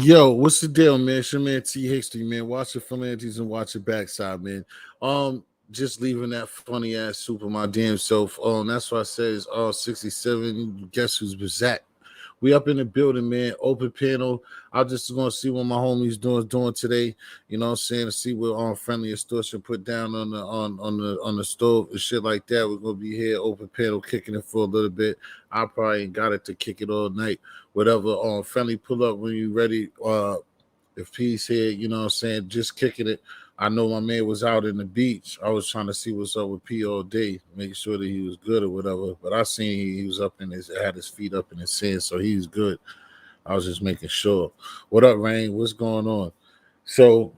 Yo, what's the deal, man? It's your man T History, man. Watch your philanthropies and watch your backside, man. Just leaving that funny ass soup of my damn self. That's why I said it's all 67. Guess who's back? We up in the building, man. Open panel. I just gonna see what my homies doing today. You know what I'm saying? To see what friendly extortion put down on the stove and shit like that. We're gonna be here, open panel, kicking it for a little bit. I probably ain't got it to kick it all night. Whatever. Friendly pull up when you ready. If P's here, you know what I'm saying, just kicking it. I know my man was out in the beach. I was trying to see what's up with P all day, making sure that he was good or whatever. But I seen he was up in his had his feet up in his sand, so he's good. I was just making sure. What up, Rain? What's going on? So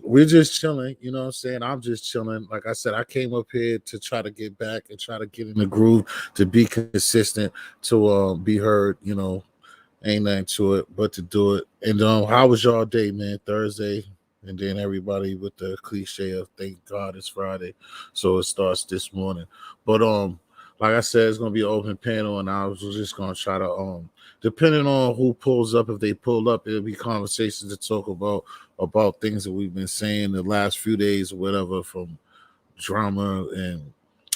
we're just chilling, you know what I'm saying? I'm just chilling. Like I said, I came up here to try to get back and try to get in the groove, to be consistent, to be heard, ain't nothing to it but to do it. And how was y'all day, man? Thursday, and then everybody with the cliche of thank God it's Friday, so it starts this morning. But like I said, it's gonna be an open panel, and I was just gonna try to depending on who pulls up, if they pull up, it'll be conversations to talk about things that we've been saying the last few days or whatever, from drama and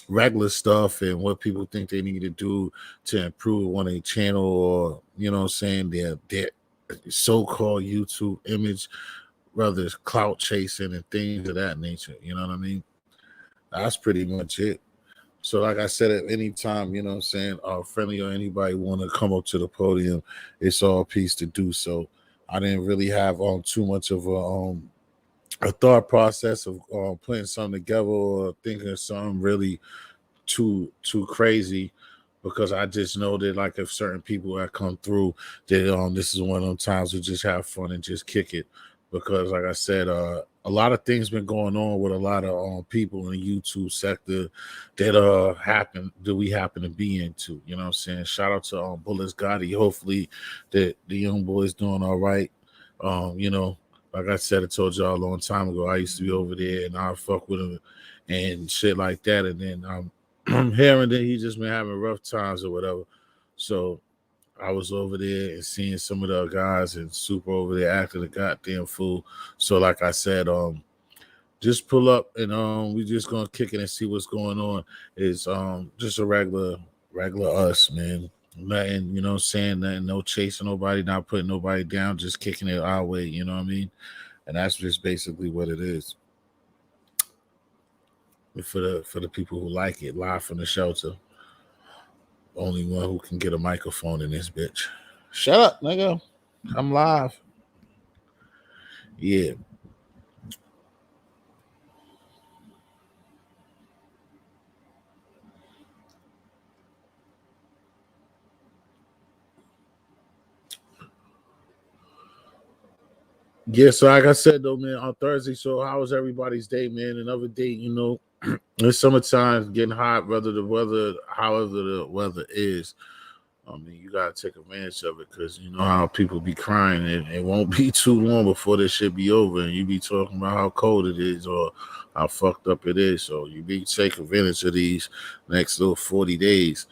regular stuff and what people think they need to do to improve on a channel, or you know what I'm saying, their so-called YouTube image, whether it's clout chasing and things of that nature. You know what I mean? That's pretty much it. So like I said, at any time, you know what I'm saying, friendly or anybody want to come up to the podium, it's all peace to do so. I didn't really have too much of a thought process of putting something together or thinking of something really too crazy, because I just know that, like, if certain people that come through, that this is one of them times we just have fun and just kick it. Because like I said, a lot of things been going on with a lot of people in the YouTube sector that we happen to be into. You know what I'm saying? Shout out to Bullets Gotti. Hopefully that the young boy's doing all right. Like I said, I told y'all a long time ago, I used to be over there and I fuck with him and shit like that. And then I'm hearing that he just been having rough times or whatever. So I was over there and seeing some of the guys and Super over there acting a goddamn fool. So like I said, just pull up and we just gonna kick it and see what's going on. It's just a regular us, man. Nothing, you know what I'm saying? Nothing, no chasing nobody, not putting nobody down, just kicking it our way, you know what I mean? And that's just basically what it is. For the people who like it, live from the shelter. Only one who can get a microphone in this bitch. Shut up, nigga. I'm live. Yeah. Yeah, so like I said though, man, on Thursday, so how was everybody's day, man? Another day, it's summertime, getting hot, however the weather is. I mean, you gotta take advantage of it, because you know how people be crying, and it won't be too long before this shit be over, and you be talking about how cold it is or how fucked up it is. So you be take advantage of these next little 40 days,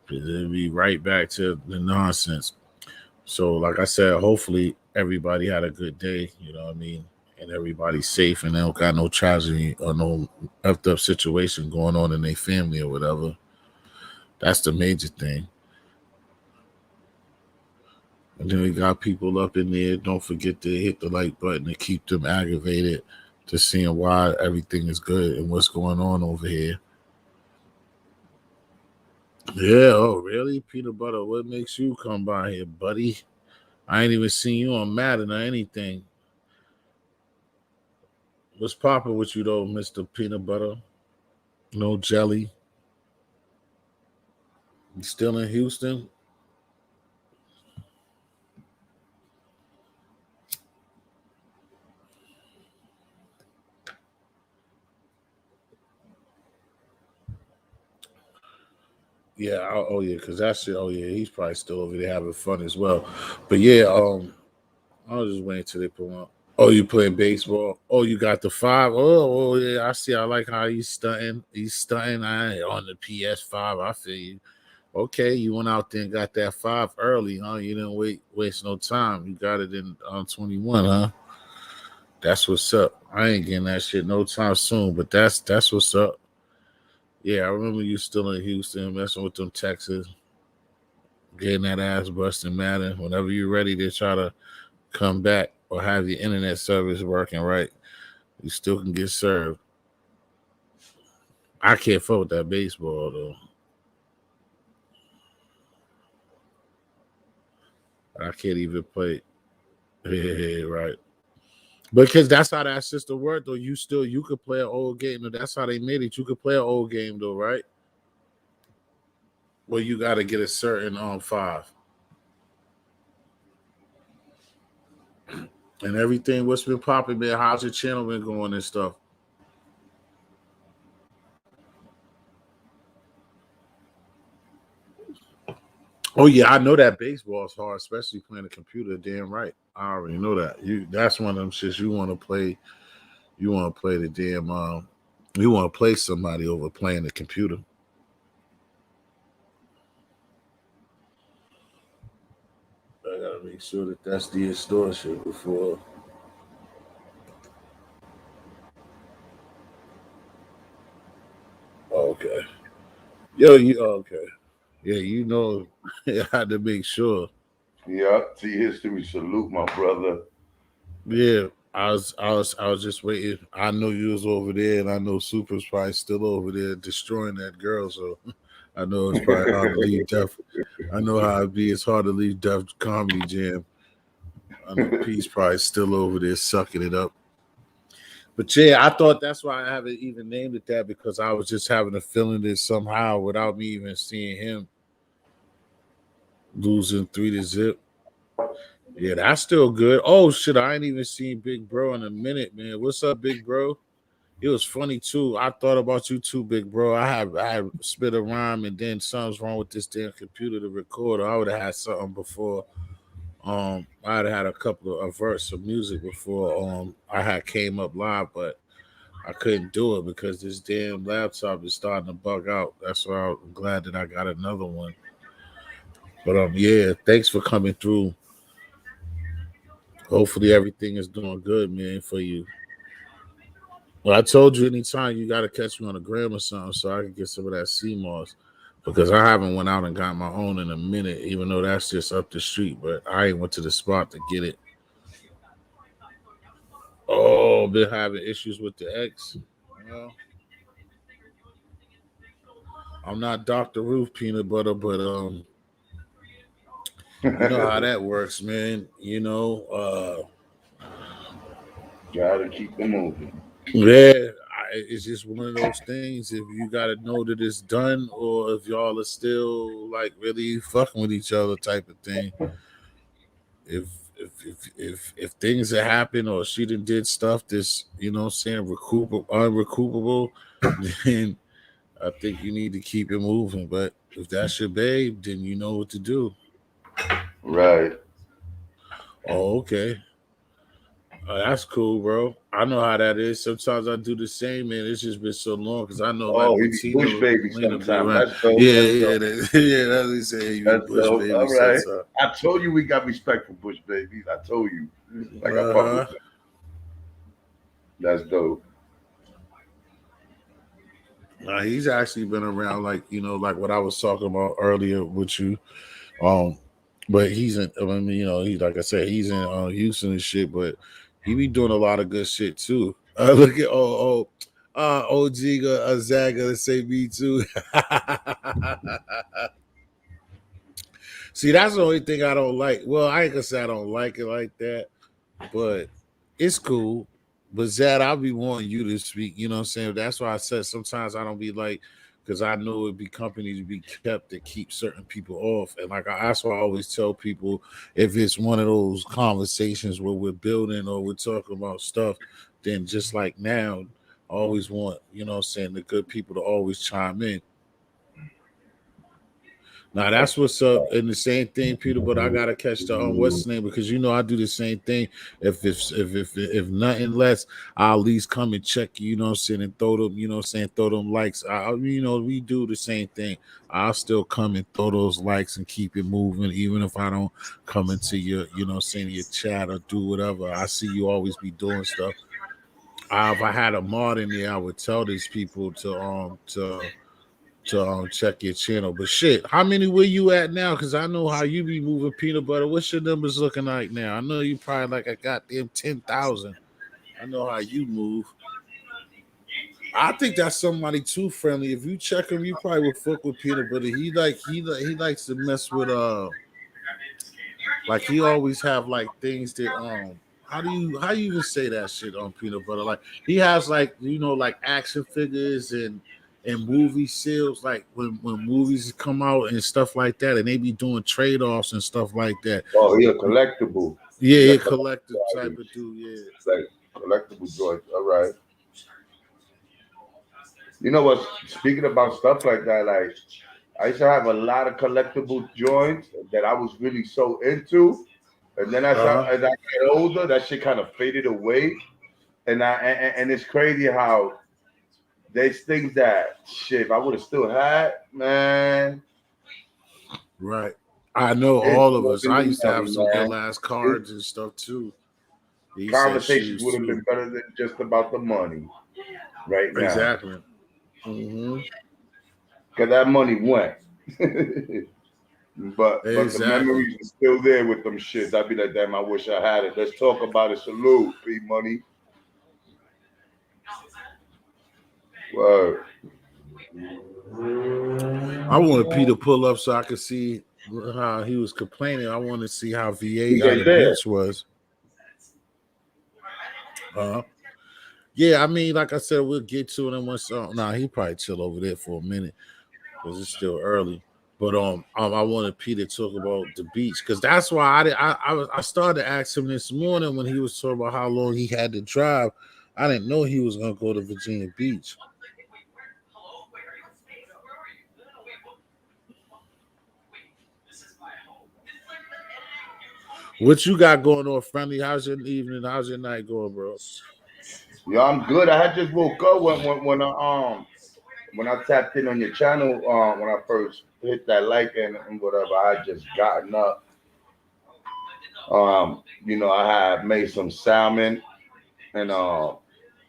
because it'll be right back to the nonsense. So, like I said, hopefully everybody had a good day. You know what I mean? And everybody's safe and they don't got no tragedy or no effed up situation going on in their family or whatever. That's the major thing. And then we got people up in there. Don't forget to hit the like button to keep them aggravated, to seeing why everything is good and what's going on over here. Yeah, oh really? Peanut butter, what makes you come by here, buddy? I ain't even seen you on Madden or anything. What's popping with you though, Mr. Peanut Butter? No jelly. You still in Houston? Yeah, oh yeah, because that's it. Oh yeah, he's probably still over there having fun as well. But yeah, I was just waiting till they put on. Oh, you playing baseball? Oh, you got the five? Oh yeah, I see. I like how he's stunting. He's stunting on the PS5. I feel you. Okay, you went out there and got that 5 early, huh? You didn't waste no time. You got it in on 21, huh? That's what's up. I ain't getting that shit no time soon, but that's what's up. Yeah, I remember you still in Houston, messing with them Texas, getting that ass busting, man. Whenever you're ready to try to come back or have your internet service working right, you still can get served. I can't fuck with that baseball though. I can't even play. Yeah, right. Because that's how that system worked, though. You could play an old game. That's how they made it. You could play an old game though, right? Well, you got to get a certain 5 and everything. What's been popping, man? How's your channel been going and stuff? Oh yeah, I know that baseball is hard, especially playing the computer. Damn right, I already know that. That's one of them shits you want to play. You want to play the damn. You want to play somebody over playing the computer. I gotta make sure that that's the store shit before. Oh, okay. Yo, you okay? Yeah, you know, I had to make sure. Yeah, see history. Salute, my brother. Yeah, I was just waiting. I know you was over there, and I know Super's probably still over there destroying that girl. So I know it's probably hard to leave Def. I know how it be. It's hard to leave Def Comedy Jam. I know P's probably still over there sucking it up. But yeah, I thought that's why I haven't even named it that because I was just having a feeling that somehow, without me even seeing him losing 3-0. Yeah, that's still good. Oh shit, I ain't even seen Big Bro in a minute, man. What's up, Big Bro? It was funny too. I thought about you too, Big Bro. I had spit a rhyme and then something's wrong with this damn computer to record. I would have had something before. I'd have had a couple of a verse of music before I had came up live, but I couldn't do it because this damn laptop is starting to bug out. That's why I'm glad that I got another one. But yeah, thanks for coming through. Hopefully everything is doing good, man, for you. Well, I told you anytime you got to catch me on the gram or something so I can get some of that sea moss because I haven't went out and got my own in a minute, even though that's just up the street. But I ain't went to the spot to get it. Oh, been having issues with the X. Well, I'm not Dr. Ruth peanut butter, but you know how that works, man. Gotta keep them moving. Yeah, it's just one of those things. If you got to know that it's done, or if y'all are still like really fucking with each other, type of thing. If if things that happen or she did stuff that's saying unrecoupable, then I think you need to keep it moving. But if that's your babe, then you know what to do. Right. Oh, okay. That's cool, bro. I know how that is. Sometimes I do the same, man. It's just been so long because I know, like Oh, he when be bush baby Lena be sometimes. around. That's dope. Yeah, That's yeah, dope. yeah. That's what he say. You That's bush dope. baby All right. sometimes. I told you we got respect for bush babies. I told you. Like I Uh fuck with huh. them. That's dope. He's actually been around, like like what I was talking about earlier with you. Um, but he's in. I mean, he's like I said, he's in Houston and shit. But he be doing a lot of good shit too. Look at OG Zaga to say me too. See, that's the only thing I don't like. Well, I ain't gonna say I don't like it like that, but it's cool. But Zad, I'll be wanting you to speak. You know what I'm saying? That's why I said sometimes I don't be like, because I know it'd be companies to be kept that keep certain people off. And like that's why I always tell people if it's one of those conversations where we're building or we're talking about stuff, then just like now, I always want, the good people to always chime in. Now that's what's up, and the same thing, Peter. But I gotta catch the what's his name because I do the same thing. If nothing less, I'll at least come and check. You know what I'm saying, and throw them. You know what I'm saying, throw them likes. We do the same thing. I'll still come and throw those likes and keep it moving, even if I don't come into your, what I'm saying, your chat or do whatever. I see you always be doing stuff. If I had a mod in there, I would tell these people to check your channel. But shit, how many where you at now? Because I know how you be moving, peanut butter. What's your numbers looking like now? I know you probably like a goddamn 10,000. I know how you move. I think that's somebody too friendly. If you check him, you probably would fuck with peanut butter. He likes to mess with like he always have like things that how do you even say that shit on peanut butter? Like he has like like action figures and movie sales, like when movies come out and stuff like that, and they be doing trade-offs and stuff like that. Oh, he a collectible. Yeah, collective type of dude. Yeah, like collectible joints. All right. You know what? Speaking about stuff like that, like I used to have a lot of collectible joints that I was really so into, and then as I got older, that shit kind of faded away, and it's crazy how there's things that shit if I would have still had, man. Right. I know all of us. I used to have some ill ass cards and stuff too. Conversations would have been better than just about the money, right now. Exactly. Because that money went. but the memories are still there with them shits. I'd be like, damn, I wish I had it. Let's talk about it. Salute, P Money. Word. I wanted P to pull up so I could see how he was complaining. I want to see how VA out of the beach was. Yeah, I mean, like I said, we'll get to it in one song. Nah, he probably chill over there for a minute because it's still early. But I wanted Peter to talk about the beach because that's why I started to ask him this morning when he was talking about how long he had to drive. I didn't know he was gonna go to Virginia Beach. What you got going on, friendly? How's your evening? How's your night going, bro? Yeah, I'm good. I had just woke up when I tapped in on your channel. When I first hit that like and whatever, I had just gotten up. I had made some salmon and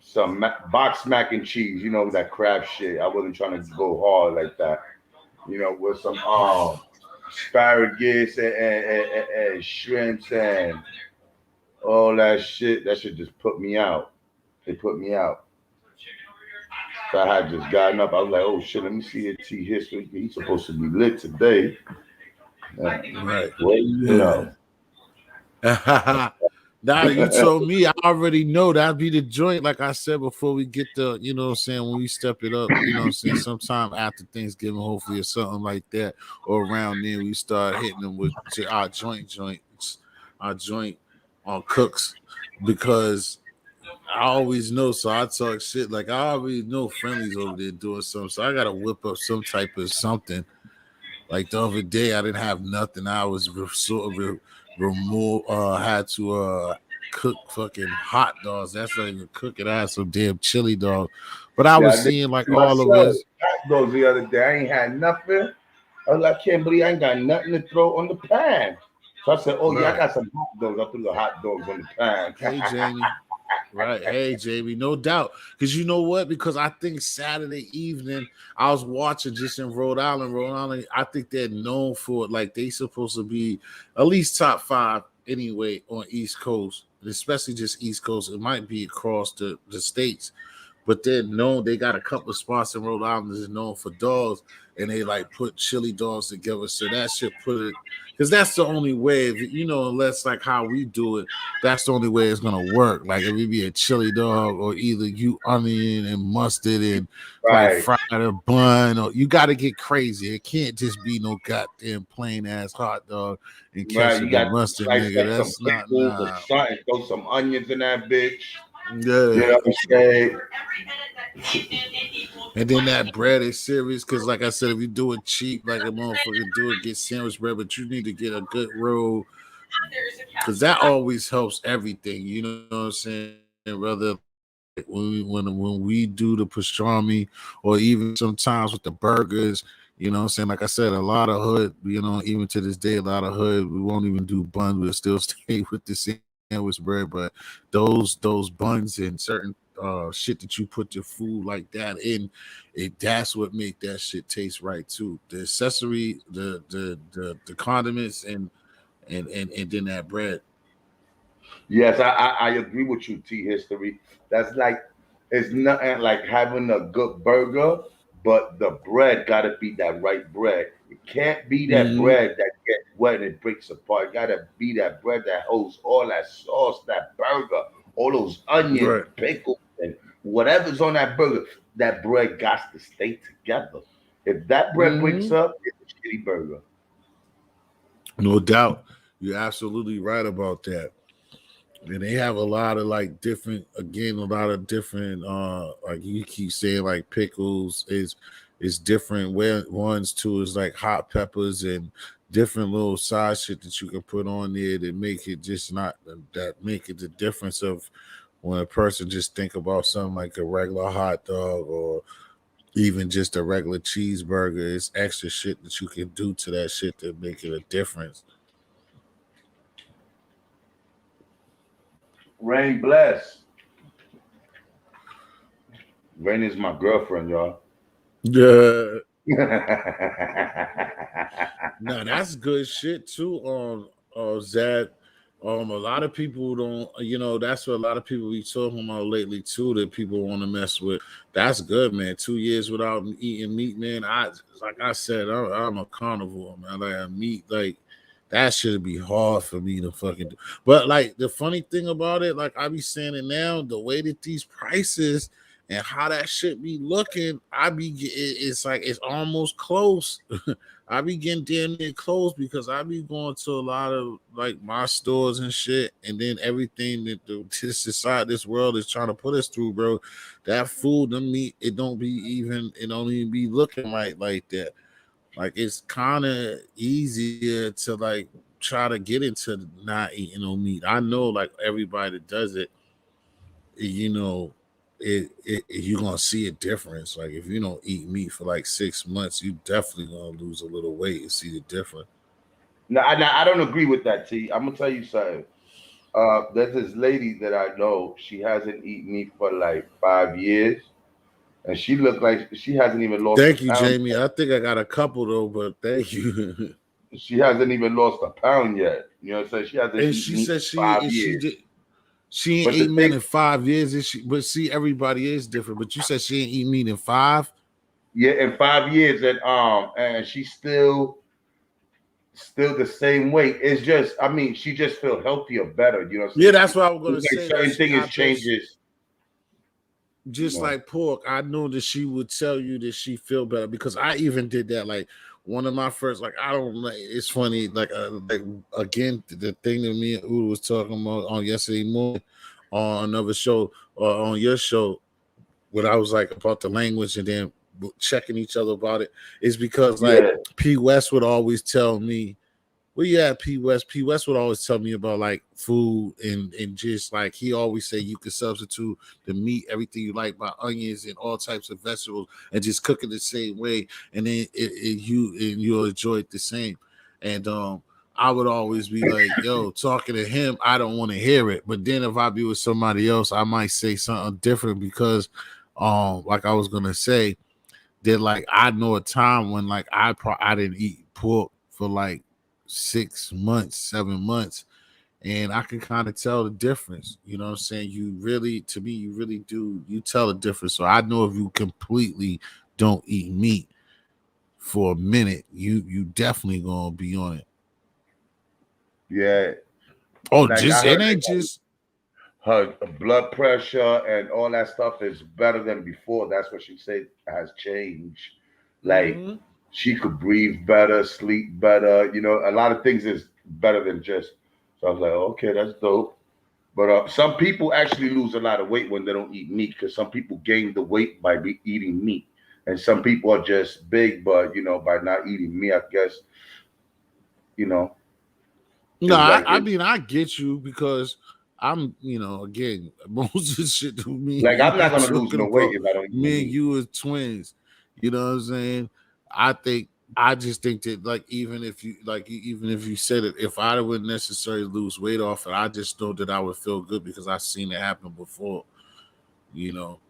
some box mac and cheese. You know that crab shit. I wasn't trying to go hard like that. With some asparagus and shrimps and all that shit. That shit just put me out. It put me out. So I had just gotten up. I was like, oh shit, let me see his tea history. He's supposed to be lit today. Right. Well, Now you told me, I already know that'd be the joint. Like I said before, we get the, what I'm saying, when we step it up, what I'm saying, sometime after Thanksgiving, hopefully, or something like that, or around then, we start hitting them with our joint on cooks, because I always know. So I talk shit like I already know friendlies over there doing something. So I gotta whip up some type of something. Like the other day, I didn't have nothing. I was had to cook fucking hot dogs. That's not even cooking. I had some damn chili dogs. But I was seeing like all of us hot dogs the other day. I ain't had nothing. I was like, I can't believe I ain't got nothing to throw on the pan. So I said, oh yeah, I got some hot dogs. I threw the hot dogs on the pan. Hey Jamie. Right. Hey, Jamie, no doubt. Because you know what? Because I think Saturday evening, I was watching just in Rhode Island. I think they're known for it. Like, they supposed to be at least top 5 anyway on East Coast, especially just East Coast. It might be across the states. But they're known. They got a couple of spots in Rhode Island that's known for dogs. And they, like, put chili dogs together. So that shit put it... Because that's the only way, unless like how we do it, that's the only way it's gonna work. Like if it be a chili dog or either you onion and mustard and like fried a bun, or you got to get crazy. It can't just be no goddamn plain ass hot dog and ketchup and mustard, nigga. That's not. Throw some onions in that bitch. You Yeah. know what I'm saying? And then that bread is serious because, like I said, if you do it cheap, like a motherfucker do it, get sandwich bread, but you need to get a good roll because that always helps everything. You know what I'm saying? Rather when we do the pastrami or even sometimes with the burgers, you know what I'm saying? Like I said, a lot of hood, you know, even to this day, a lot of hood, we won't even do buns. We'll still stay with the sandwich bread, but those buns and certain shit that you put your food like that in, that's what make that shit taste right too. The accessory, the condiments and then that bread. Yes, I agree with you, T History. That's like it's nothing like having a good burger, but the bread gotta be that right bread. It can't be that Mm-hmm. bread that gets wet and it breaks apart. It gotta be that bread that holds all that sauce, that burger, all those onions, Right. pickles, and whatever's on that burger. That bread got to stay together. If that bread breaks Mm-hmm. up, it's a shitty burger. No doubt. You're absolutely right about that. And they have a lot of like different, again, a lot of different like you keep saying like pickles is different ones too, is like hot peppers and different little side shit that you can put on there that make it just not that make it the difference of when a person just think about something like a regular hot dog or even just a regular cheeseburger. It's extra shit that you can do to that shit to make it a difference. Rain bless. Rain is my girlfriend, y'all. Yeah. No, that's good shit too. Zach. A lot of people don't. You know, that's what a lot of people be talking about lately too. That people want to mess with. That's good, man. 2 years without eating meat, man. Like I said, I'm a carnivore, man. Like meat, like that should be hard for me to fucking do. But like the funny thing about it, like I be saying it now, the way that these prices and how that shit be looking, it's like it's almost close. I be getting damn near close because I be going to a lot of like my stores and shit, and then everything that this society, this world is trying to put us through, bro. That food, the meat, it don't even be looking like that. Like it's kind of easier to like try to get into not eating no meat. I know like everybody that does it, you know, you're gonna see a difference. Like if you don't eat meat for like 6 months, you definitely gonna lose a little weight and see the difference. Now, I don't agree with that, T. I'm gonna tell you something. There's this lady that I know. She hasn't eaten meat for like 5 years, and she looked like she hasn't even lost a Thank you, pound. Jamie. I think I got a couple though, but thank you. She hasn't even lost a pound yet. You know what I'm saying? She hasn't And eaten she meat said in five she years. did she ain't But the eat meat thing, in 5 years. But see, everybody is different. But you said she ain't eat meat in five. yeah, in 5 years, and she's still the same weight. It's just, I mean, she just feel healthier, better. You know what I'm Yeah, saying? that's what I was gonna It's like say. That certain she, I things bet, changes. You just know. like pork, I know that she would tell you that she feel better because I even did that. Like one of my first, like I don't like. It's funny, like again, the thing that me and Udo was talking about on yesterday morning on another show or on your show, what I was like about the language and then checking each other about it is because like Yeah, P West would always tell me, well, yeah, P West. P West would always tell me about like food and just like he always say you can substitute the meat, everything you like by onions and all types of vegetables and just cook it the same way, and then you'll enjoy it the same. And I would always be like, yo, talking to him, I don't want to hear it. But then if I be with somebody else, I might say something different because like I was gonna say that like I know a time when like I didn't eat pork for like 6 months, 7 months, and I can kind of tell the difference. You know what I'm saying? You really, to me, you really do. You tell the difference. So I know if you completely don't eat meat for a minute, you definitely gonna be on it. yeah. Oh, Like I just it heard ain't that just her blood pressure and all that stuff is better than before. That's what she said has changed. Like mm-hmm. she could breathe better, sleep better. You know, a lot of things is better than just. So I was like, okay, that's dope. But some people actually lose a lot of weight when they don't eat meat because some people gain the weight by eating meat, and some people are just big, but by not eating meat, I guess you know No, it's like I mean I get you because I'm, again, most of the shit to me and you I'm not be gonna lose talking no weight about, if I don't eat no me and meat. you as twins. You know what I'm saying? I think I just think that like even if you said it, if I wouldn't necessarily lose weight off it, I just know that I would feel good because I've seen it happen before. You know,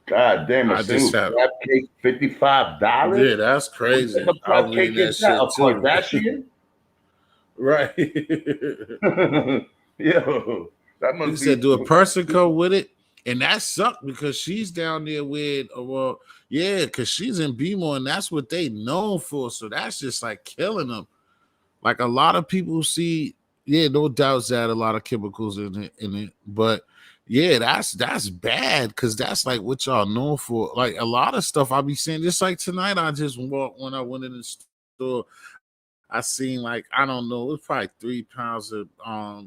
God damn, a I just single have crab cake, $55. yeah, that's What type crazy. of I'm crab reading cake is that that? A shit too. Kardashian? Right. Yo, that You must said, be. do a person come with it? And that sucked because she's down there with, well, yeah, because she's in BMO and that's what they known for. So that's just like killing them. Like a lot of people see, yeah, no doubts that a lot of chemicals in it. But yeah, that's bad because that's like what y'all known for. Like a lot of stuff I be seeing, just like tonight, I just walked when I went in the store. I seen like, I don't know, it was probably 3 pounds of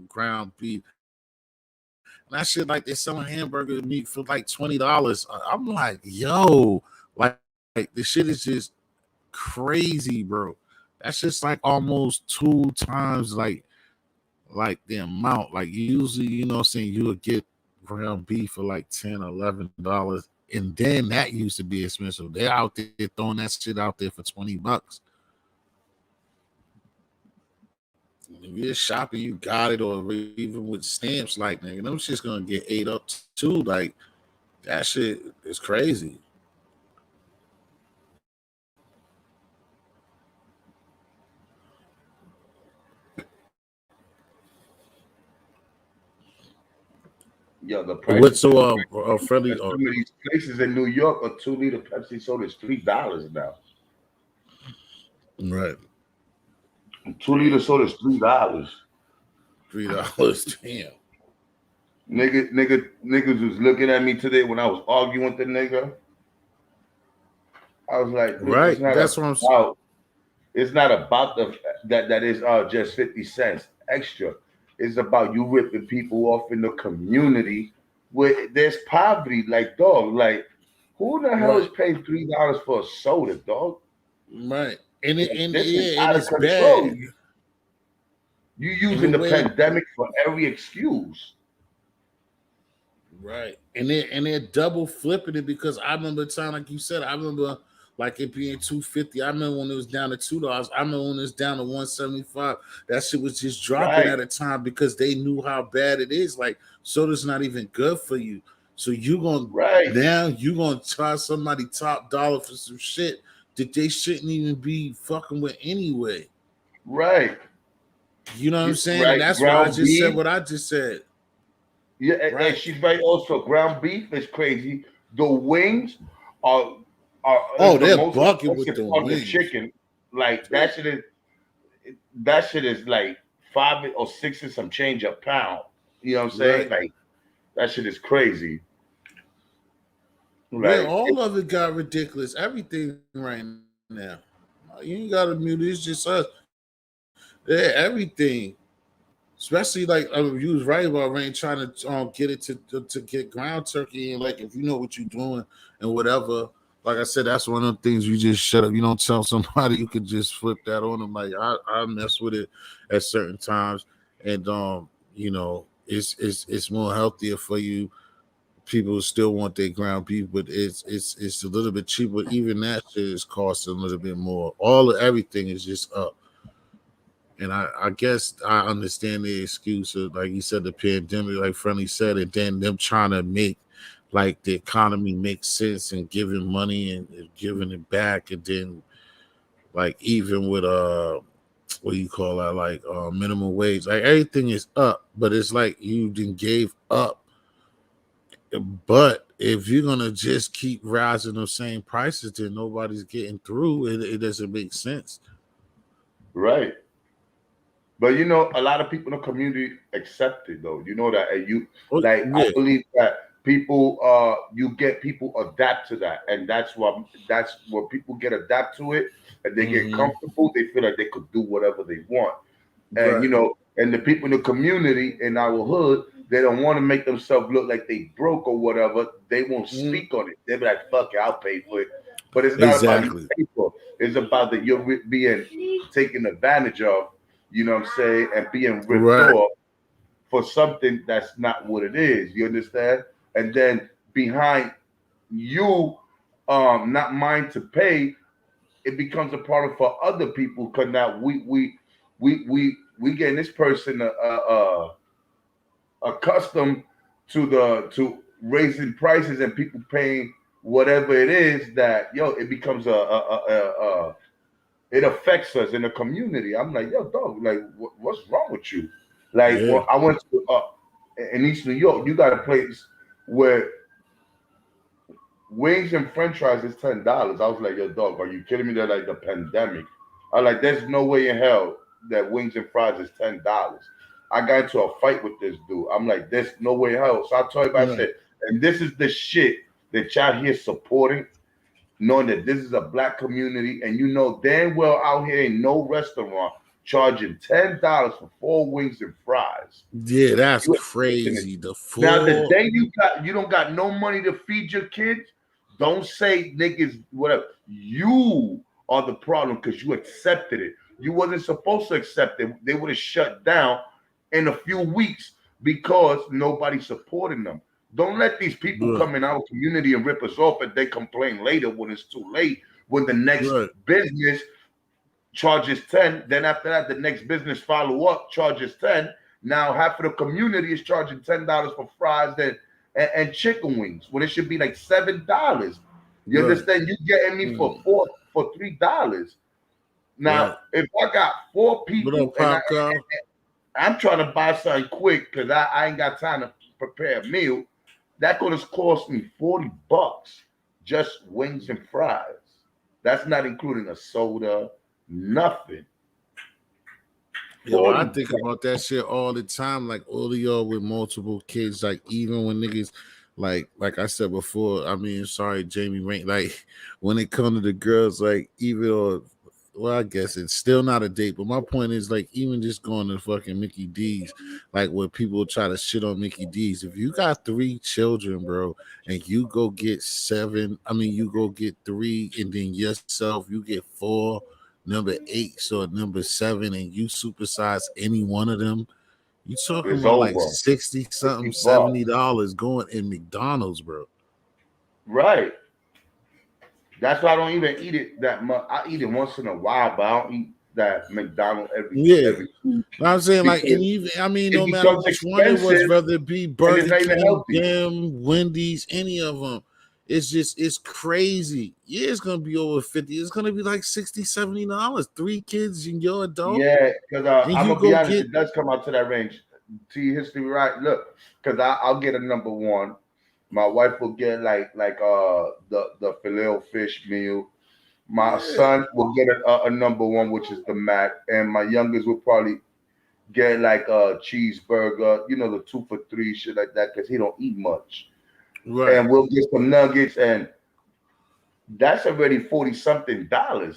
ground beef. And that shit like they're selling hamburger meat for like $20. I'm like, yo, like the shit is just crazy, bro. That's just like almost 2 times like the amount. Like usually, I'm saying you would get ground beef for like $10, $11. And then that used to be expensive. They're out there throwing that shit out there for $20. If you're shopping, you got it, or even with stamps, like nigga, them shit's gonna get ate up too. Like that shit is crazy. Yo, the What's prices so is friendly? some of these places in New York. A 2 liter Pepsi soda is $3 now. Right, 2 liter soda is $3. $3. Damn. Niggas was looking at me today when I was arguing with the nigga. I was like, bitch, Right, that's what I'm. it's not about that is just 50 cents extra. It's about you ripping people off in the community where there's poverty. Like, dog, like who the hell is Right, paying $3 for a soda, dog? right, and it Like, and this is yeah, and out of it's control. bad. You And the using the way pandemic for every excuse. right, and they're double flipping it because I remember the time, like you said, I remember like it being 250. I remember when it was down to $2. I remember when it was down to 175. That shit was just dropping Right, at a time because they knew how bad it is. Like soda's not even good for you. So right, you gonna try somebody top dollar for some shit that they shouldn't even be fucking with anyway. right. You know what I'm saying? And Right. that's why I Ground just said beef. what I just said. Yeah, and Right. she's right. Also, ground beef is crazy. The wings are Oh, is the they're most bucket with expensive the part of the wings. chicken. Like that shit is like 5 or 6 and some change a pound. You know what I'm saying? Right. Like that shit is crazy. Yeah, Like all of it got ridiculous. Everything right now. You ain't got to mute it. It's just us. Yeah, everything. Especially like you was right about Rain trying to get it to get ground turkey and like if you know what you're doing and whatever. Like I said, that's one of the things you just shut up. You don't tell somebody you could just flip that on them. Like I mess with it at certain times, and it's more healthier for you. People still want their ground beef, but it's a little bit cheaper. Even that shit is costing a little bit more. Everything is just up. And I guess I understand the excuse of like you said, the pandemic, like Friendly said, and then them trying to make like the economy make sense and giving money and giving it back, and then like even with what do you call that, like minimum wage, like everything is up, but it's like you then gave up. But if you're gonna just keep rising those same prices, then nobody's getting through. It doesn't make sense. right. But a lot of people in the community accept it though. You know that, and you Oh, like. I yeah. believe that people, you get people adapt to that, and that's what people get adapt to it, and they get Hmm. comfortable. They feel like they could do whatever they want, and Right. and the people in the community in our hood, they don't want to make themselves look like they broke or whatever. They won't speak on it. They'll be like, "Fuck it, I'll pay for it." But it's not about you pay for it. It's about that you're being taken advantage of. You know what I'm saying, and being ripped off for something that's not what it is. You understand? And then behind you, not mind to pay, it becomes a problem for other people because now we getting this person accustomed to raising prices and people paying whatever it is that it becomes it affects us in the community. I'm like, yo, dog, like what's wrong with you? Like, well, I went to in East New York, you got a place where wings and French fries is $10. I was like, yo, dog, are you kidding me? They're like the pandemic. I like, there's no way in hell that wings and fries is $10. I got into a fight with this dude. I'm like, there's no way in hell. So I told him, I said, and this is the shit that y'all here supporting, knowing that this is a black community, and you know damn well out here ain't no restaurant charging $10 for 4 wings and fries. Yeah, that's crazy. Now the day you don't got no money to feed your kids, don't say niggas whatever. You are the problem because you accepted it. You wasn't supposed to accept it. They would have shut down in a few weeks because nobody's supporting them. Don't let these people come in our community and rip us off and they complain later when it's too late. When the next business charges 10, then after that, the next business follow up charges 10. Now half of the community is charging $10 for fries and chicken wings when it should be like $7. You understand? You getting me for $3. Now, if I got 4 people and I'm trying to buy something quick because I ain't got time to prepare a meal, that could have cost me $40 just wings and fries. That's not including a soda, nothing. Yo, I think about that shit all the time. Like all of y'all with multiple kids, like even when niggas, like I said before, I mean, sorry, Jamie Rain, like when it comes to the girls, like even well, I guess it's still not a date, but my point is like even just going to fucking Mickey D's, like when people try to shit on Mickey D's, if you got 3 children, bro, and you go get 7, I mean you go get 3 and then yourself you get 4, number 8, so number 7, and you supersize any one of them, you talking about like 60 something, $70 going in McDonald's, bro. Right. That's why I don't even eat it that much. I eat it once in a while, but I don't eat that McDonald's every week. I'm saying like, and even I mean, no matter which one it was, whether it be Burger King, Jim, Wendy's, any of them, it's crazy. Yeah, it's gonna be over 50. It's gonna be like $60, $70. 3 kids and you're adult. Yeah, because I'm gonna be honest, it does come out to that range. See history, right? Look, because I'll get a number 1. My wife will get like the Filet-O-Fish meal. My son will get a number 1, which is the Mac, and my youngest will probably get like a cheeseburger, you know, the 2 for $3 shit like that, because he don't eat much. Right. And we'll get some nuggets, and that's already $40-something. Yeah.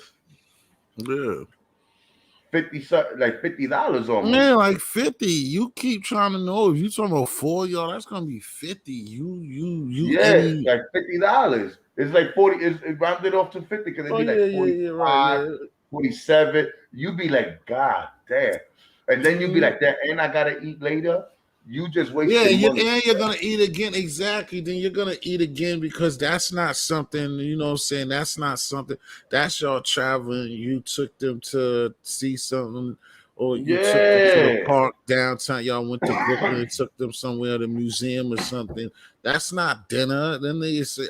$50 almost. Man, like 50. You keep trying to know if you talking about 4, y'all. That's gonna be 50. You. Yeah, like $50. It's like 40. It's rounded off to 50 because it'd be like 45, 47. You be like, God damn, and then you be like that, and I gotta eat later. You just wasted money. And you're gonna eat again. Exactly. Then you're gonna eat again because that's not something, you know what I'm saying? That's not something. That's y'all traveling. You took them to see something, or you took them to the park downtown. Y'all went to Brooklyn and took them somewhere, the museum or something. That's not dinner. Then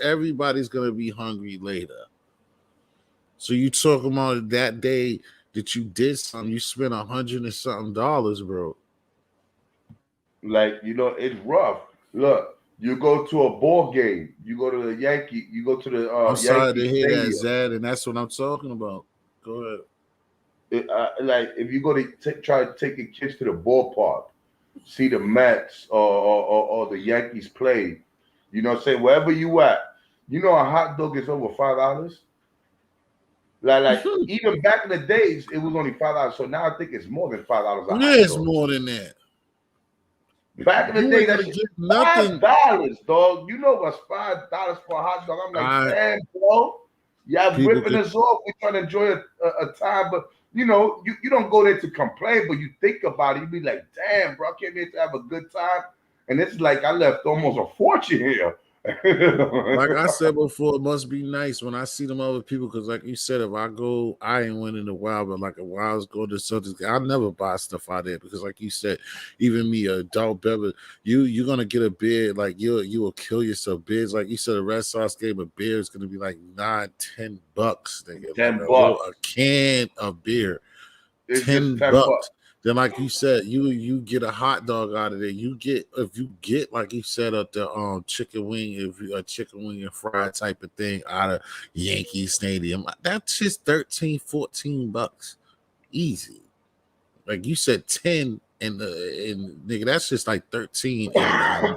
everybody's gonna be hungry later. So you talking about that day that you did something, you spent $100 and something, bro. Like, you know, it's rough. Look, you go to a ball game, you go to the Yankee, you go to the I'm sorry to hear that, Zad, and that's what I'm talking about. Go ahead. Like, if you go to try to take your kids to the ballpark, see the Mets or the Yankees play, you know what I'm saying? Wherever you at, you know a hot dog is over $5? Like even back in the days, it was only $5. So now I think it's more than $5. Yeah, it's more than that. Back in the You day, ain't that gonna shit get nothing. $5, dog. You know what's $5 for a hot dog? I'm like, damn, bro. Y'all ripping us off. We're trying to enjoy a time, but you know, you don't go there to complain, but you think about it. You be like, damn, bro, I came here to have a good time. And it's like I left almost a fortune here. Like I said before, it must be nice when I see them other people because, like you said, if I go, I ain't went in a while, but like a while go to something, I'll never buy stuff out there because, like you said, even me, adult beverage, you're gonna get a beer, like you will kill yourself. Beers, like you said, a Red Sox game of beer is gonna be like $9-10, nigga. $10. Like a can of beer, It's $10. just $10. Then, like you said, you get a hot dog out of there. You get if you get like you said at the chicken wing, if you a chicken wing and fried type of thing out of Yankee Stadium, that's just $13-14 easy. Like you said, 10 and nigga, that's just like 13 and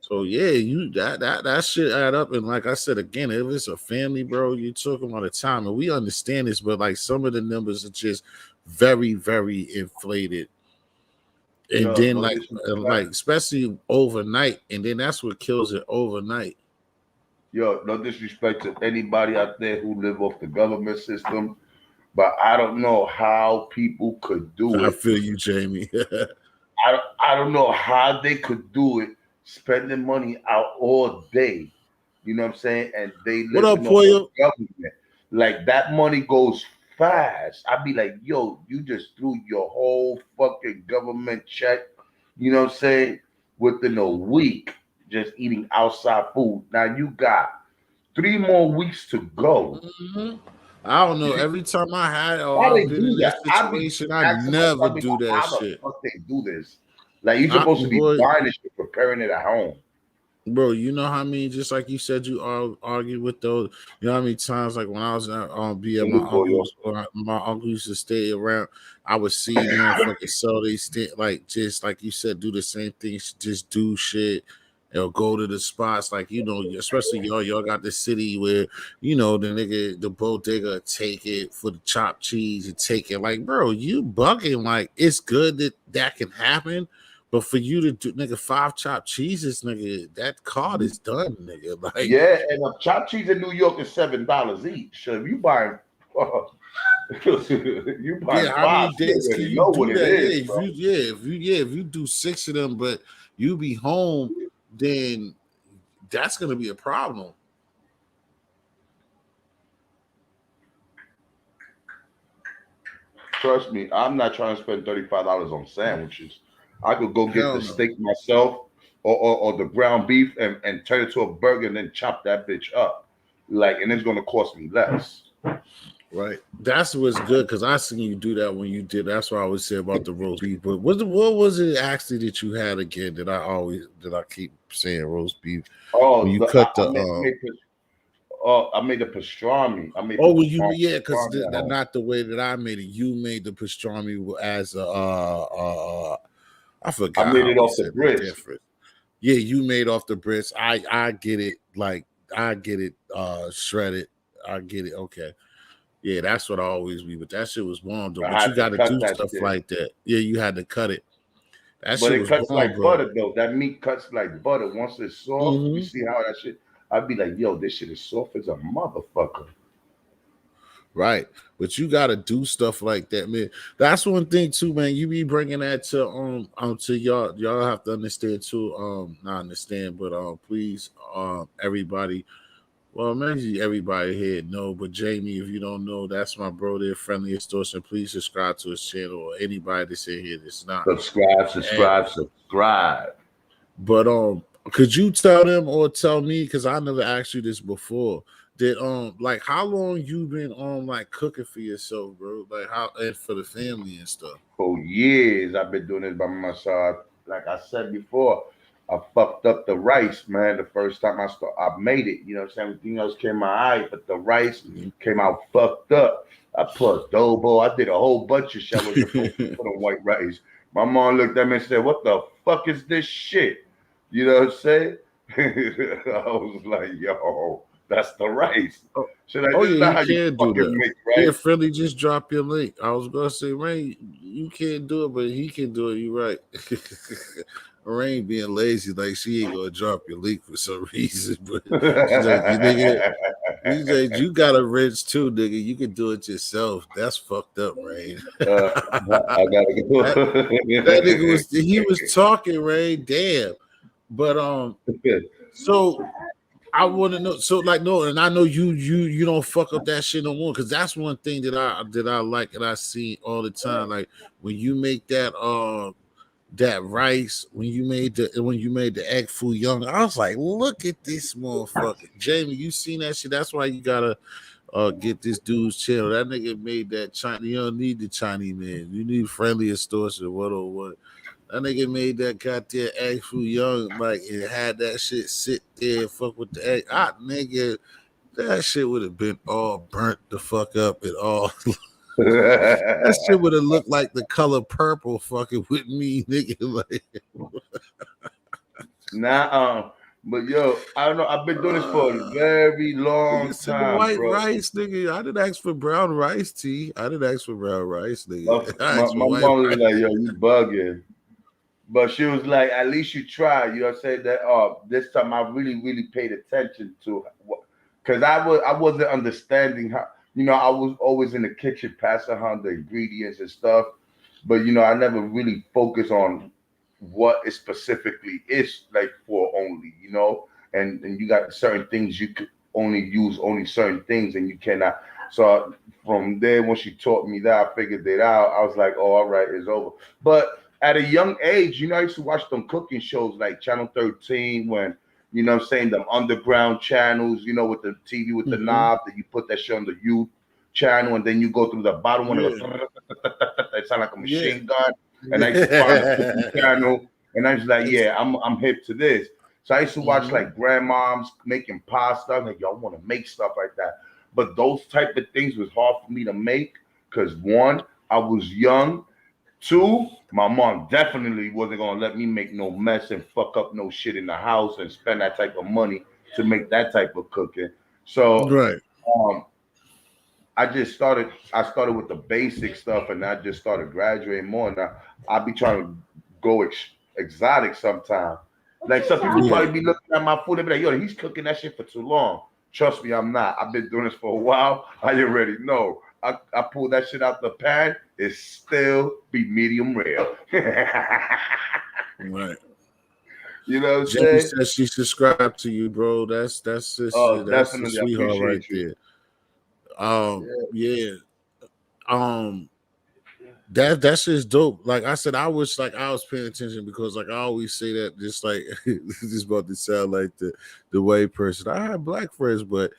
so yeah, you that shit add up. And like I said again, if it's a family, bro, you talking about a time, and we understand this, but like some of the numbers are just very, very inflated. And then like especially overnight, and then that's what kills it overnight. Yo, no disrespect to anybody out there who live off the government system, but I don't know how people could do it. I feel you, Jamie. I don't know how they could do it, spending money out all day. You know what I'm saying? And they live in the government. Like that money goes fast. I'd be like, yo, you just threw your whole fucking government check, you know what I'm saying, within a week, just eating outside food. Now you got 3 more weeks to go. Mm-hmm. I don't know. Every time I had I've been in that situation, I never do that how shit. How the fuck they do this? Like you're supposed to be buying this shit, preparing it at home. Bro, you know how many, just like you said, you argue with those. You know how many times, like when I was at be at my uncle's, or my uncle used to stay around, I would see motherfuckers sell they like just like you said, do the same thing, just do shit. They'll go to the spots, like especially y'all got the city where the nigga, the bodega take it for the chopped cheese and take it. Like, bro, you bugging. Like, it's good that can happen. But for you to do, nigga, 5 chopped cheeses, nigga, that card is done, nigga. Like, yeah, and a chopped cheese in New York is $7 each. So if you buying, how many days can you do that? Bro. If you do 6 of them, but you be home, then that's gonna be a problem. Trust me, I'm not trying to spend $35 on sandwiches. I could go get the steak myself or the ground beef and turn it to a burger and then chop that bitch up. Like, and it's gonna cost me less. Right. That's what's good because I seen you do that when you did. That's what I always say about the roast beef. But what was it actually that you had again that I keep saying roast beef? Oh, when you cut I made the pastrami. Because not the way that I made it. You made the pastrami as I forgot. I made it off the grits. Yeah, you made off the grits. I get it. Like I get it shredded. I get it. Okay. Yeah, that's what I always be. But that shit was bomb, though. But you got to do stuff like that. Yeah, you had to cut it. But it cuts like butter, though. That meat cuts like butter. Once it's soft, you see how that shit. I'd be like, yo, this shit is soft as a motherfucker. Right, but you got to do stuff like that, man. That's one thing too, man. You be bringing that to y'all. Y'all have to understand too. Not understand, but please, everybody. Well, maybe everybody here know, but Jamie, if you don't know, that's my bro there, Friendly Extortion. Please subscribe to his channel, or anybody that's in here that's not. Subscribe. But could you tell them or tell me, because I never asked you this before, that like how long you been like cooking for yourself, bro? Like how, and for the family and stuff? For years, I've been doing this by myself. Like I said before, I fucked up the rice, man. The first time I made it, you know what I'm saying? Everything else came my eye, but the rice came out fucked up. I put adobo. I did a whole bunch of shit for the white rice. My mom looked at me and said, "What the fuck is this shit?" You know what I'm saying? I was like, "Yo, that's the rice." Should I you can't do that. Yeah, Philly, just drop your link. I was gonna say, man, you can't do it, but he can do it. You right. Rain being lazy, like she ain't gonna drop your link for some reason, but she's like, you nigga, he's like, you got a wrench too, nigga. You can do it yourself. That's fucked up, Rain. I gotta go. That nigga was talking, Rain. Damn. But so I want to know. So like, no, and I know you don't fuck up that shit no more, because that's one thing that I like and I see all the time. Like when you make that rice, when you made the egg foo young, I was like, look at this motherfucker, Jamie. You seen that shit? That's why you gotta get this dude's channel. That nigga made that Chinese. You don't need the Chinese man. You need friendly extortion. What or what? That nigga made that goddamn egg foo young, like it had that shit sit there and fuck with the egg. Nigga, that shit would have been all burnt the fuck up and all. That shit would have looked like the color purple fucking with me, nigga. Like, but yo, I don't know. I've been doing this for a very long time, white bro. rice, nigga. I didn't ask for brown rice, T. I didn't ask for brown rice, nigga. My mom was like, yo, you bugging. But she was like, at least you tried. You know what I'm saying? That this time I really, really paid attention to, because I wasn't understanding how, I was always in the kitchen passing her the ingredients and stuff. But I never really focused on what it specifically is like for only, and you got certain things you could only use only certain things and you cannot. So from there, when she taught me that, I figured it out. I was like, oh, all right, it's over. But at a young age, I used to watch them cooking shows like Channel 13 when, what I'm saying, them underground channels, with the TV with the knob that you put that shit on the youth channel and then you go through the bottom one. It sound like a machine gun. And I used to find a cooking channel and I was like, yeah, I'm hip to this. So I used to watch like grandmoms making pasta. I'm like, yo, I want to make stuff like that. But those type of things was hard for me to make because one, I was young. Two, my mom definitely wasn't gonna let me make no mess and fuck up no shit in the house and spend that type of money to make that type of cooking. So right. I started with the basic stuff and I just started graduating more. Now I be trying to go exotic sometimes. Like some people probably be looking at my food and be like, yo, he's cooking that shit for too long. Trust me, I'm not. I've been doing this for a while. I already know. I pull that shit out the pan, it still be medium rare. Right. You know what I'm Jamie saying? says she subscribed to you, bro. That's just, Definitely. that's the sweetheart right there. That's just dope. Like I said, I was paying attention because like I always say that just like this is about to sound like the white person. I had black friends, but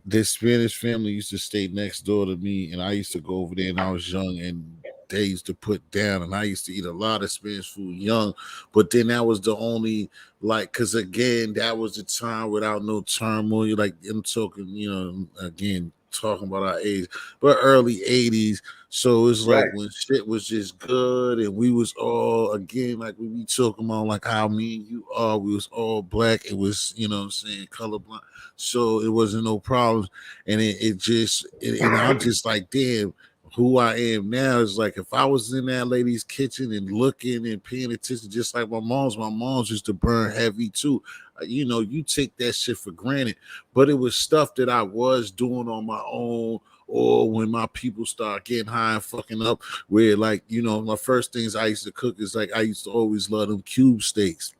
this Spanish family used to stay next door to me, and I used to go over there, and I was young, and they used to put down, and I used to eat a lot of Spanish food young. But then that was the only because again, that was the time without no turmoil. Like I'm talking, again talking about our age, but early 80s. So it's like when shit was just good and we was all again like we be talking about like how me and you are, we was all black. It was, what I'm saying, colorblind. So it wasn't no problems. And and I'm just like, damn, who I am now is like if I was in that lady's kitchen and looking and paying attention, just like my mom's used to burn heavy too. You take that shit for granted, but it was stuff that I was doing on my own, or when my people start getting high and fucking up, where like, my first things I used to cook is like I used to always love them cube steaks.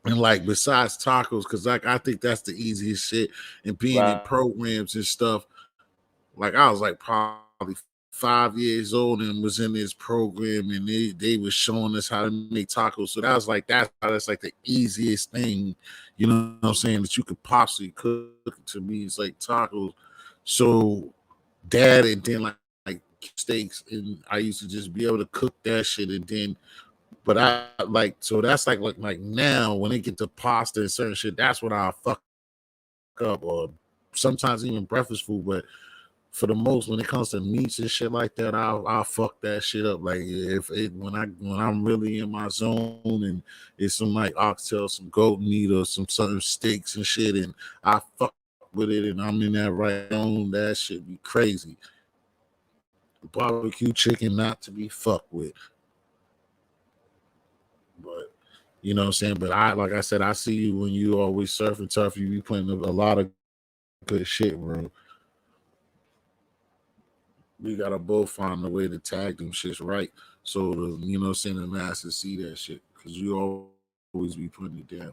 And like besides tacos, because like I think that's the easiest shit, and being in programs and stuff. Like I was like probably 5 years old and was in this program, and they was showing us how to make tacos. So that's like the easiest thing, you know what I'm saying, that you could possibly cook. To me, it's like tacos. So that, and then like steaks, and I used to just be able to cook that shit, and then. But I like, so that's like now when they get to pasta and certain shit, that's when I fuck up, or sometimes even breakfast food. But for the most, when it comes to meats and shit like that, I'll fuck that shit up. Like when I'm really in my zone and it's some like oxtail, some goat meat, or some southern steaks and shit, and I fuck with it, and I'm in that right zone, that shit be crazy. Barbecue chicken not to be fucked with. You know what I'm saying? But like I said, I see you when you always surfing tough. You be putting a lot of good shit, bro. We gotta both find a way to tag them shits right. So you know what I'm saying, the masses see that shit. Cause you always be putting it down.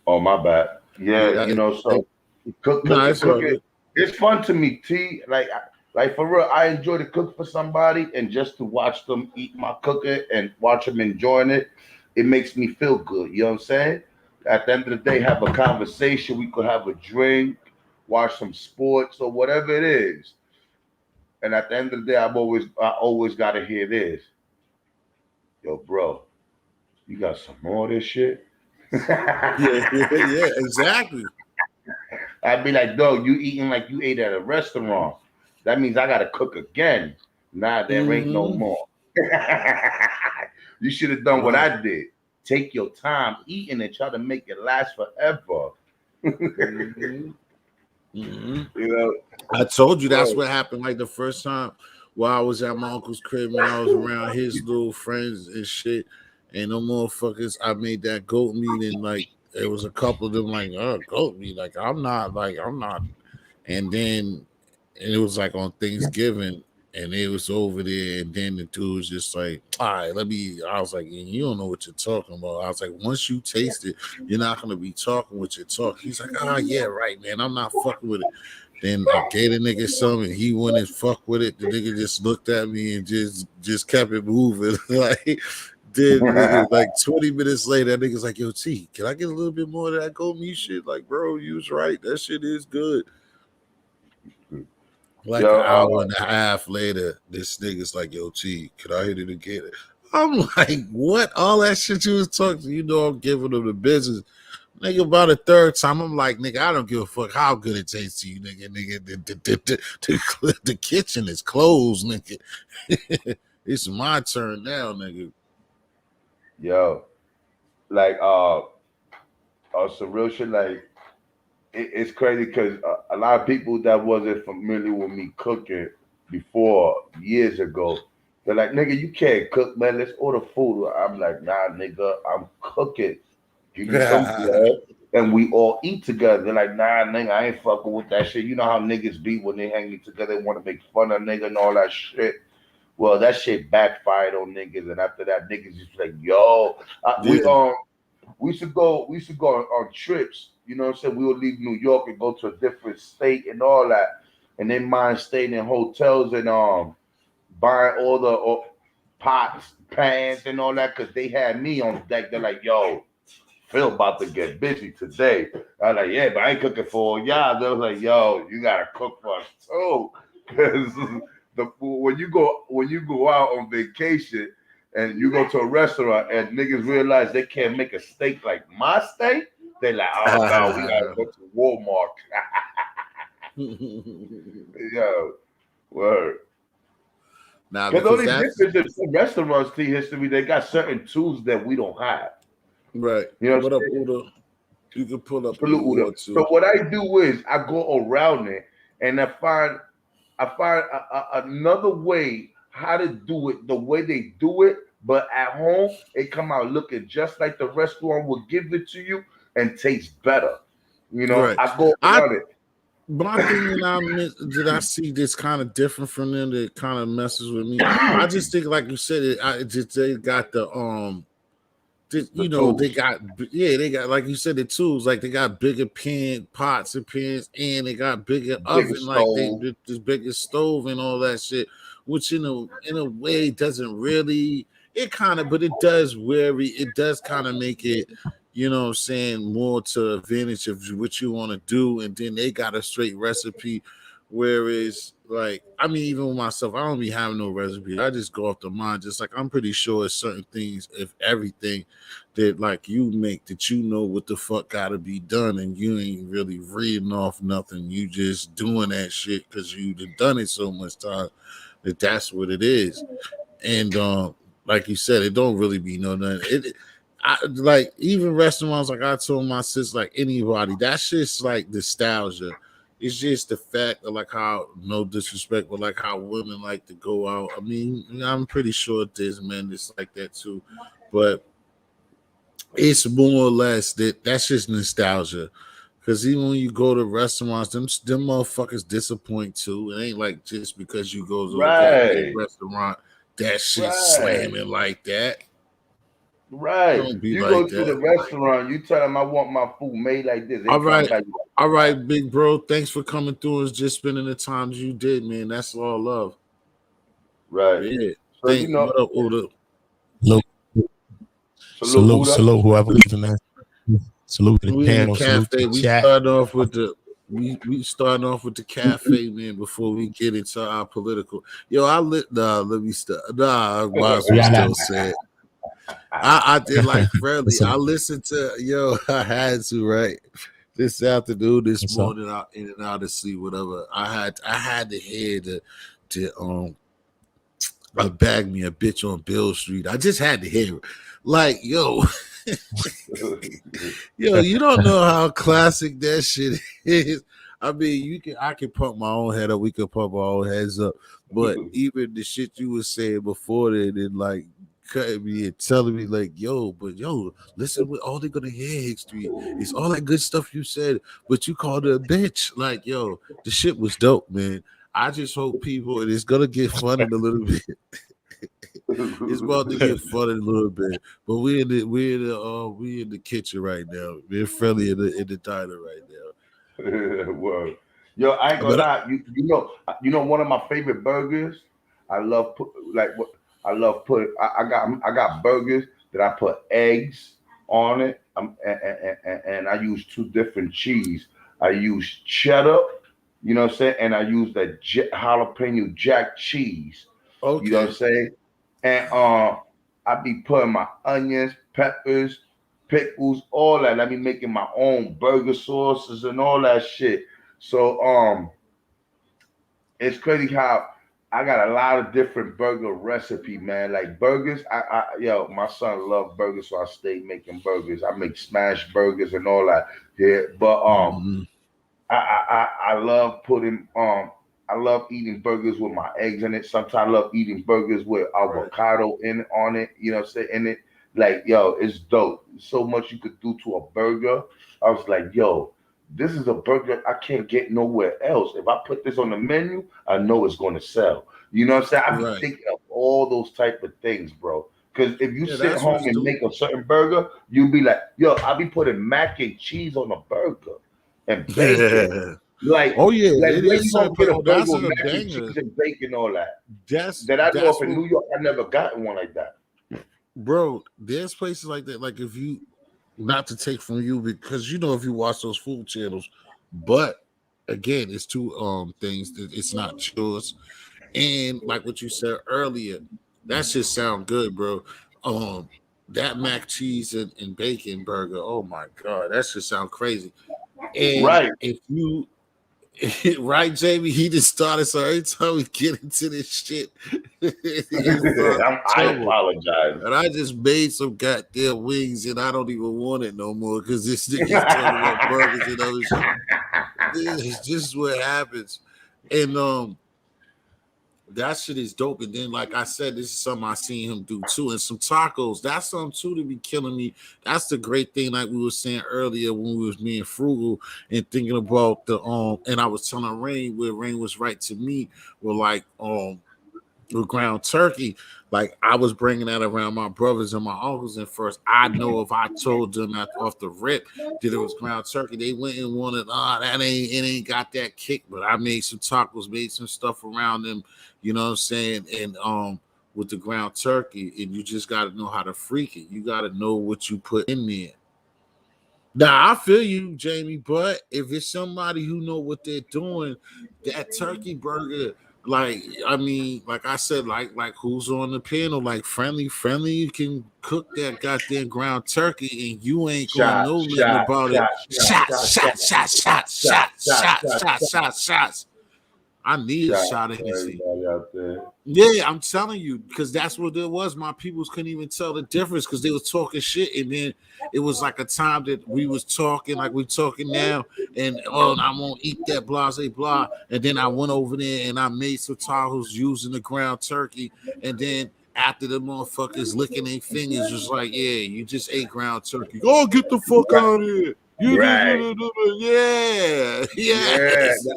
Oh, my bad. Yeah, Yeah, you know, so it's all cooking, good. it's fun to me, T. Like for real, I enjoy to cook for somebody, and just to watch them eat my cooking and watch them enjoying it, it makes me feel good. You know what I'm saying? At the end of the day, have a conversation. We could have a drink, watch some sports or whatever it is. And at the end of the day, I always gotta hear this. Yo, bro, you got some more of this shit? Yeah, exactly. I'd be like, dog, you eating like you ate at a restaurant. That means I gotta cook again. Nah, there ain't no Mm-hmm. more. You should have done what Right. I did. Take your time eating and try to make it last forever. Mm-hmm. Mm-hmm. You know, I told you that's bro. what happened. Like the first time while I was at my uncle's crib and I was around his little friends and shit, and no motherfuckers. I made that goat meat and like there was a couple of them like, oh, goat meat. I'm not. And then and it was like on Thanksgiving and it was over there. And then the dude was just like, all right, I was like, you don't know what you're talking about. I was like, once you taste it, you're not going to be talking what you're talking. He's like, yeah, right, man. I'm not fucking with it. Then I gave the nigga some and he went and fuck with it. The nigga just looked at me and just kept it moving. Like, then nigga, like 20 minutes later, that nigga's like, yo, T, can I get a little bit more of that goat meat shit? Like, bro, you was right. That shit is good. Like an Yo, hour and a half later, this nigga's like, yo, T, could I hit it again? I'm like, what? All that shit you was talking, I'm giving them the business. Nigga, about a third time, I'm like, nigga, I don't give a fuck how good it tastes to you, nigga. The kitchen is closed, nigga. It's my turn now, nigga. yo, like some real shit. Like it's crazy because a lot of people that wasn't familiar with me cooking before years ago, they're like, nigga, you can't cook, man. Let's order food. I'm like, nah, nigga, I'm cooking. Give me some bread and we all eat together. They're like, nah, nigga, I ain't fucking with that shit. You know how niggas be when they hanging together, they want to make fun of nigga and all that shit. Well, that shit backfired on niggas, and after that, niggas just like, yo, Yeah, we used to go on trips. You know what I'm saying? We would leave New York and go to a different state and all that. And they mind staying in hotels and buying all the pots, pans, and all that because they had me on deck. They're like, yo, Phil about to get busy today. I was like, yeah, but I ain't cooking for y'all. They was like, yo, you gotta cook for us too. Because when you go out on vacation and you go to a restaurant and niggas realize they can't make a steak like my steak, they like, oh no, we gotta go to Walmart. Yo, word. nah, Because because only that's difference in some restaurants, T history, they got certain tools that we don't have. right. You know what What I'm up, saying? Udo? You can pull up if Salute you Udo. want So to. what I do is I go around it and I find another way how to do it the way they do it, but at home it come out looking just like the restaurant will give it to you and taste better. You know, Right. I go I around it. My thing that I see this kind of different from them that kind of messes with me. I just think, like you said, they got The tools. they got like you said the tools, like they got bigger pots and pans, and they got bigger Bigger oven, like they stove. did this bigger stove and all that shit, which in a way doesn't really it kind of, but it does kind of make it. You know what I'm saying? More to advantage of what you want to do. And then they got a straight recipe. Whereas, like, I mean, even with myself, I don't be having no recipe. I just go off the mind. Just like I'm pretty sure it's certain things, if everything that like you make that you know what the fuck gotta be done, and you ain't really reading off nothing. You just doing that shit because you done it so much time that's what it is. And like you said, it don't really be no nothing. Like even restaurants, like I told my sis, like anybody, that shit's like nostalgia. It's just the fact of like how, no disrespect, but like how women like to go out. I mean, I'm pretty sure there's men that's like that too, but it's more or less that's just nostalgia. Cause even when you go to restaurants, them motherfuckers disappoint too. It ain't like just because you go to a goddamn Right. restaurant that shit Right. slamming like that. Right. Don't be You like go to the that. restaurant, you tell them I want my food made like this. They All come right. back. All right, big bro. Thanks for coming through and just spending the times you did, man. That's all love. Right. Yeah. So you know, What up, Uda? Salute whoever leaving, man. Salute to the We in the panel. Salute to cafe. the We chat. starting off with the we starting off with the cafe, man, before we get into our political. Yo, let me start. Nah, I might as well still say it. I did like friendly. I listened to I had to, right? This afternoon, this morning, out in and out of sleep, whatever. I had to hear to bag me a bitch on Bill Street. I just had to hear it. Like, yo, you don't know how classic that shit is. I mean, I can pump my own head up. We can pump our own heads up. But even the shit you were saying before that, and like cutting me and telling me like, yo, listen, what all they're gonna hear, Hick Street, is all that good stuff you said, but you called her a bitch. Like, yo, the shit was dope, man. I just hope people, and it's gonna get fun in a little bit. It's about to get fun in a little bit, but we in the kitchen right now. We're friendly in the diner right now. Word. Yo, I ain't gonna lie. You know one of my favorite burgers. I love I got burgers that I put eggs on it. And I use two different cheese. I use cheddar, you know what I'm saying, and I use the jalapeno jack cheese. Okay. You know what I'm saying? And I be putting my onions, peppers, pickles, all that. I be making my own burger sauces and all that shit. So it's crazy how I got a lot of different burger recipe, man. Like burgers, my son loved burgers, so I stayed making burgers. I make smash burgers and all that. Yeah, but I love putting I love eating burgers with my eggs in it. Sometimes I love eating burgers with avocado on it. You know what I'm saying? In it, like, yo, it's dope. So much you could do to a burger. I was like, yo, this is a burger I can't get nowhere else. If I put this on the menu, I know it's going to sell. You know what I'm saying? I be thinking of all those type of things, bro. Because if you sit home and make a certain burger, you'll be like, yo, I'll be putting mac and cheese on a burger and bacon. Like, oh yeah, like it where is you gonna get a burger with mac banger. and cheese and bacon, all that? That's I know in New York, I never gotten one like that. Bro, there's places like that. Like if you, not to take from you, because if you watch those food channels, but again, it's two things that it's not yours. And like what you said earlier, that shit sound good, bro. That mac cheese and bacon burger, oh my god, that should sound crazy. And if you right, Jamie, he just started. So every time we get into this shit, I apologize. And I just made some goddamn wings, and I don't even want it no more because this nigga's talking about burgers and other shit. This is what happens, and that shit is dope. And then, like I said, this is something I seen him do too. And some tacos, that's something too to be killing me. That's the great thing, like we were saying earlier when we was being frugal and thinking about the and I was telling Rain where Rain was right to me with like with ground turkey. Like I was bringing that around my brothers and my uncles, and first I know if I told them off the rip that it was ground turkey, they went and wanted it ain't got that kick. But I made some tacos, made some stuff around them, you know what I'm saying, and with the ground turkey, and you just got to know how to freak it. You got to know what you put in there. Now I feel you, Jamie, but if it's somebody who know what they're doing, that turkey burger. Like I mean, like I said, like who's on the panel? Like friendly, you can cook that goddamn ground turkey, and you ain't gonna know nothing about it. Shots. I need a shot of Hennessy. out there. Yeah, I'm telling you, because that's what it was. My peoples couldn't even tell the difference because they was talking shit, and then it was like a time that we was talking like we talking now, and I won't eat that blase blah. And then I went over there and I made some tacos using the ground turkey, and then after the motherfuckers licking their fingers, was like, yeah, you just ate ground turkey. Oh, get the fuck out of here. Right. Yeah.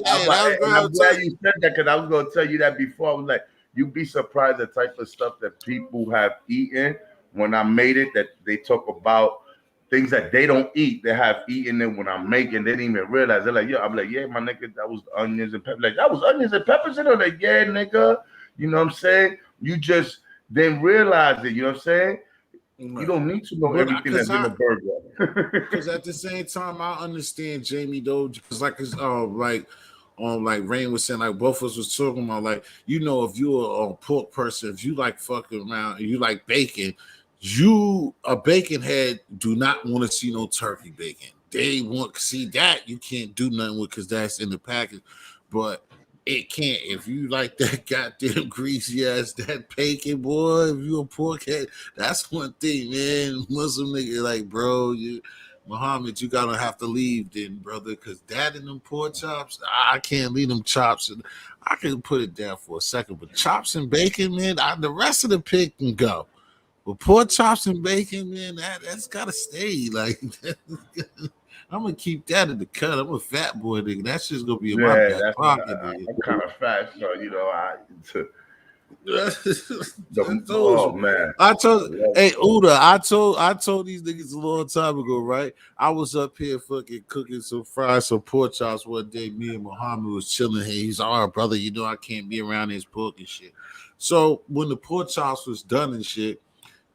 I'm glad you said that because I was gonna tell you that before. I was like, you'd be surprised the type of stuff that people have eaten when I made it, that they talk about things that they don't eat. They have eaten it when I'm making, they didn't even realize. They're like, yeah, I'm like, yeah, my nigga, that was onions and peppers. Like, that was onions and peppers in it. Like, yeah, nigga. You know what I'm saying? You just didn't realize it, you know what I'm saying? You don't need to know everything that's in a burger. Because at the same time, I understand Jamie though, because like Rain was saying, like both of us was talking about, like, you know, if you're a pork person, if you like fucking around, and you like bacon, you a bacon head do not want to see no turkey bacon. They want to see that you can't do nothing with because that's in the package, but it can't. If you like that goddamn greasy ass, that bacon, boy, if you a pork head, that's one thing, man. Muslim nigga, like, bro, Muhammad, you gotta have to leave then, brother, because that and them pork chops, I can't leave them chops. I can put it down for a second, but chops and bacon, man, the rest of the pig can go. But pork chops and bacon, man, that's gotta stay. Like, I'm gonna keep that in the cut. I'm a fat boy, nigga. That's just gonna be in my back pocket, nigga. I'm kind of fat, so you know, oh man! I told, hey Uda, I told these niggas a long time ago, right? I was up here fucking cooking some pork chops one day. Me and Muhammad was chilling here. He's like, "Oh, brother, you know I can't be around his pork and shit." So when the pork chops was done and shit,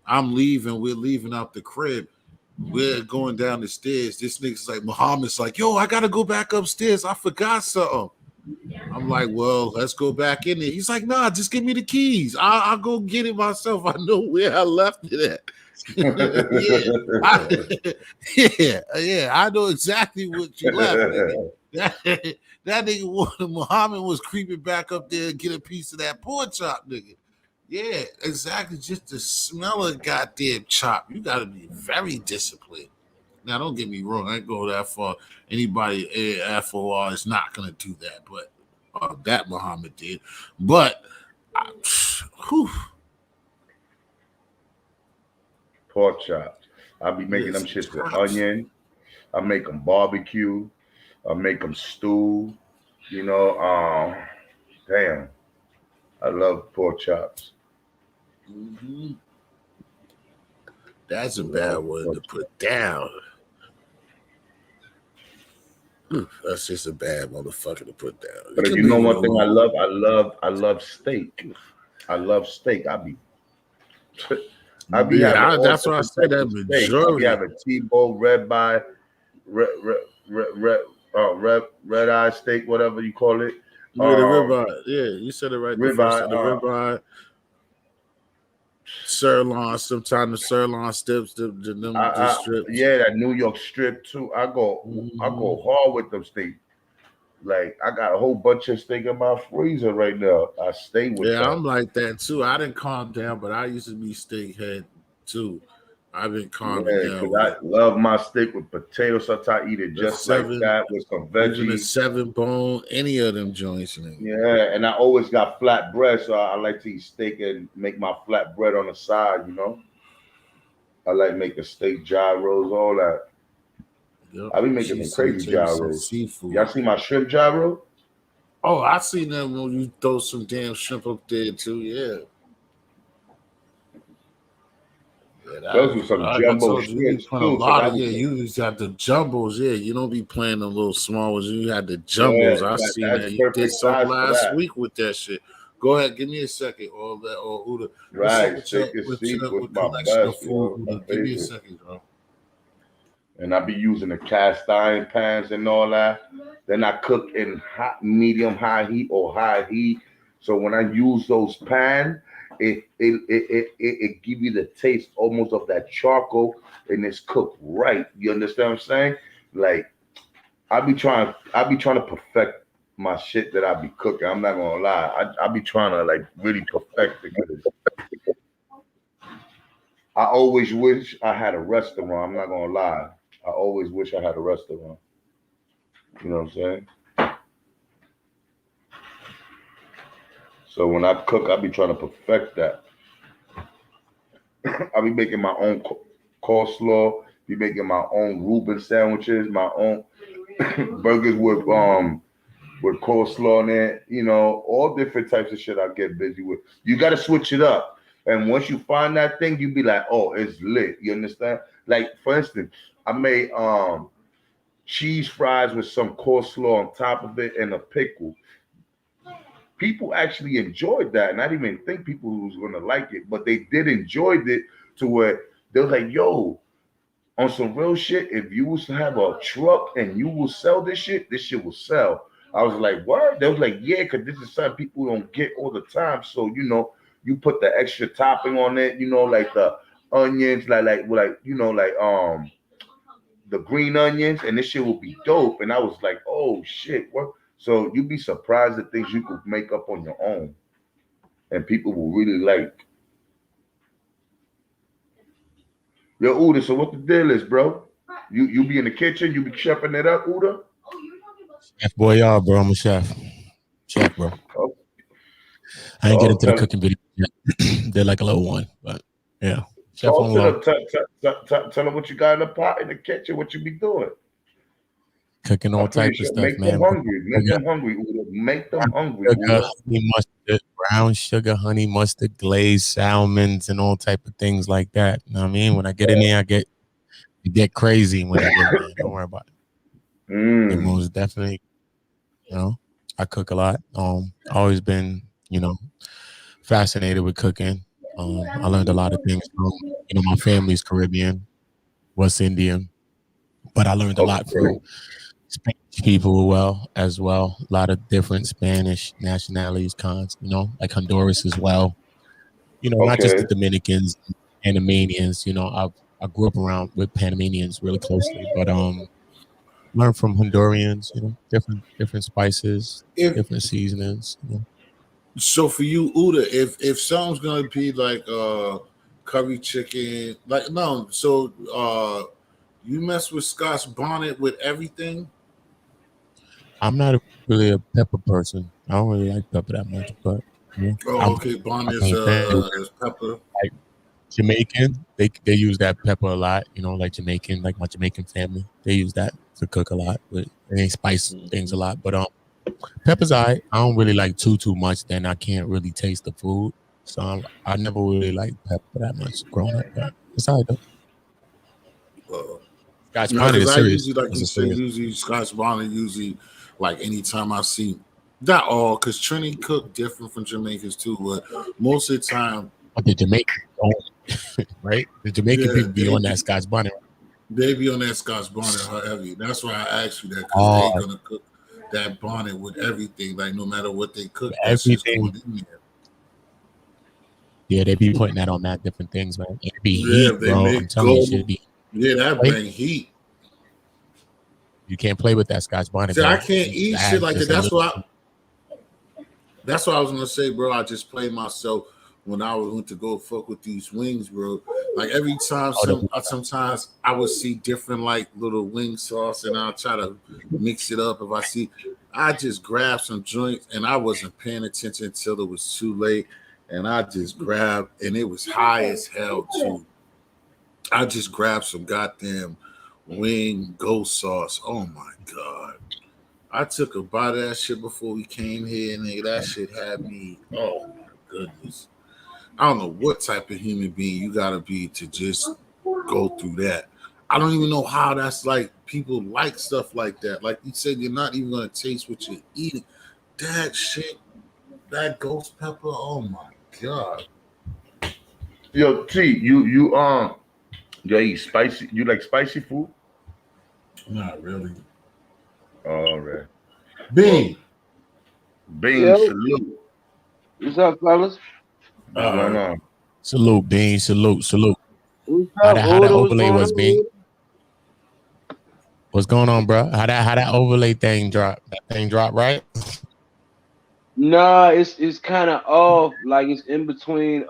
I'm leaving. We're leaving out the crib. We're going down the stairs. This nigga's like, Muhammad's like, yo, I gotta go back upstairs. I forgot something. I'm like, well, let's go back in there. He's like, nah, just give me the keys. I'll go get it myself. I know where I left it at. I know exactly what you left. Nigga. That nigga Muhammad was creeping back up there and get a piece of that pork chop, nigga. Yeah, exactly. Just the smell of goddamn chop. You got to be very disciplined. Now, don't get me wrong. I ain't go that far. Anybody FOR is not going to do that, but that Muhammad did. But, pork chops. I'll be making them shits with onion. I make them barbecue. I make them stew. You know, damn. I love pork chops. Mm-hmm. That's a bad one to put down. That's just a bad motherfucker to put down. But you know one thing I love steak. I love steak. That's why I said that majority. I have a T-bone, red eye steak, whatever you call it. The ribeye. Yeah, you said it right. The ribeye. Sirloin, sometimes the sirloin strips, strips. Yeah, that New York strip too. I go hard with them steak. Like I got a whole bunch of steak in my freezer right now. I stay with that. I'm like that too. I didn't calm down, but I used to be steak head too. I've been calming down. I love my steak with potatoes. Sometimes I eat it just like that with some veggies. Even a 7-bone, any of them joints. Yeah, and I always got flat bread, so I like to eat steak and make my flat bread on the side, you know. I like making steak gyros, all that. Yep. I be making some crazy gyros. Seafood. Y'all see my shrimp gyro? Oh, I seen them when you throw some damn shrimp up there too, yeah. Those are some jumbo shrimps too. You just got the jumbos. Yeah, you don't be playing the little small ones. You had the jumbos. I seen that. You did something last week with that shit. Go ahead, give me a second. All that, or Uda. Right, steak and seafood, my best. Give me a second, bro. And I be using the cast iron pans and all that. Then I cook in hot, medium, high heat or high heat. So when I use those pans, it give you the taste almost of that charcoal, and it's cooked right. You understand what I'm saying? Like I be trying to perfect my shit that I be cooking. I'm not gonna lie. I be trying to like really perfect it. I always wish I had a restaurant. I'm not gonna lie. I always wish I had a restaurant. You know what I'm saying? So when I cook, I be trying to perfect that. I be making my own coleslaw. Be making my own Reuben sandwiches, my own burgers with coleslaw in it. You know, all different types of shit I get busy with. You got to switch it up. And once you find that thing, you be like, oh, it's lit. You understand? Like, for instance, I made cheese fries with some coleslaw on top of it and a pickle. People actually enjoyed that, and I didn't even think people was gonna like it, but they did enjoy it to where they was like, yo, on some real shit, if you was to have a truck and you will sell this shit will sell. I was like, what? They was like, yeah, because this is something people don't get all the time. So, you know, you put the extra topping on it, you know, like the onions, like you know, like the green onions, and this shit will be dope. And I was like, oh shit, what? So you'd be surprised at things you could make up on your own, and people will really like. Yo, Uda, so what the deal is, bro? You be in the kitchen, you be chefing it up, Uda? Chef boy, y'all, bro. I'm a chef. Chef, bro. Oh. I ain't get into the cooking video yet. They're like a little one, but yeah. Chef Talk to them. Tell them what you got in the pot in the kitchen, what you be doing. Cooking all types of stuff, make man. Them hungry. Make them hungry, Uda. Make them hungry, Sugar, honey mustard, brown sugar, honey mustard, glazed salmons, and all type of things like that. You know what I mean? When I get in there, I get crazy when I get in there. Don't worry about it. And most definitely, you know, I cook a lot. Always been, you know, fascinated with cooking. I learned a lot of things from, you know, my family's Caribbean, West Indian, but I learned a lot from Spanish people as well. A lot of different Spanish nationalities, you know, like Honduras as well. You know, not just the Dominicans, Panamanians. You know, I grew up around with Panamanians really closely, but learned from Hondurians. You know, different spices, different seasonings. You know. So for you, Uda, if something's gonna be like curry chicken, like no, so you mess with Scotch bonnet with everything? I'm not really a pepper person. I don't really like pepper that much, but yeah. Okay, bonnet is pepper. Like Jamaican, they use that pepper a lot. You know, like Jamaican, like my Jamaican family, they use that to cook a lot. But they spice things a lot. But pepper's I don't really like too much. Then I can't really taste the food, so I never really liked pepper that much growing up. But it's all right though. Scotch bonnet is serious. Usually, like you said, usually Scotch bonnet, usually like anytime I see, not all, because Trini cook different from Jamaicans too, but most of the time. But the Jamaican, right? The Jamaican people be on that Scotch bonnet. They be on that Scotch bonnet heavy. That's why I asked you that, because they're gonna cook that bonnet with everything, like no matter what they cook, everything going in there. Yeah, they be putting that on that different things, man. It be heat, bro. I'm telling you, shit be. Yeah, that bring heat. You can't play with that Scotch bonnet. See, I can't eat shit like that. That's what I was gonna say, bro. I just played myself when I went to go fuck with these wings, bro. Like every time, sometimes I would see different like little wing sauce, and I'll try to mix it up. I just grabbed some joints, and I wasn't paying attention until it was too late, and I just grabbed, and it was high as hell too. I just grabbed some goddamn wing ghost sauce. Oh my god. I took a bite of that shit before we came here, and that shit had me. Oh my goodness. I don't know what type of human being you gotta be to just go through that. I don't even know how that's like people like stuff like that. Like you said, you're not even gonna taste what you're eating. That shit, that ghost pepper, oh my god. Yo, T, you eat spicy? You like spicy food? Not really. All right. Bean, salute. What's up, fellas? Salute, Bean. Salute. What's How up, the overlay was, Bean? What's going on, bro? How that overlay thing drop? That thing drop right? Nah, it's kind of off. Like it's in between.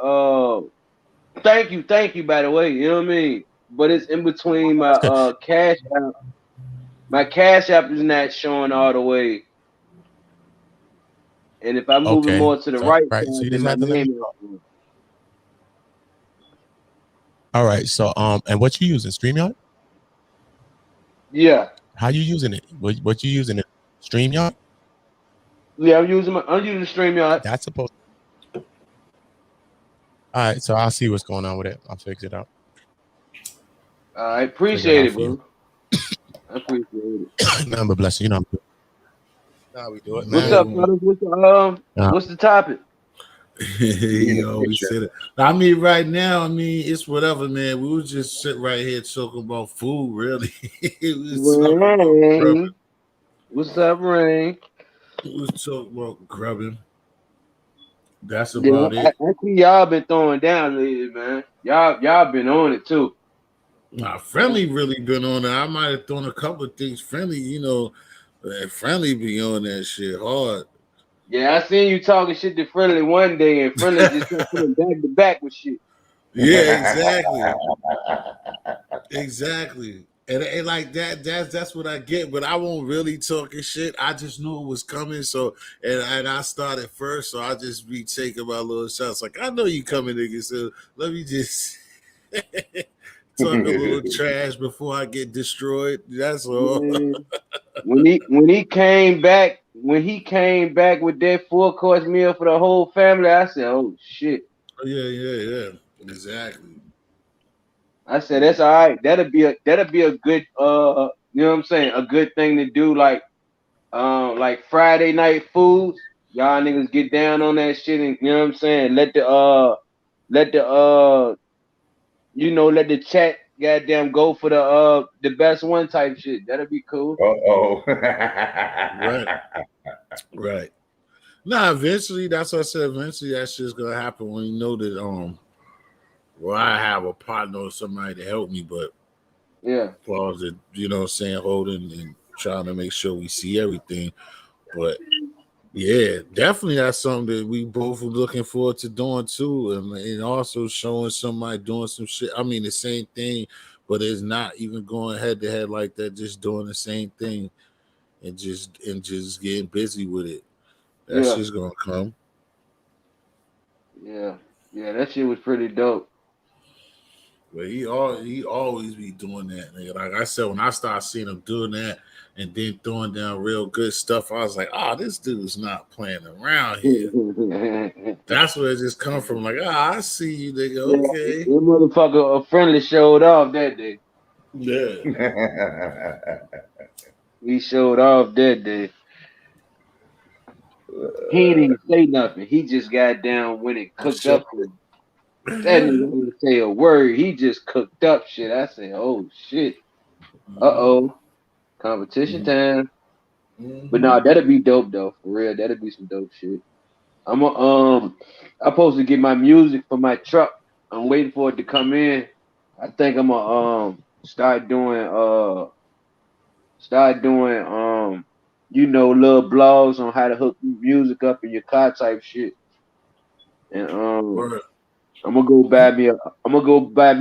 Thank you, by the way. You know what I mean? But it's in between my cash app. My cash app is not showing all the way. And if I move it more to the right right. side, So you then just my have to let me name know. is. All right. So and what you using? StreamYard? Yeah. How you using it? What you using it? StreamYard? Yeah, I'm using StreamYard. That's supposed. All right. So I'll see what's going on with it. I'll fix it out. I Figure it appreciate out it, for you. bro. I appreciate it. Nothing but blessing. You know. How we do it, man. What's up, fellas? What's the topic? He always said it. I mean, right now, it's whatever, man. We was just sitting right here talking about food, really. Rain. What's up, Rain? We was talking about grubbing. That's Yeah, about it. I see y'all been throwing down lately, man. Y'all been on it too. Nah, Friendly really been on it. I might have thrown a couple of things. Friendly, Friendly be on that shit hard. Yeah, I seen you talking shit to Friendly one day, and Friendly just kept coming back to back with shit. Yeah, exactly. And like that's what I get, but I won't really talk and shit. I just knew it was coming, so and I started first, so I just be taking my little shots. Like I know you coming, nigga. So let me just talk a little trash before I get destroyed. That's all. When he came back with that full course meal for the whole family, I said, "Oh shit!" Yeah, exactly. I said, "That's all right. That'll be a good you know what I'm saying? A good thing to do, like Friday night foods. Y'all niggas get down on that shit, and you know what I'm saying? Let the let the chat goddamn go for the best one type shit. That'll be cool." Right. Nah, eventually, that's what I said. Eventually, that shit's gonna happen when you know that I have a partner or somebody to help me, but yeah, pause it, holding and trying to make sure we see everything. But yeah, definitely that's something that we both were looking forward to doing too, and also showing somebody doing some shit. I mean, the same thing, but it's not even going head to head like that. Just doing the same thing and just getting busy with it. That shit's gonna come. Yeah, that shit was pretty dope. But he always be doing that, nigga. Like I said, when I started seeing him doing that and then throwing down real good stuff, I was like, this dude's not playing around here. That's where it just come from. Like, I see you, nigga. Okay. Yeah, motherfucker, a Friendly showed off that day. Yeah. He showed off that day. He didn't even say nothing. He just got down when it cooked up. That nigga didn't say a word. He just cooked up shit. I said, "Oh shit. Competition time." But no, that'll be dope though. For real, that'll be some dope shit. I'm supposed to get my music for my truck. I'm waiting for it to come in. I think I'm gonna start doing little blogs on how to hook music up in your car type shit. And I'm gonna go buy me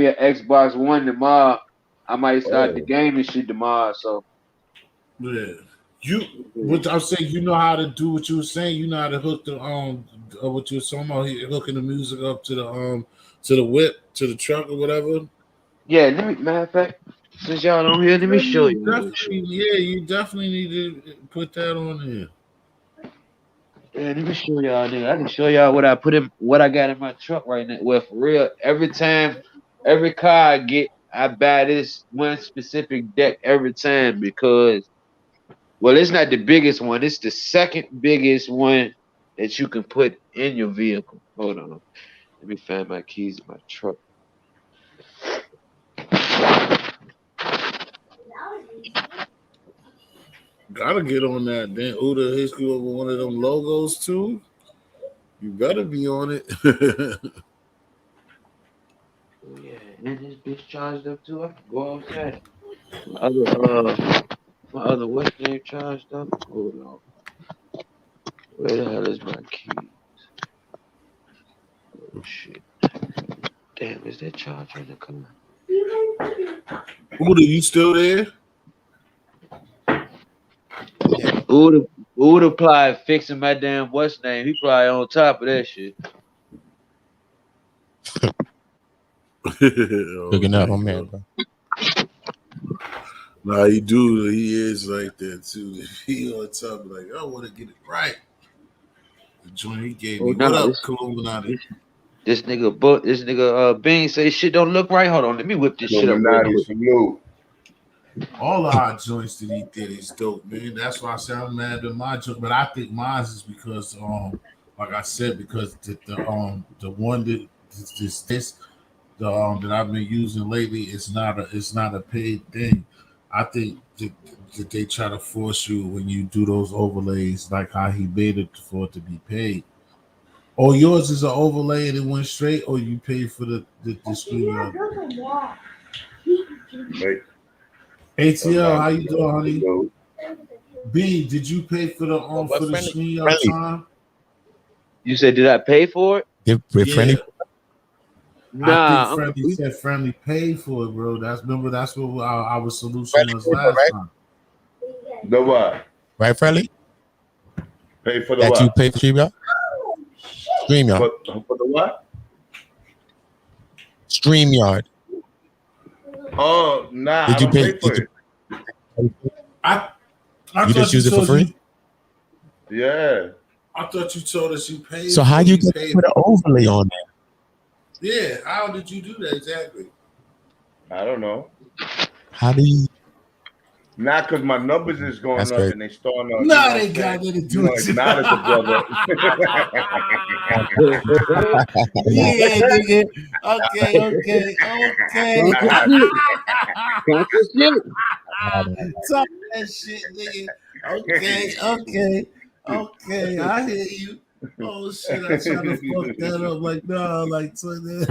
an Xbox One tomorrow. I might start the gaming shit tomorrow. So yeah, what I'm saying, you know how to do what you were saying. You know how to hook the what you were talking about, hooking the music up to the whip, to the truck or whatever. Yeah, matter of fact, since y'all don't hear, let me show you. You definitely need to put that on there. Yeah, let me show y'all, nigga. I can show y'all what I got in my truck right now. Well, for real, every car I get, I buy this one specific deck every time because, well, it's not the biggest one. It's the second biggest one that you can put in your vehicle. Hold on. Let me find my keys in my truck. Gotta get on that. Then Uda hits you over one of them logos too. You better be on it. Oh yeah, and this bitch charged up too. I can go outside. My other what's name charged up? Hold on. Where the hell is my key? Oh shit. Damn, is that charger in the car? Buddha, you still there? Who would apply fixing my damn what's name? He probably on top of that shit. Looking up, I'm man, bro. Nah, he do. He is like that too. He on top, like I want to get it right. The joint he gave me. What up, Illuminati? This nigga Bean say shit don't look right. Hold on, let me whip this shit up. All our joints that he did is dope, man. That's why I say I'm mad at my joint, but I think mine is because like I said, because the one that that I've been using lately it's not a paid thing. I think that they try to force you when you do those overlays, like how he made it for it to be paid. Or yours is an overlay and it went straight, or you paid for the studio. ATL, how you doing, honey? B, did you pay for the studio time? You said, did I pay for it? Yeah. Nah, I think Friendly said Friendly paid for it, bro. That's what our solution was last time. The what? Right, Friendly? Pay for the that what? You pay for StreamYard? StreamYard. For the what? StreamYard. Oh, nah. Did you pay for it? You just use it for free? Yeah. I thought you told us you paid. So how you get to put an overlay on there? Yeah, how did you do that exactly? I don't know. How do you? Not because my numbers is going up and they starting up. Nah, they got nothing to do with it. Not as a brother. Yeah, nigga. Okay. Talk that shit, nigga. Okay. I hear you. Oh shit, I tried to fuck that up. Like, nah, like so that.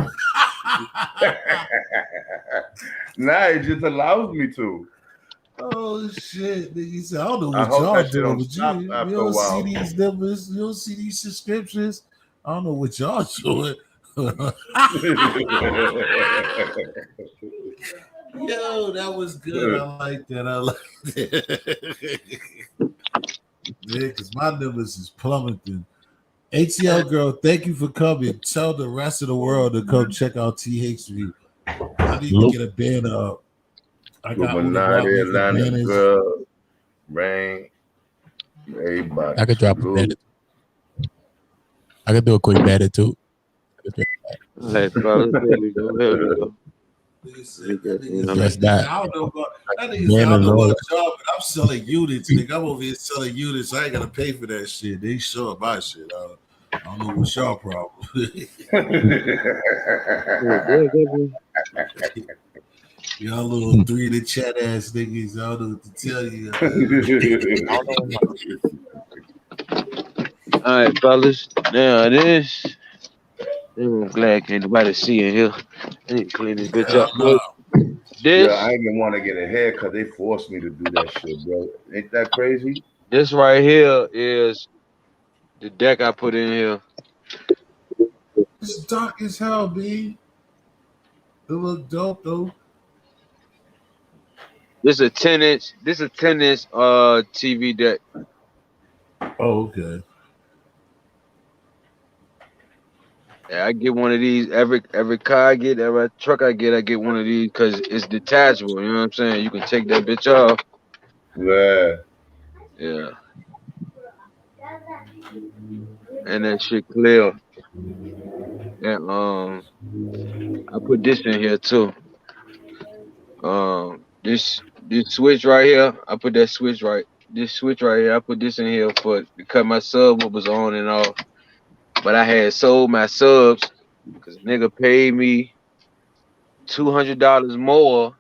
Nah, it just allows me to. Oh shit, nigga. Said, I don't know what y'all doing, but you don't see these numbers, you don't see these subscriptions. I don't know what y'all doing. Yo, that was good. I like that. Yeah, because my numbers is plummeting. ATL girl, thank you for coming. Tell the rest of the world to come check out THV. I need to get a banner up. I got Illuminati, Atlanta girl, Rain, everybody. I could drop a banner. I could do a quick banner too. Hey, bro, there we go. That's that. I don't know about that. I don't know about job, but I'm selling units. Nigga, I'm over here selling units. I ain't gotta pay for that shit. They show up my shit. I don't know what's y'all problem. Y'all little three in the chat ass niggas. I don't know what to tell you. All right, fellas. Now it is. I'm glad can't nobody see in here. I need to clean this bitch up. Yeah, I ain't even want to get a haircut. They forced me to do that shit, bro. Ain't that crazy? This right here is the deck I put in here. It's dark as hell, B. It look dope though. This is a 10-inch. This is a 10-inch TV deck. Oh, okay. Yeah, I get one of these every car I get, every truck I get one of these because it's detachable. You know what I'm saying? You can take that bitch off. Yeah. Yeah. And that shit clear. And I put this in here too. This switch right here, I put that switch right. This switch right here, I put this in here to cut my sub what was on and off. But I had sold my subs because nigga paid me $200 more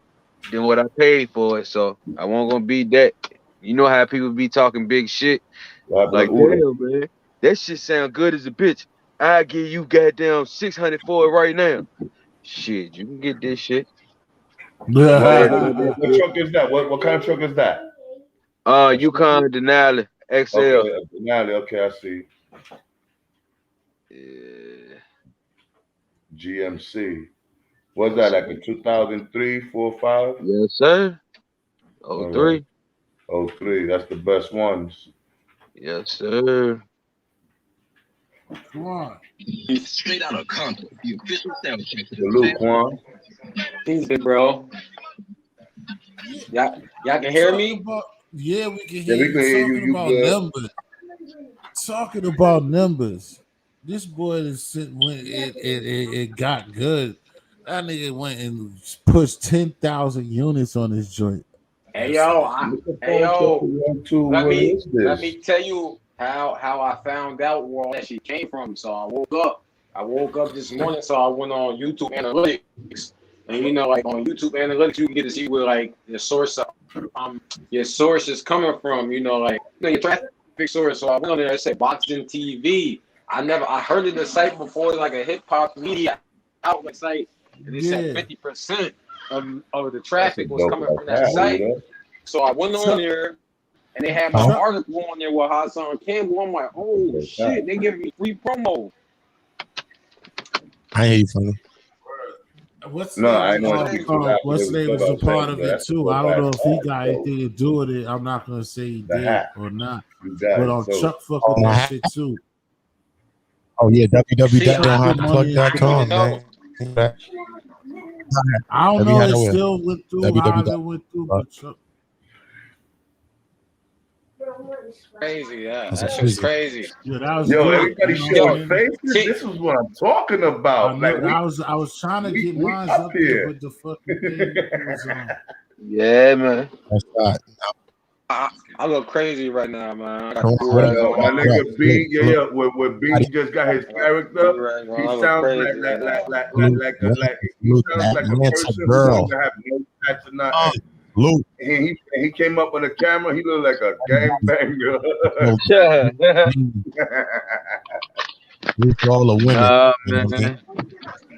than what I paid for it. So I wasn't gonna beat that. You know how people be talking big shit. Like, damn, man, that shit sound good as a bitch. I give you goddamn $600 for it right now. Shit, you can get this shit. What truck is that? What kind of truck is that? Yukon Denali XL. Okay, Denali. Okay, I see. Yeah. GMC. Was that like a 2003, 4, 5? Yes, sir. 03. 03. That's the best ones. Yes, sir. Come on. Straight out of Compton, the official sound check. Salute, Quan. Easy, bro. Y'all can hear me? Yeah, we can hear Yeah, we can hear you. You good? Numbers. Talking about numbers. This boy when it got good. That nigga went and pushed 10,000 units on his joint. Hey yo, let me tell you how I found out where all that shit came from. So I woke up this morning, so I went on YouTube Analytics. And you know, like on YouTube Analytics, you can get to see where like your source is coming from, your traffic source. So I went on there and said Boxing TV. I heard of the site before, like a hip hop media outlet site, and they said 50% of the traffic was coming from that site. So I went on there and they had my article on there with Hassan Campbell. I'm like, oh shit, they giving me free promo. I hear you, funny. What's name was a part of it too. I don't know if he got anything to do with it. I'm not gonna say he did or not. But Chuck fuck with that shit too. Oh yeah, www.don'thaveplug.com, man. I don't know. It still went through. How it went through, but Chuck. Crazy, yeah. That shit was crazy. Yeah, that was everybody showing faces. This is what I'm talking about. I was trying to get mine up here, but the fucking thing was on. Yeah, man. That's right. I look crazy right now, man. My nigga B, when B just got his character, he sounds like a person who doesn't have no tats or nothing. Luke. He came up on the camera. He looked like a gangbanger. Luke, all the women. Man.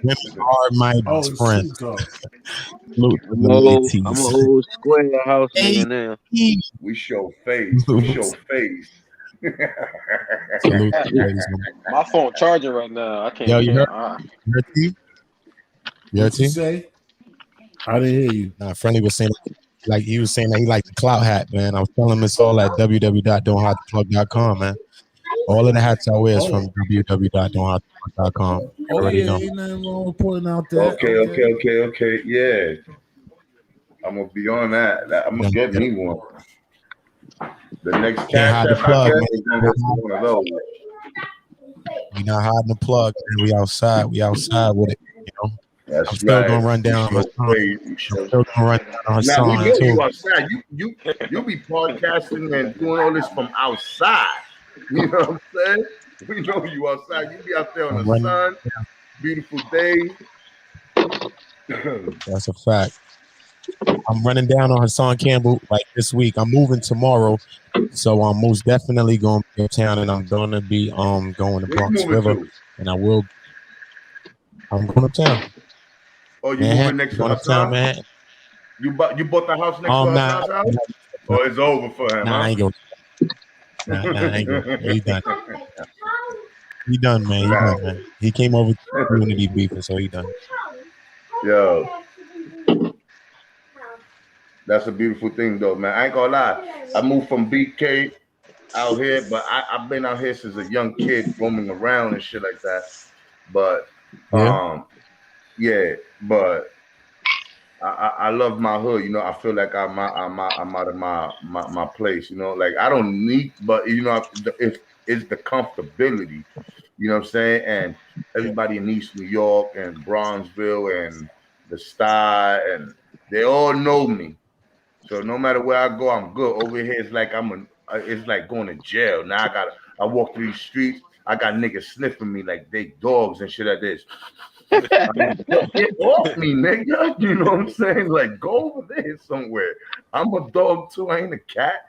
Women are my best friends. Luke, I'm a old square house nigga now. We show face. My phone charging right now. I can't. Yo, you heard T? What you say? I didn't hear you. Nah, Friendly was saying he was saying that he liked the clout hat, man. I was telling him it's all at www.don'thaveplug.com, man. All of the hats I wear is from www.don'thaveplug.com. Ain't nothing wrong with pointing out that. Okay. Yeah. I'm gonna be on that. I'm gonna get me one. The next cat that I get is gonna be one of those. We not hiding the plug, man. We outside with it, That's I'm still gonna run down her song. Now we know you outside. You be podcasting and doing all this from outside. You know what I'm saying? We know you outside. You be out there on the sun, beautiful day. That's a fact. I'm running down on Hassan Campbell like this week. I'm moving tomorrow, so I'm most definitely going to be in town, and I'm going to be going to Bronx River, and I'm going uptown. Oh, you moving next to uptown, man? You bought the house next to Hassan's house? Oh, it's over for him. Nah, I ain't going. Nah, I ain't going. He done. He done, man. He came over to community beefing, so he done. Yo. That's a beautiful thing, though, man. I ain't gonna lie. I moved from BK out here, but I've been out here since a young kid, roaming around and shit like that. But, but I love my hood. I feel like I'm out of my place. Like I don't need, but it's the comfortability. You know what I'm saying? And everybody in East New York and Bronzeville and the Star, and they all know me. So no matter where I go, I'm good. Over here, it's like it's like going to jail. Now I walk through these streets. I got niggas sniffing me like they dogs and shit like this. Get off me, nigga. You know what I'm saying? Like, go over there somewhere. I'm a dog too. I ain't a cat.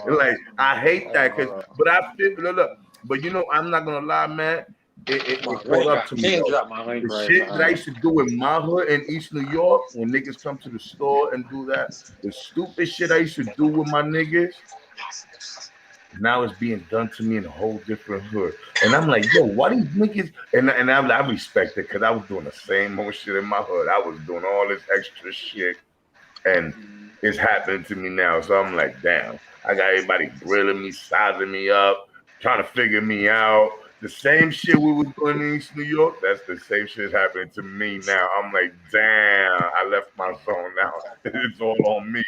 Like, I hate that. But I feel, look, but I'm not gonna lie, man. it caught up to me. Can't drop my link The right shit now. that I used to do in my hood in East New York, when niggas come to the store and do that, the stupid shit I used to do with my niggas, now it's being done to me in a whole different hood. And I'm like, yo, why these niggas? And I respect it because I was doing the same old shit in my hood. I was doing all this extra shit, and it's happening to me now. So I'm like, damn, I got everybody grilling me, sizing me up, trying to figure me out. The same shit we was doing in East New York, that's the same shit happening to me now. I'm like, damn, I left my zone now. It's all on me.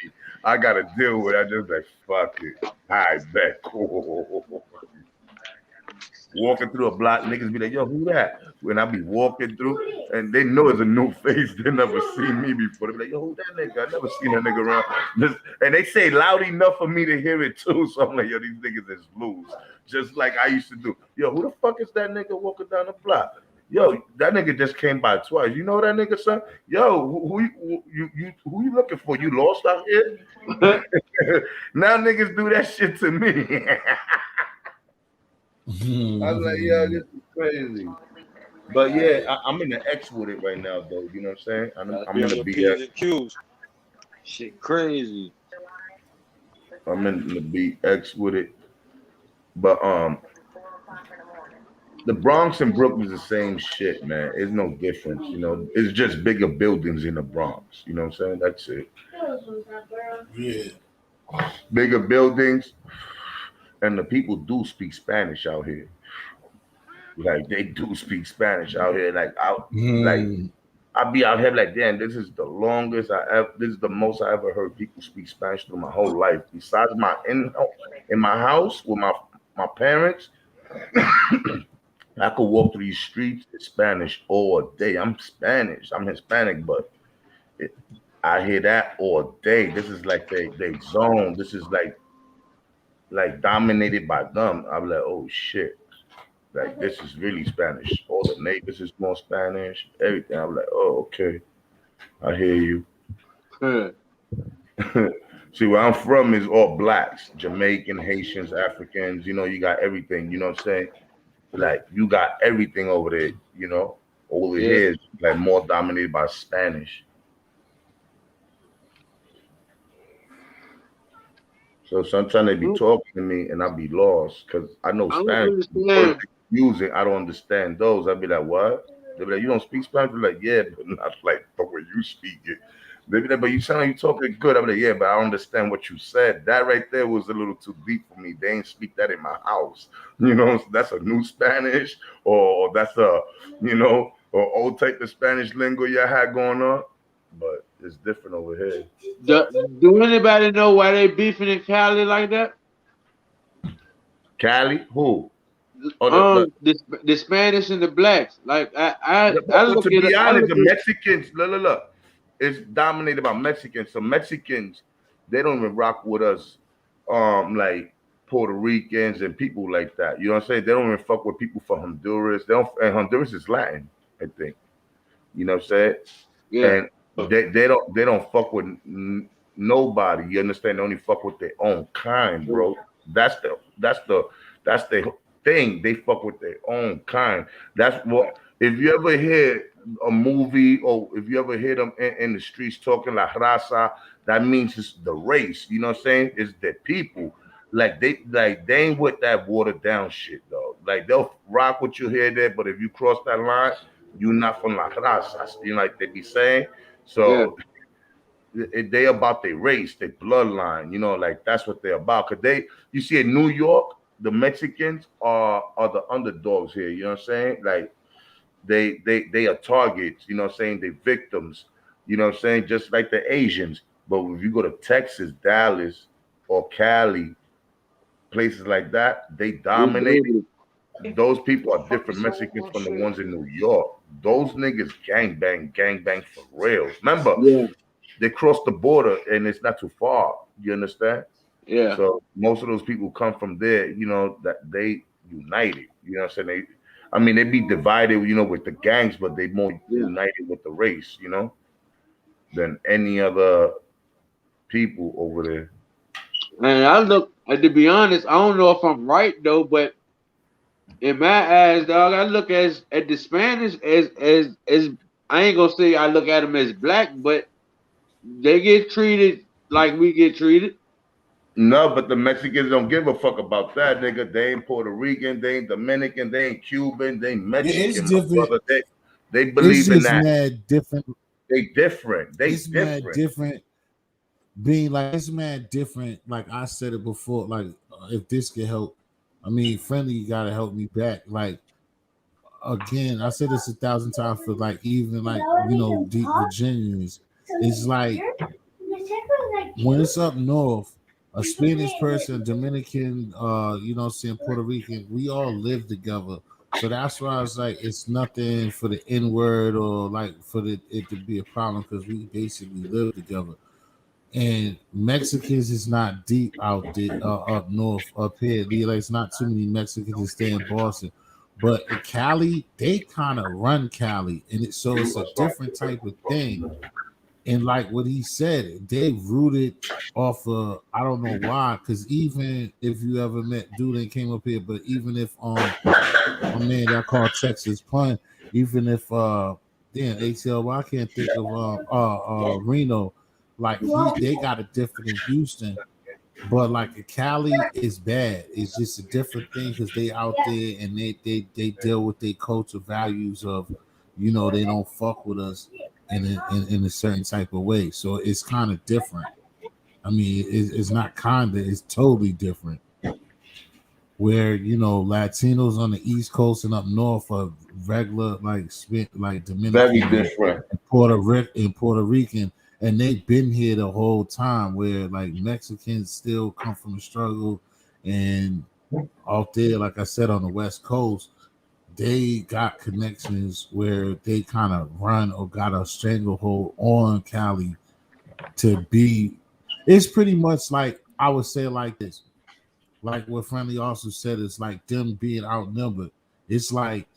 I gotta deal with it. I just like, fuck it. I bet. Cool. Walking through a block, niggas be like, yo, who that? When I be walking through, and they know it's a new face. They never seen me before. They be like, yo, who that nigga? I never seen that nigga around. And they say loud enough for me to hear it too. So I'm like, yo, these niggas is loose. Just like I used to do. Yo, who the fuck is that nigga walking down the block? Yo, that nigga just came by twice. You know that nigga, son? Yo, who you looking for? You lost out here? Now niggas do that shit to me. I'm like, yo, this is crazy. But yeah, I'm in the X with it right now, though. You know what I'm saying? I'm in the BX. Shit crazy. I'm in the BX with it. But the Bronx and Brooklyn is the same shit, man. It's no difference, you know. It's just bigger buildings in the Bronx. You know what I'm saying? That's it. Yeah. Bigger buildings, and the people do speak Spanish out here. Like they do speak Spanish out here. Like I'll be out here like, damn, this is the longest this is the most I ever heard people speak Spanish through my whole life. Besides my in my house with my parents, I could walk through these streets in Spanish all day. I'm Spanish. I'm Hispanic, but I hear that all day. This is like they zone. This is like dominated by them. I'm like, oh shit. Like this is really Spanish. All the neighbors is more Spanish. Everything. I'm like, oh, okay. I hear you. See, where I'm from is all blacks, Jamaican, Haitians, Africans. You know, you got everything. You know what I'm saying? Like you got everything over there. You know, over here is like more dominated by Spanish. So sometimes they be talking to me and I be lost because I know Spanish. Music, I don't understand those. I'd be like, what? They be like, you don't speak Spanish? They're like, yeah, but not like the way you speak it. They be like, but you sound like you talking good. I'm like, yeah, but I don't understand what you said. That right there was a little too deep for me. They ain't speak that in my house. You know, that's a new Spanish or that's a, you know, or old type of Spanish lingo you had going on. But it's different over here. Do anybody know why they beefing in Cali like that? Cali? Who? The Spanish and the blacks. Like I look to be honest, the Mexicans. Look. It's dominated by Mexicans. So Mexicans, they don't even rock with us, like Puerto Ricans and people like that. You know what I'm saying? They don't even fuck with people from Honduras. And Honduras is Latin, I think. You know what I'm saying? Yeah. And they don't fuck with nobody. You understand? They only fuck with their own kind, bro. That's the thing. They fuck with their own kind. That's what. If you ever hear a movie or if you ever hear them in the streets talking la raza, that means it's the race. You know what I'm saying? It's the people. Like they ain't with that watered down shit though. Like they'll rock with you here there, but if you cross that line, you're not from la raza. You know, like they be saying. So they about their race, their bloodline. You know, like that's what they're about. Cause you see in New York, the Mexicans are the underdogs here. You know what I'm saying? Like they are targets. You know what I'm saying? They victims. You know what I'm saying? Just like the Asians. But if you go to Texas, Dallas, or Cali, places like that, they dominate. Those people are different Mexicans from the ones in New York. Those niggas gang bang for real. Remember, they cross the border and it's not too far. You understand? Yeah. So most of those people come from there, you know, that they united. You know what I'm saying? They be divided, you know, with the gangs, but they more united with the race, you know, than any other people over there. And to be honest, I don't know if I'm right though, but In my eyes, dog, I look at the Spanish as I ain't gonna say I look at them as black, but they get treated like we get treated. No, but the Mexicans don't give a fuck about that, nigga. They ain't Puerto Rican, they ain't Dominican, they ain't Cuban, they ain't Mexican, my brother. They believe in that. Mad different. They different. They It's different. mad different. Being like it's mad different. Like I said it before. Like if this can help, I mean, friendly, you gotta help me back. Like again, I said this 1,000 times for like even like deep Virginians. It's like when it's up north, a Spanish person, Dominican, saying Puerto Rican, we all live together. So that's why I was like, it's nothing for the N word or like for it to be a problem because we basically live together. And Mexicans is not deep out there, up north, up here. Like, it's not too many Mexicans that stay in Boston. But in Cali, they kind of run Cali, and it's a different type of thing. And like what he said, they rooted off of I don't know why, because even if you ever met dude that came up here, but even if a man that called Texas Pun, even if damn ACL, well, I can't think of Reno, like they got a different in Houston, but like in Cali is bad. It's just a different thing because they out there and they deal with their culture values of, they don't fuck with us in a certain type of way. So it's kind of different. I mean, it's not kinda, it's totally different. Where Latinos on the East Coast and up north are regular like Dominican, very different, and Puerto Rican, and they've been here the whole time. Where like Mexicans still come from the struggle, and out there, like I said, on the West Coast, they got connections where they kind of run or got a stranglehold on Cali to be. It's pretty much like I would say like this. Like what Friendly also said, it's like them being outnumbered. It's like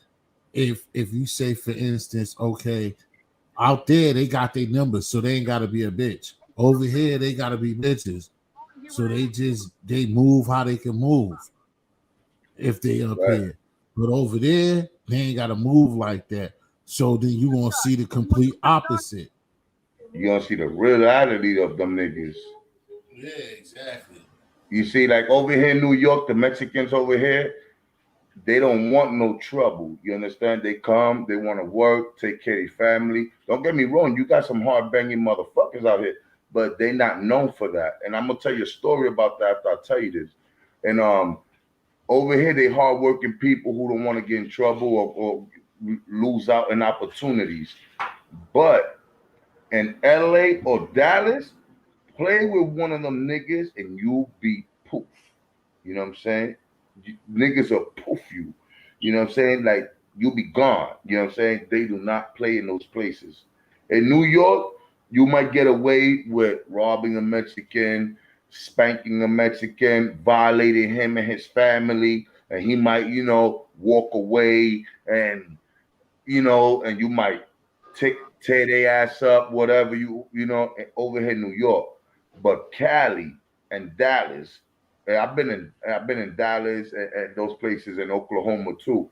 if you say, for instance, okay, out there they got their numbers, so they ain't got to be a bitch. Over here they got to be bitches, so they move how they can move if they up here. But over there they ain't got to move like that. So then you gonna see the complete opposite. You gonna see the reality of them niggas. Yeah, exactly. You see, like over here in New York, the Mexicans over here, they don't want no trouble. You understand? They come, they want to work, take care of their family. Don't get me wrong, you got some hard banging motherfuckers out here, but they not known for that. And I'm gonna tell you a story about that after I tell you this. And over here, they hardworking people who don't want to get in trouble or lose out in opportunities. But in LA or Dallas, play with one of them niggas and you'll be poof. You know what I'm saying? Niggas will poof you. You know what I'm saying? Like, you'll be gone. You know what I'm saying? They do not play in those places. In New York, you might get away with robbing a Mexican, spanking a Mexican, violating him and his family, and he might, walk away and, and you might tear their ass up, whatever, over here in New York. But Cali and Dallas, I've been in Dallas and those places in Oklahoma too.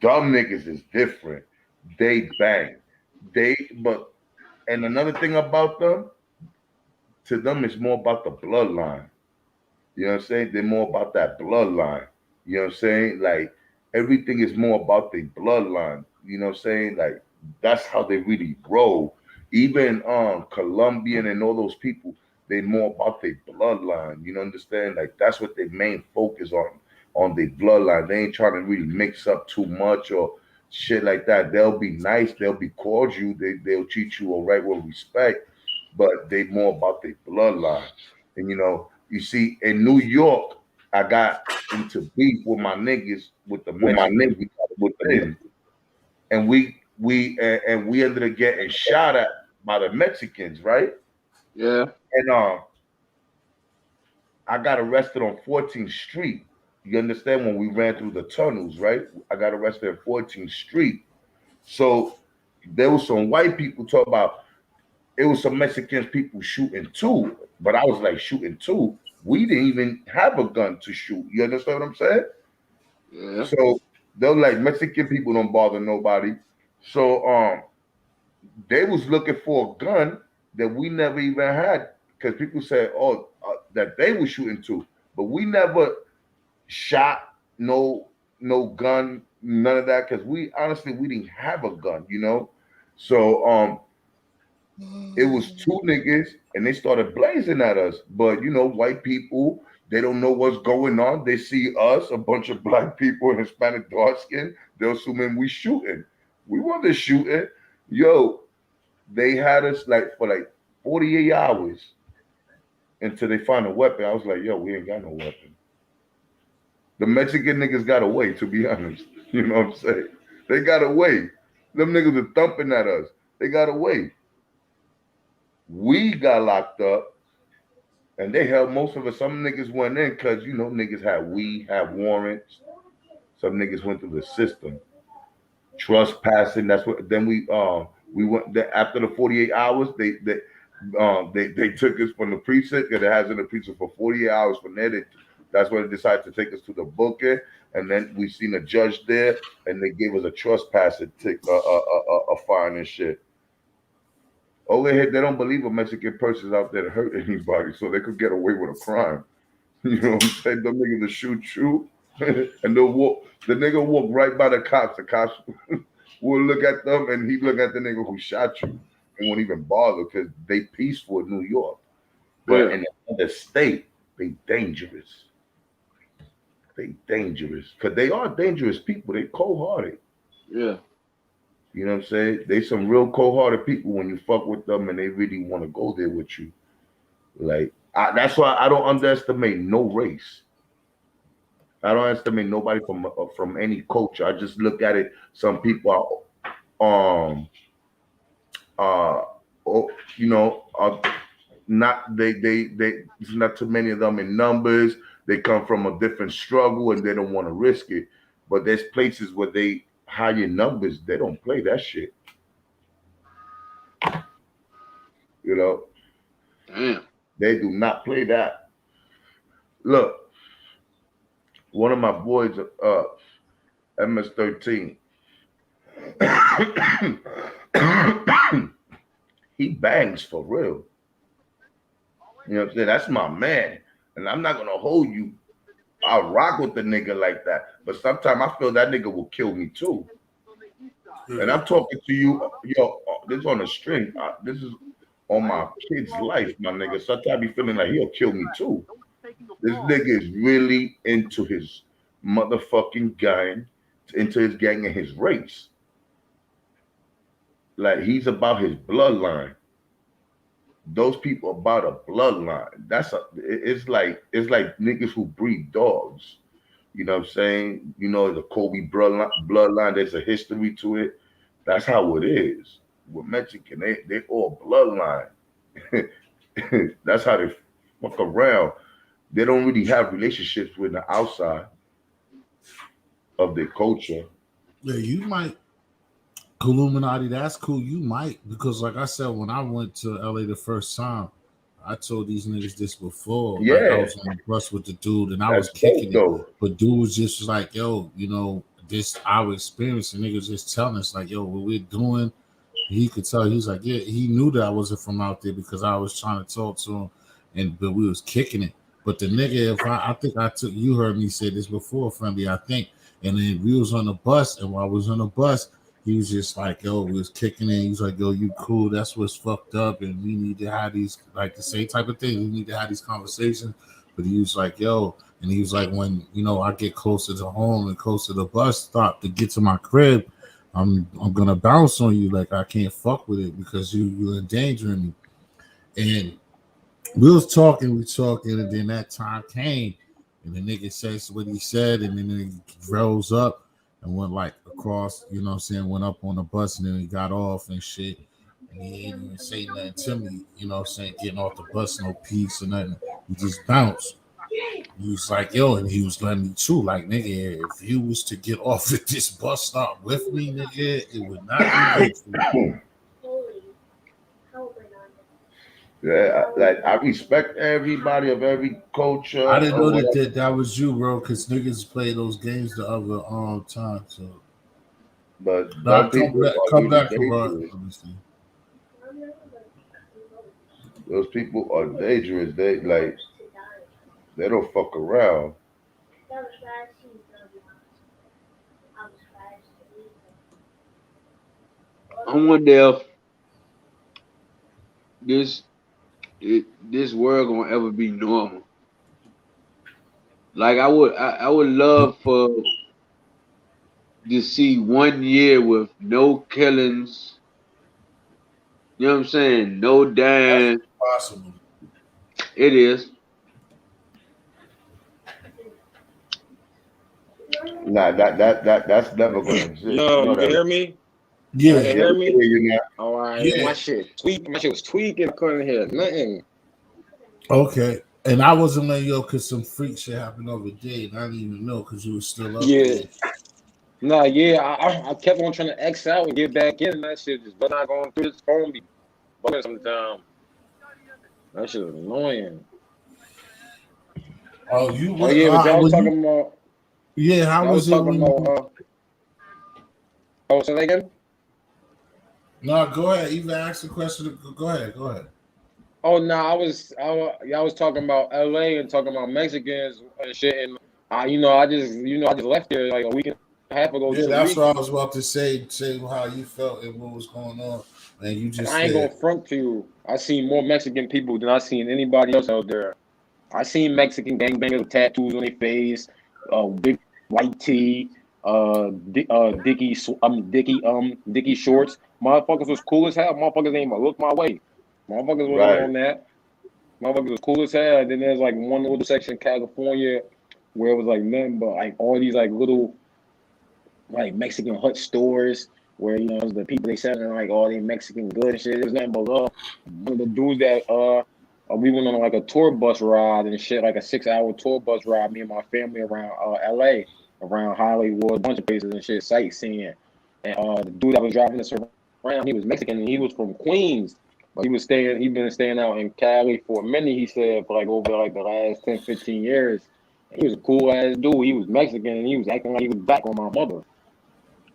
Dumb niggas is different. They bang. And another thing about them, to them it's more about the bloodline. You know what I'm saying? They're more about that bloodline. You know what I'm saying? Like everything is more about the bloodline. You know what I'm saying? Like that's how they really roll. Even Colombian and all those people, they more about their bloodline. You know, understand? Like that's what their main focus on their bloodline. They ain't trying to really mix up too much or shit like that. They'll be nice, they'll be cordial, they'll treat you all right with respect, but they more about their bloodline. And you see, in New York, I got into beef with my niggas with the Mexicans and we ended up getting shot at by the Mexicans, right? Yeah. And I got arrested on 14th Street. You understand, when we ran through the tunnels, right? I got arrested at 14th Street. So there was some white people talk about it was some Mexicans people shooting too, but I was like, shooting too? We didn't even have a gun to shoot. You understand what I'm saying? Yeah. So they're like, Mexican people don't bother nobody. So they was looking for a gun that we never even had, because people said, oh, that they were shooting too, but we never shot no gun, none of that, because we honestly we didn't have a gun, you know. So it was two niggas and they started blazing at us. But you know, white people, they don't know what's going on. They see us, a bunch of black people and Hispanic dark skin, they're assuming we shooting. We wasn't shooting. Yo, they had us like for like 48 hours until they find a weapon. I was like, yo, we ain't got no weapon. The Mexican niggas got away, to be honest. You know what I'm saying? They got away. Them niggas are thumping at us. They got away. We got locked up, and they held most of us. Some niggas went in because, you know, niggas had warrants. Some niggas went through the system. Trespassing. That's what. Then we went after the 48 hours. They took us from the precinct, and it has in the precinct for 48 hours. From there, that's when they decided to take us to the booking, and then we seen a judge there, and they gave us a trespassing a fine and shit. Over here, they don't believe a Mexican person's out there to hurt anybody, so they could get away with a crime. You know what I'm saying? Them niggas will shoot you, and they'll walk. The nigga walk right by the cops. The cops will look at them, and he look at the nigga who shot you, and won't even bother because they peaceful in New York, but in another state, they dangerous. They dangerous because they are dangerous people. They cold-hearted. Yeah. You know what I'm saying? They some real cold-hearted people when you fuck with them and they really want to go there with you. Like, that's why I don't underestimate no race. I don't underestimate nobody from any culture. I just look at it. Some people are, you know, are not there's not too many of them in numbers. They come from a different struggle and they don't want to risk it. But there's places where they higher numbers, they don't play that shit. You know, damn, they do not play that. Look, one of my boys, MS-13, he bangs for real. You know what I'm saying? That's my man. And I'm not going to hold you. I'll rock with the nigga like that. But sometimes I feel that nigga will kill me too. And I'm talking to you, yo, this is on a string. This is on my kid's life, my nigga. Sometimes I be feeling like he'll kill me too. This nigga is really into his motherfucking gang, into his gang and his race. Like, he's about his bloodline. Those people about a bloodline. It's like niggas who breed dogs. You know what I'm saying? You know, the Kobe bloodline, there's a history to it. That's how it is. With Mexican, they all bloodline. That's how they fuck around. They don't really have relationships with the outside of their culture. Yeah, you might. Illuminati, that's cool. You might, because like I said, when I went to LA the first time, I told these niggas this before. Yeah. Like, I was on the bus with the dude and I was kicking it. But dude was just like, yo, you know, this our experience, and niggas just telling us, like, yo, what we're doing. He could tell. He's like, yeah, he knew that I wasn't from out there because I was trying to talk to him, but we was kicking it. But the nigga, if I think I took, you heard me say this before, friendly, I think. And then we was on the bus, and while I was on the bus, he was just like, yo, we was kicking it. He was like, yo, you cool. That's what's fucked up. And we need to have these, like, the same type of thing. We need to have these conversations. But he was like, yo, and he was like, when, you know, I get closer to home and closer to the bus stop to get to my crib, I'm going to bounce on you. Like, I can't fuck with it because you're endangering me. And we was talking, and then that time came. And the nigga says what he said, and then he rose up and went like across, you know what I'm saying, went up on the bus, and then he got off and shit. And he didn't even say nothing to me, you know what I'm saying, getting off the bus, no peace or nothing. He just bounced. He was like, yo, and he was letting me too. Like, nigga, if you was to get off at this bus stop with me, nigga, it would not be good for you. Yeah, like I respect everybody of every culture I didn't or know whatever. that was you, bro, because niggas play those games the other time. So But now some people are come really back, Karan. dangerous. Let me see. Those people are dangerous. They don't fuck around. I wonder if this this world gonna ever be normal. Like I would love for to see 1 year with no killings. You know what I'm saying? No That's dying. possible. It is. Nah, that's never gonna exist. You Yo, know you can that, hear right? me? Y'all Yeah, can Yeah, hear we can me? hear you now. All right, yeah. my shit tweak. My shit was tweaking. I couldn't hear nothing. Okay. And I wasn't letting you because some freak shit happened over there, and I didn't even know because you were still up Yeah. there. Nah, yeah, I kept on trying to X out and get back in. That shit just but not going through. This phone be bugging sometimes. That shit was annoying. Oh, you Oh were, yeah, but y'all was well, you, talking about yeah. How y'all was was it talking when about you? oh say that again? No, go ahead. Even ask the question. Go ahead. Go ahead. Oh no, y'all was talking about LA and talking about Mexicans and shit and I just left there like a week and a half ago, Yeah, 2 that's weeks. what I was about to say. Say how you felt and what was going on, and you And just I ain't gonna said, front to you. I seen more Mexican people than I seen anybody else out there. I seen Mexican gangbangers with tattoos on their face, big white tee, Dickie shorts. Motherfuckers was cool as hell. Motherfuckers ain't even look my way. Motherfuckers wasn't Right. on that. Motherfuckers was cool as hell. And then there's like one little section in California where it was like nothing but like all these like little like Mexican hut stores where the people they selling like all their Mexican good and shit. It was nothing but one of the dudes that we went on like a tour bus ride and shit, like a 6 hour tour bus ride, me and my family around LA, around Hollywood, a bunch of places and shit, sightseeing. And the dude that was driving us around, he was Mexican and he was from Queens. But he'd been staying out in Cali for a minute, he said, for like over like the last 10, 15 years. And he was a cool ass dude. He was Mexican and he was acting like he was back on my mother.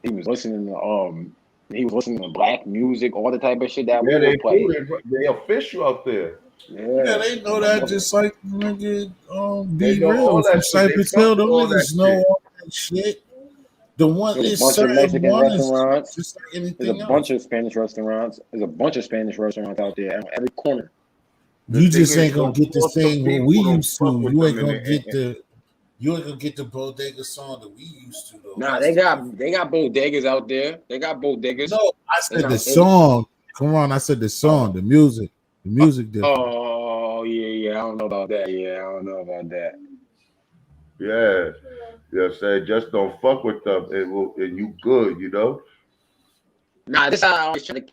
He was listening to black music, all the type of shit that we Yeah, would they play. do. They official out there. yeah, Yeah, they know on my that. mother. Just like nigga, They be know real all from that shit. They Cypress come Hill. with Them all that niggas know shit. all that shit. The one There's a is bunch of certain Mexican one is restaurants. just like There's a anything bunch else. of Spanish restaurants. There's a bunch of Spanish restaurants out there on every corner. The You thing just is, ain't gonna those get the custom same what we people don't used fuck to. with You them ain't in gonna get the. the you ain't gonna get the bodega song that we used to though. Nah, That's they the got difference. they got bodegas out there. They got bodegas. No, I And said the now and song. Come on, I said the song, oh the music. The music different. oh yeah, I don't know about that. Yeah, I don't know about that. Yeah, you know what I'm saying? Just don't fuck with them, and you good, you know. Nah, this how I always try to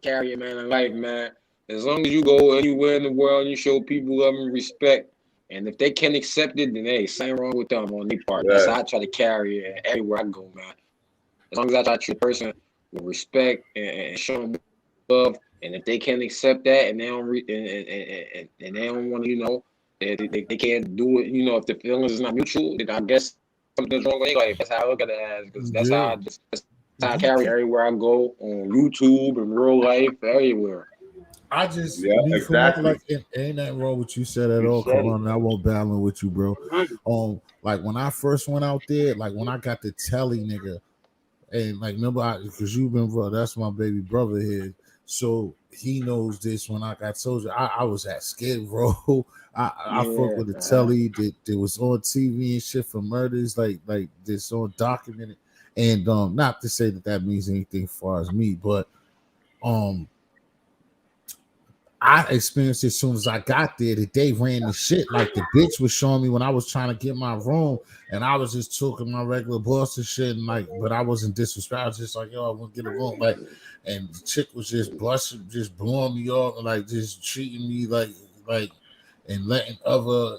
carry it, man, in life, man. As long as you go anywhere in the world and you show people love and respect, and if they can accept it, then hey, something wrong with them on their part. That's Yeah, how I try to carry it everywhere I go, man. As long as I try to treat a person with respect and show them love, and if they can't accept that and they don't and they don't want to, they can't do it, if the feelings is not mutual, then I guess something's wrong with their life. That's how I look at it as, because Yeah. that's how I carry everywhere I go on YouTube and real life, everywhere. I just yeah, me for one, exactly. like ain't nothing wrong with you said at You all. said Come it. on, I won't battle with you, bro. Like when I first went out there, like when I got the telly nigga, and like remember because you've been bro, that's my baby brother here. So he knows this when I got told you I was at Skid Row. I fuck Yeah, with the telly that was on TV and shit for murders, like this on documented. And not to say that means anything as far as me, but um I experienced it as soon as I got there that they ran the shit. Like the bitch was showing me when I was trying to get my room, and I was just talking my regular boss and shit, and like, but I wasn't disrespectful. I was just like, yo, I want to get a room, like, and the chick was just busting, just blowing me off, and like just treating me like, and letting other,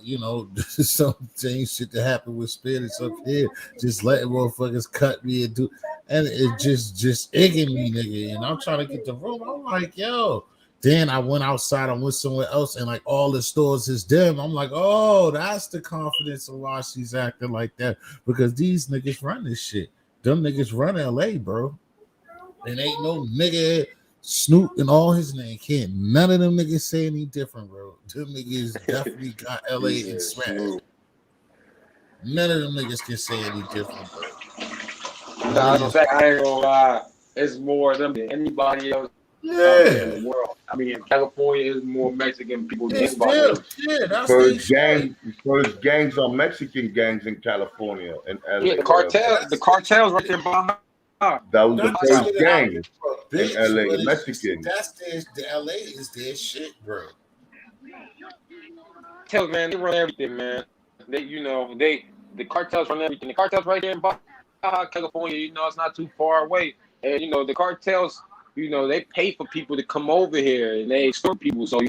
some same shit that happened with spirits up here, just letting motherfuckers cut me and do, and it just egging me, nigga. And I'm trying to get the room. I'm like, yo. Then I went outside, I went somewhere else, and like all the stores is dim. I'm like, oh, that's the confidence of why she's acting like that. Because these niggas run this shit. Them niggas run LA, bro. And ain't no nigga Snoop and all his name can't. None of them niggas say any different, bro. Them niggas definitely got LA and smashed. None of them niggas can say any different, bro. Nah, in fact, I ain't gonna lie. It's more of them than anybody else in the world. I mean, in California, there's more Mexican people than anybody else. Yeah, that's so it's gangs are Mexican gangs in California and LA. Yeah, the cartels right there behind. That was the first gang in LA, the Mexican. That's the LA is their shit, bro. Tell man, they run everything, man. The cartels run everything. The cartels right there in Baja, California, it's not too far away. And the cartels, they pay for people to come over here and they extort people. So,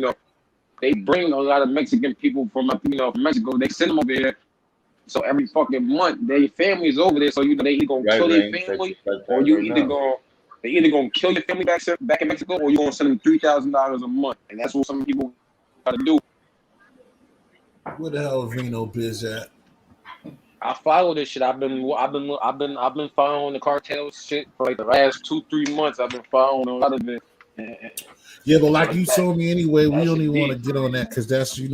they bring a lot of Mexican people from Mexico. They send them over here. So every fucking month, their family is over there. So they either gonna kill their family, or they either gonna kill your family back in Mexico, or you gonna send them $3,000 a month, and that's what some people gotta do. Where the hell is Reno Biz at? I follow this shit. I've been following the cartel shit for like the last 2-3 months. I've been following a lot of it. Yeah, but like you told me anyway, we don't even want to get on that because that's we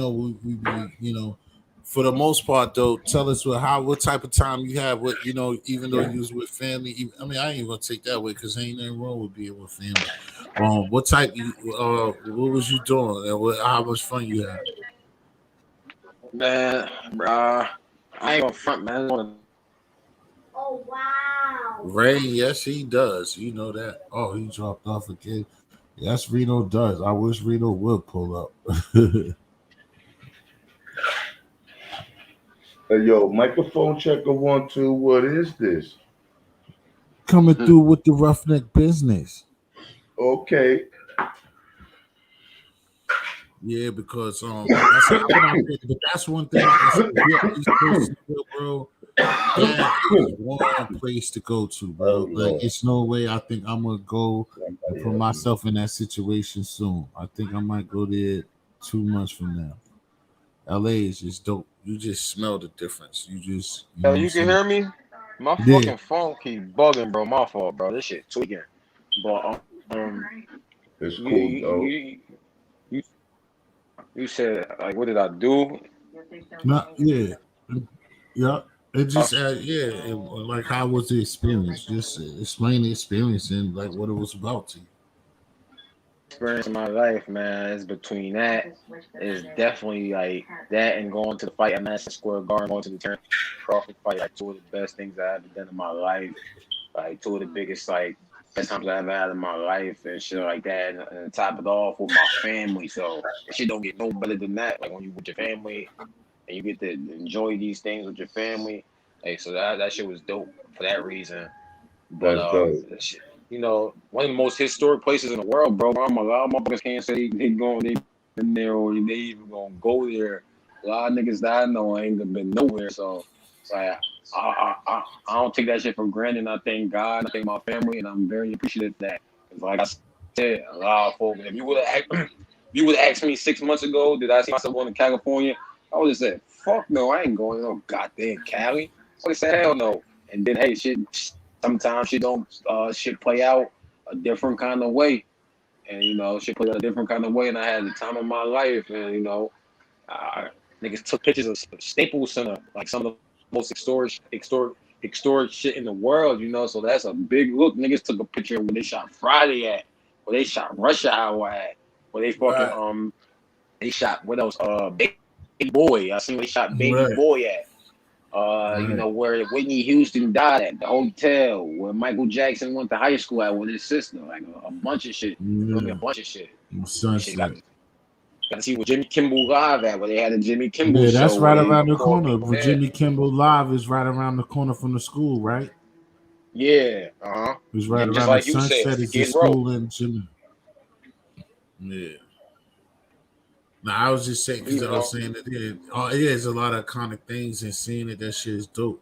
for the most part though. Tell us what type of time you have. What even though you was with family. I mean, I ain't gonna take that way because ain't nothing wrong with being with family. What type? What was you doing? And how much fun you had? Man, I ain't gonna front, man. Oh wow. Ray, yes, he does. You know that. Oh, he dropped off again. Yes, Reno does. I wish Reno would pull up. Hey, yo, microphone checker 1 2. What is this? Coming through with the roughneck business. Okay. Yeah, because that's one thing. Bro. That is one place to go to, bro. Like, it's no way. I think I'm gonna go and put myself in that situation soon. I think I might go there 2 months from now. LA is just dope. You just smell the difference. You just you can hear me? My fucking phone keep bugging, bro. My fault, bro. This shit tweaking. But it's cool, though. You said like, what did I do? Yeah. It just like how was the experience? Just explain the experience and like what it was about to you. Experience in my life, man, is between that. Is definitely like that and going to the fight at Madison Square Garden, going to the Terrence Crawford fight, like 2 of the best things I ever done in my life. Like 2 of the biggest best times I ever had in my life and shit like that. And top it off with my family. So shit don't get no better than that. Like when you with your family and you get to enjoy these things with your family. Hey, so that shit was dope for that reason. But shit, one of the most historic places in the world, bro. A lot of motherfuckers can't say they been there or they even gonna go there. A lot of niggas that I know ain't been nowhere. So like I don't take that shit for granted. I thank God, I thank my family, and I'm very appreciative of that. Like I said, a lot of folks. If you would have asked me 6 months ago, did I see myself going to California? I would have said, fuck no, I ain't going to no goddamn Cali. I would have said, hell no. And then, hey, sometimes shit play out a different kind of way. And, shit play out a different kind of way. And I had the time of my life. And, niggas took pictures of Staples Center, like some of the most extort shit in the world, So that's a big look. Niggas took a picture of where they shot Friday at, where they shot Rush Hour at, where they fucking, they shot, what else? Baby Boy. I seen where they shot Baby Boy at. Where Whitney Houston died at, the hotel, where Michael Jackson went to high school at with his sister, like a bunch of shit. A bunch of shit. Got to see where Jimmy Kimmel Live at, where they had a Jimmy Kimmel show. Yeah, that's right around the corner. Where Jimmy Kimmel Live is right around the corner from the school, right? Yeah, It's right around like the Sunset is the school in Jimmy. Yeah. No, I was just saying because I was saying that there's a lot of iconic things and seeing it. That shit is dope.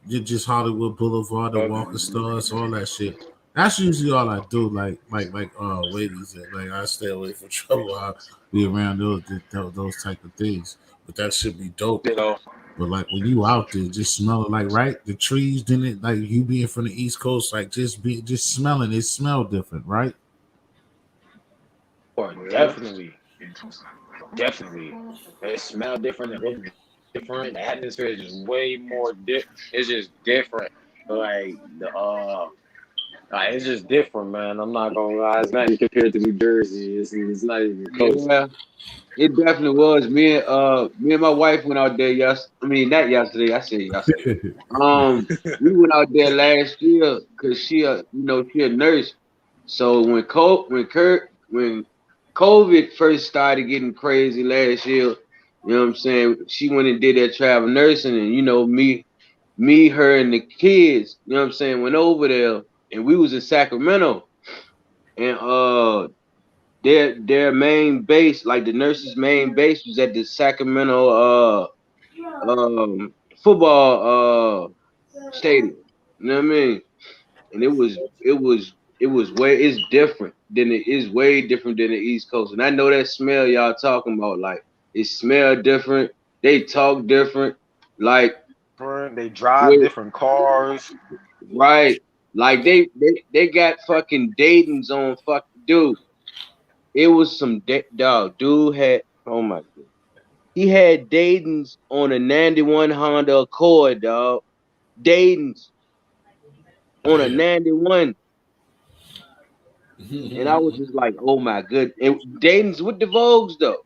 You're just Hollywood Boulevard, the Walker Stars, all that shit. That's usually all I do. Like ladies, like I stay away from trouble. I be around those type of things. But that should be dope. You know, But like when you out there, just smelling like right, the trees didn't like you being from the East Coast, like just smelling it smell different, right? or definitely, definitely, it smell different. It look different. The atmosphere is just way more different. It's just different. Like it's just different, man. I'm not gonna lie. It's not even compared to New Jersey. It's not even close. Yeah, it definitely was. Me and my wife went out there I mean, not yesterday. I said yesterday. We went out there last year because she a nurse. So when COVID first started getting crazy last year, you know what I'm saying? She went and did that travel nursing, and her, and the kids, you know what I'm saying, went over there, and we was in Sacramento, and their main base, like the nurses' main base, was at the Sacramento football stadium. You know what I mean? And it's different than it is way different than the East Coast. And I know that smell y'all talking about, like it smell different, they talk different, like They drive with different cars. right, like they got fucking Dayton's on dude. It was some dog. Dude had, oh my god, he had Dayton's on a 91 Honda Accord, dog. Dayton's on a 91. And I was just like, oh my good. And Dayton's with the Vogues though.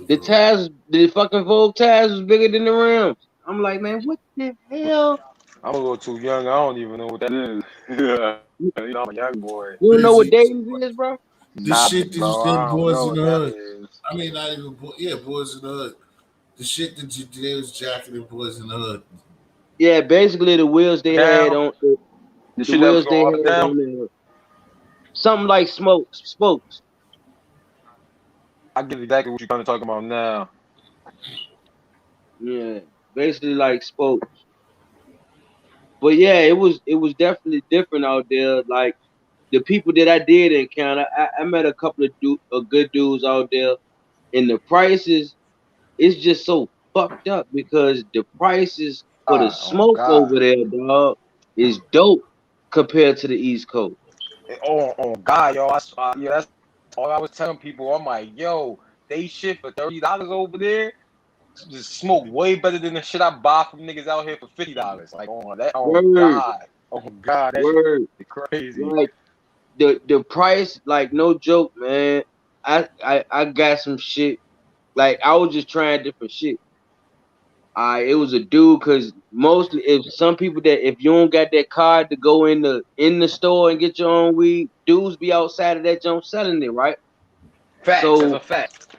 The tires, the fucking Vogue tires was bigger than the rims. I'm like, man, what the hell? I'm a little too young. I don't even know what that is. You know, I'm a young boy. You don't know what Dayton's is, bro? The shit that Bro, you I did, don't boys know in what the that hood. is. I mean, not even boys in the hood. The shit that you did was jacketing boys in the hood. Yeah, basically the wheels they had on The shit that was wheels they going up had and down. on there. Something like spokes. I get exactly what you're trying to talk about now. Yeah, basically like spokes. But yeah, it was definitely different out there. Like the people that I did encounter, I met a couple of good dudes out there, and the prices, it's just so fucked up because the prices for the Oh smoke God. over there, dog, is dope compared to the East Coast. Oh God, yo, yeah, that's all I was telling people. I'm like, yo, they shit for $30 over there. Just smoke way better than the shit I buy from niggas out here for $50. Like, Word, God, that word. shit crazy. Like the price, like no joke, man. I got some shit. Like I was just trying different shit. It was a dude, cause mostly if some people that if you don't got that card to go in the store and get your own weed, dudes be outside of that jump selling it, right? Facts, that's So a fact.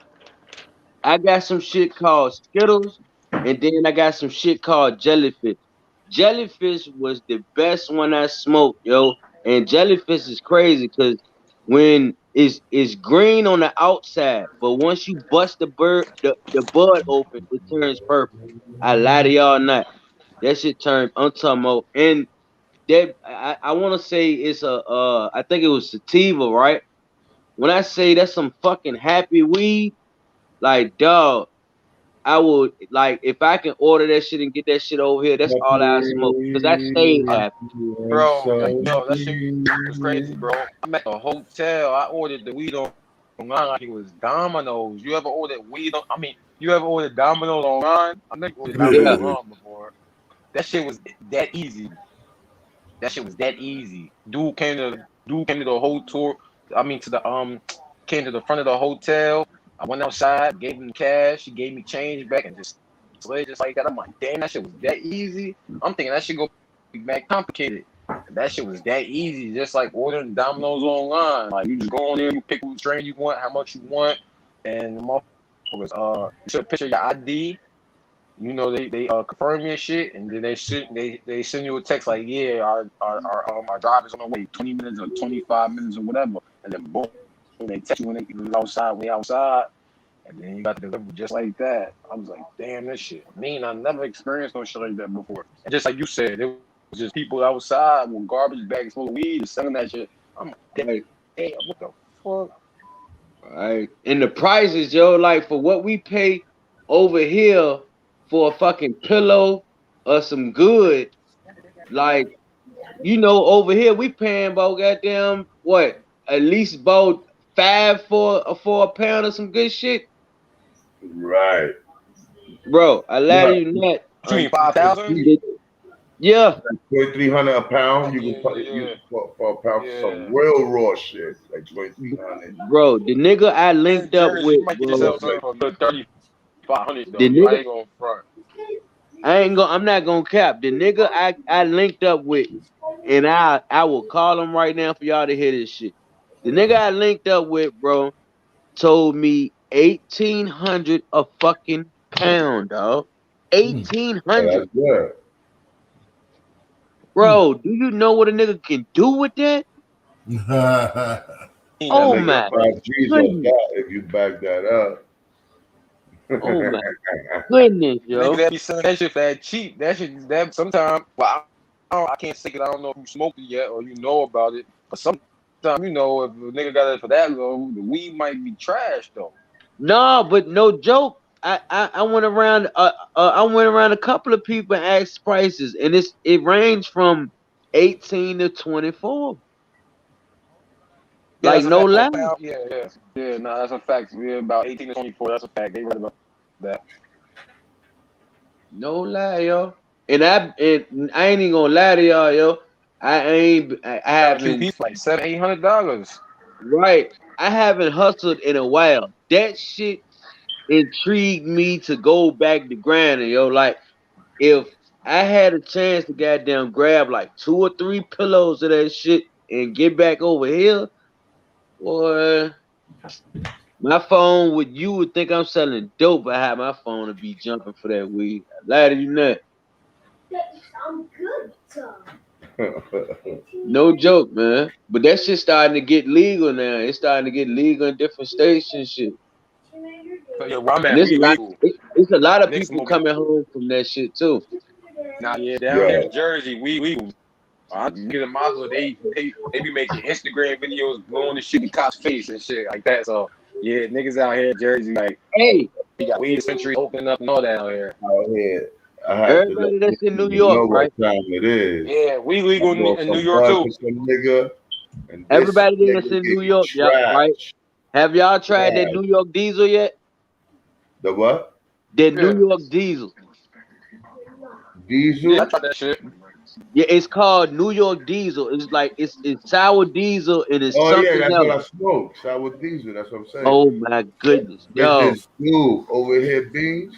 I got some shit called Skittles, and then I got some shit called Jellyfish. Jellyfish was the best one I smoked, yo. And Jellyfish is crazy because when it's green on the outside, but once you bust the bud open, it turns purple. I lie to y'all not. That shit turned. I'm talking about, and that I want to say it's I think it was sativa, right? When I say that's some fucking happy weed, like dog, I would like if I can order that shit and get that shit over here. That's all I smoke because I stayed happy. Bro, that shit was crazy, bro. I'm at the hotel. I ordered the weed online like it was Domino's. You ever ordered weed on? I mean, you ever ordered Domino's online? I never ordered Domino's Yeah, online before. That shit was that easy. Dude came to the whole tour. I mean, came to the front of the hotel. I went outside, gave him cash. He gave me change back and just slid just like that. I'm like, damn, that shit was that easy. I'm thinking that shit go be mad complicated. That shit was that easy, just like ordering Domino's online. Like you just go on there, you pick what strain you want, how much you want, and the motherfuckers you should picture your ID. You know they confirm your shit, and then they send you a text like, yeah, our driver's on the way, 20 minutes or 25 minutes or whatever, and then boom, they text you when they outside, and then you got to deliver just like that. I was like, damn, this shit. I never experienced no shit like that before. And just like you said, it just people outside with garbage bags full of weed and selling that shit. I'm like, hey, what the fuck? Right. And the prices, yo, like for what we pay over here for a fucking pillow or some good, like, over here we paying about goddamn what? At least about $5 for a pound of some good shit. Right. Bro, I lie to you not. You mean 5,000? Yeah. 2,300 a pound. You can Yeah. for a pound for some real raw shit, like 2,300. Bro, the nigga I linked up with, bro. The 3,500 though. I ain't gonna front. I'm not gonna cap. The nigga I linked up with, and I will call him right now for y'all to hear this shit. The nigga I linked up with, bro, told me 1,800 a fucking pound, dog. 1,800. Yeah. Bro, do you know what a nigga can do with that? Oh my goodness. If you back that up. Oh my goodness, yo. Niggas that be selling that shit for that cheap. That shit, that sometimes, well, I can't say it. I don't know if you smoked it yet or you know about it. But sometimes, if a nigga got it for that low, the weed might be trash though. No, but no joke. I went around. I went around a couple of people and asked prices, and it ranged from 18 to 24. Yeah, like no lie. Yeah. No, that's a fact. Yeah, about 18 to 24. That's a fact. They read about that. No lie, yo. And I ain't even gonna lie to y'all, yo. I haven't. Piece like $700-800. Right. I haven't hustled in a while. That shit intrigued me to go back to grinding, yo. Like, if I had a chance to goddamn grab like 2 or 3 pillows of that shit and get back over here, boy, my phone you would think I'm selling dope. I had my phone to be jumping for that weed. I lie to you not. I'm good, Tom. No joke, man. But that shit starting to get legal now. It's starting to get legal in different states and shit. It's a lot of people coming home from that shit too. Nah, yeah, down here in Jersey, we I get a model. They be making Instagram videos blowing the shit in cops' face and shit like that. So yeah, niggas out here in Jersey, like, hey, we got weed dispensary opening up and all that out here. Out here. Everybody that's in New York, right? What time it is. Yeah, we legal in New York too. Nigga, everybody that's in New York, yeah, right? Have y'all tried that New York diesel yet? The what? That New York diesel. Diesel? Yeah, I tried that shit. Yeah, it's called New York diesel. It's like it's sour diesel and it's something else. That's what I smoke. Sour diesel. That's what I'm saying. Oh my goodness, yo. This dude over here, Beans.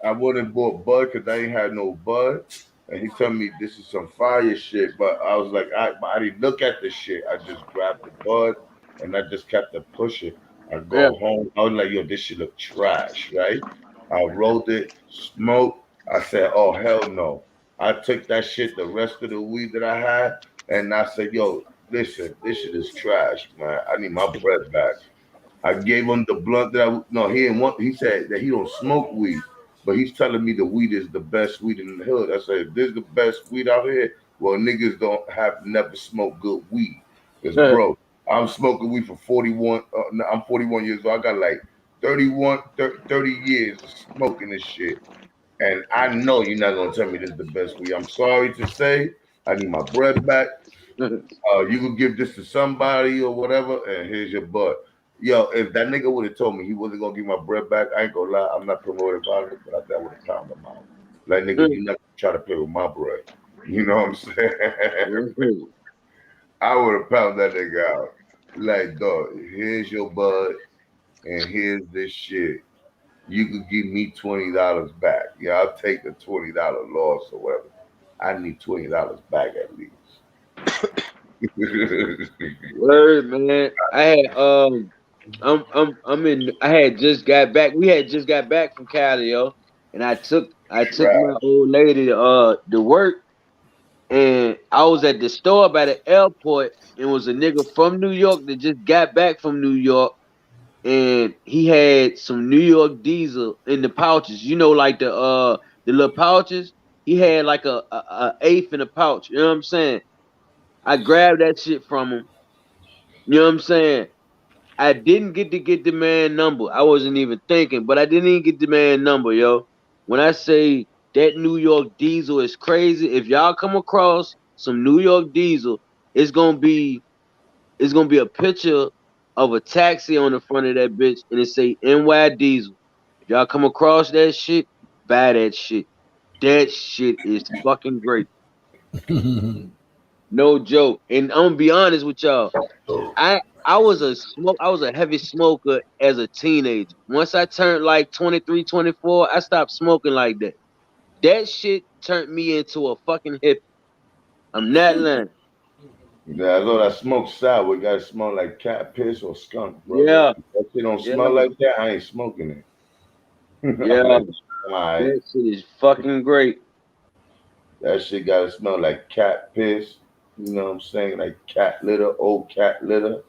I went and bought bud because I ain't had no bud, and he told me this is some fire shit. But I was like, I didn't look at the shit. I just grabbed the bud and I just kept it pushing. I go home. I was like, yo, this shit look trash, right? I rolled it, smoked. I said, oh hell no. I took that shit, the rest of the weed that I had, and I said, yo, listen, this shit is trash, man. I need my bread back. I gave him the blunt that he didn't want. He said that he don't smoke weed, but he's telling me the weed is the best weed in the hood. I said, if this is the best weed out here, well, niggas never smoked good weed. Because, bro, I'm smoking weed for 41. I'm 41 years old. I got like 30 years of smoking this shit. And I know you're not going to tell me this is the best weed. I'm sorry to say, I need my bread back. You can give this to somebody or whatever, and here's your butt. Yo, if that nigga would have told me he wasn't going to give my bread back, I ain't going to lie. I'm not promoting violence, but I think I would have pounded him out. Like, nigga, you're not going to try to play with my bread. You know what I'm saying? I would have pounded that nigga out. Like, dog, here's your bud, and here's this shit. You could give me $20 back. Yeah, I'll take the $20 loss or whatever. I need $20 back at least. Word, man. I had just got back. We had just got back from Cali, yo. And I took my old lady to work, and I was at the store by the airport, and was a nigga from New York that just got back from New York. And he had some New York diesel in the pouches, like the little pouches. He had like a eighth in a pouch. You know what I'm saying? I grabbed that shit from him. You know what I'm saying? I didn't get to get the man number. I wasn't even thinking, but I didn't even get the man number, yo. When I say that New York diesel is crazy, if y'all come across some New York diesel, it's gonna be a picture of a taxi on the front of that bitch, and it say NY Diesel. If y'all come across that shit, buy that shit. That shit is fucking great. No joke. And I'm gonna be honest with y'all. I was a heavy smoker as a teenager. Once I turned like 23, 24, I stopped smoking like that. That shit turned me into a fucking hippie. I'm not lying. Yeah, I know that smoke sour. It gotta smell like cat piss or skunk, bro. Yeah. If that shit don't Yeah. smell like that, I ain't smoking it. Yeah. Like, all right. That shit is fucking great. That shit gotta smell like cat piss. You know what I'm saying? Like cat litter, old cat litter.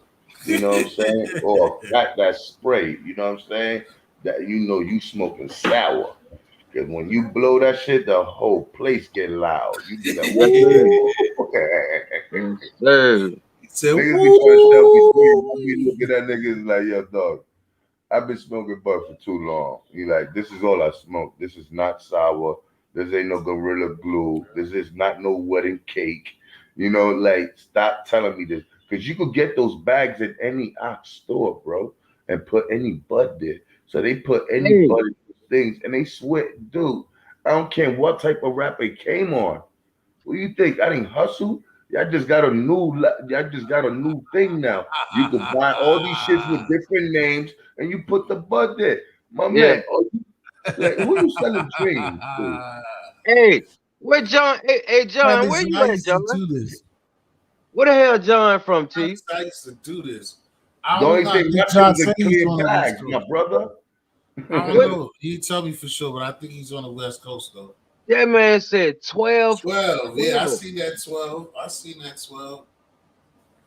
You know what I'm saying? Or cat that sprayed. You know what I'm saying? That you know you smoking sour. Cause when you blow that shit, the whole place get loud. You be like, Yes, sir. woo! Yes, sir. Niggas be trying to sell me weed. I be looking at niggas like, yo, dog, I've been smoking bud for too long. You like, this is all I smoke. This is not sour. This ain't no Gorilla Glue. This is not no wedding cake. You know, like, stop telling me this. Because you could get those bags at any ox store, bro, and put any bud there. So they put any bud in things, and they swear, dude, I don't care what type of rap it came on. What do you think? I didn't hustle. Y'all just got a new thing now. You can buy all these shits with different names, and you put the bud there. My man, like who you selling dreams to? Hey, where John? Hey, John, where you at, John? Where the hell John from, T? I used to do this. The only thing left is a clear bag, my brother. I don't know. He tell me for sure, but I think he's on the West Coast though. That man said 12. 12. Yeah, I seen that 12. I seen that 12.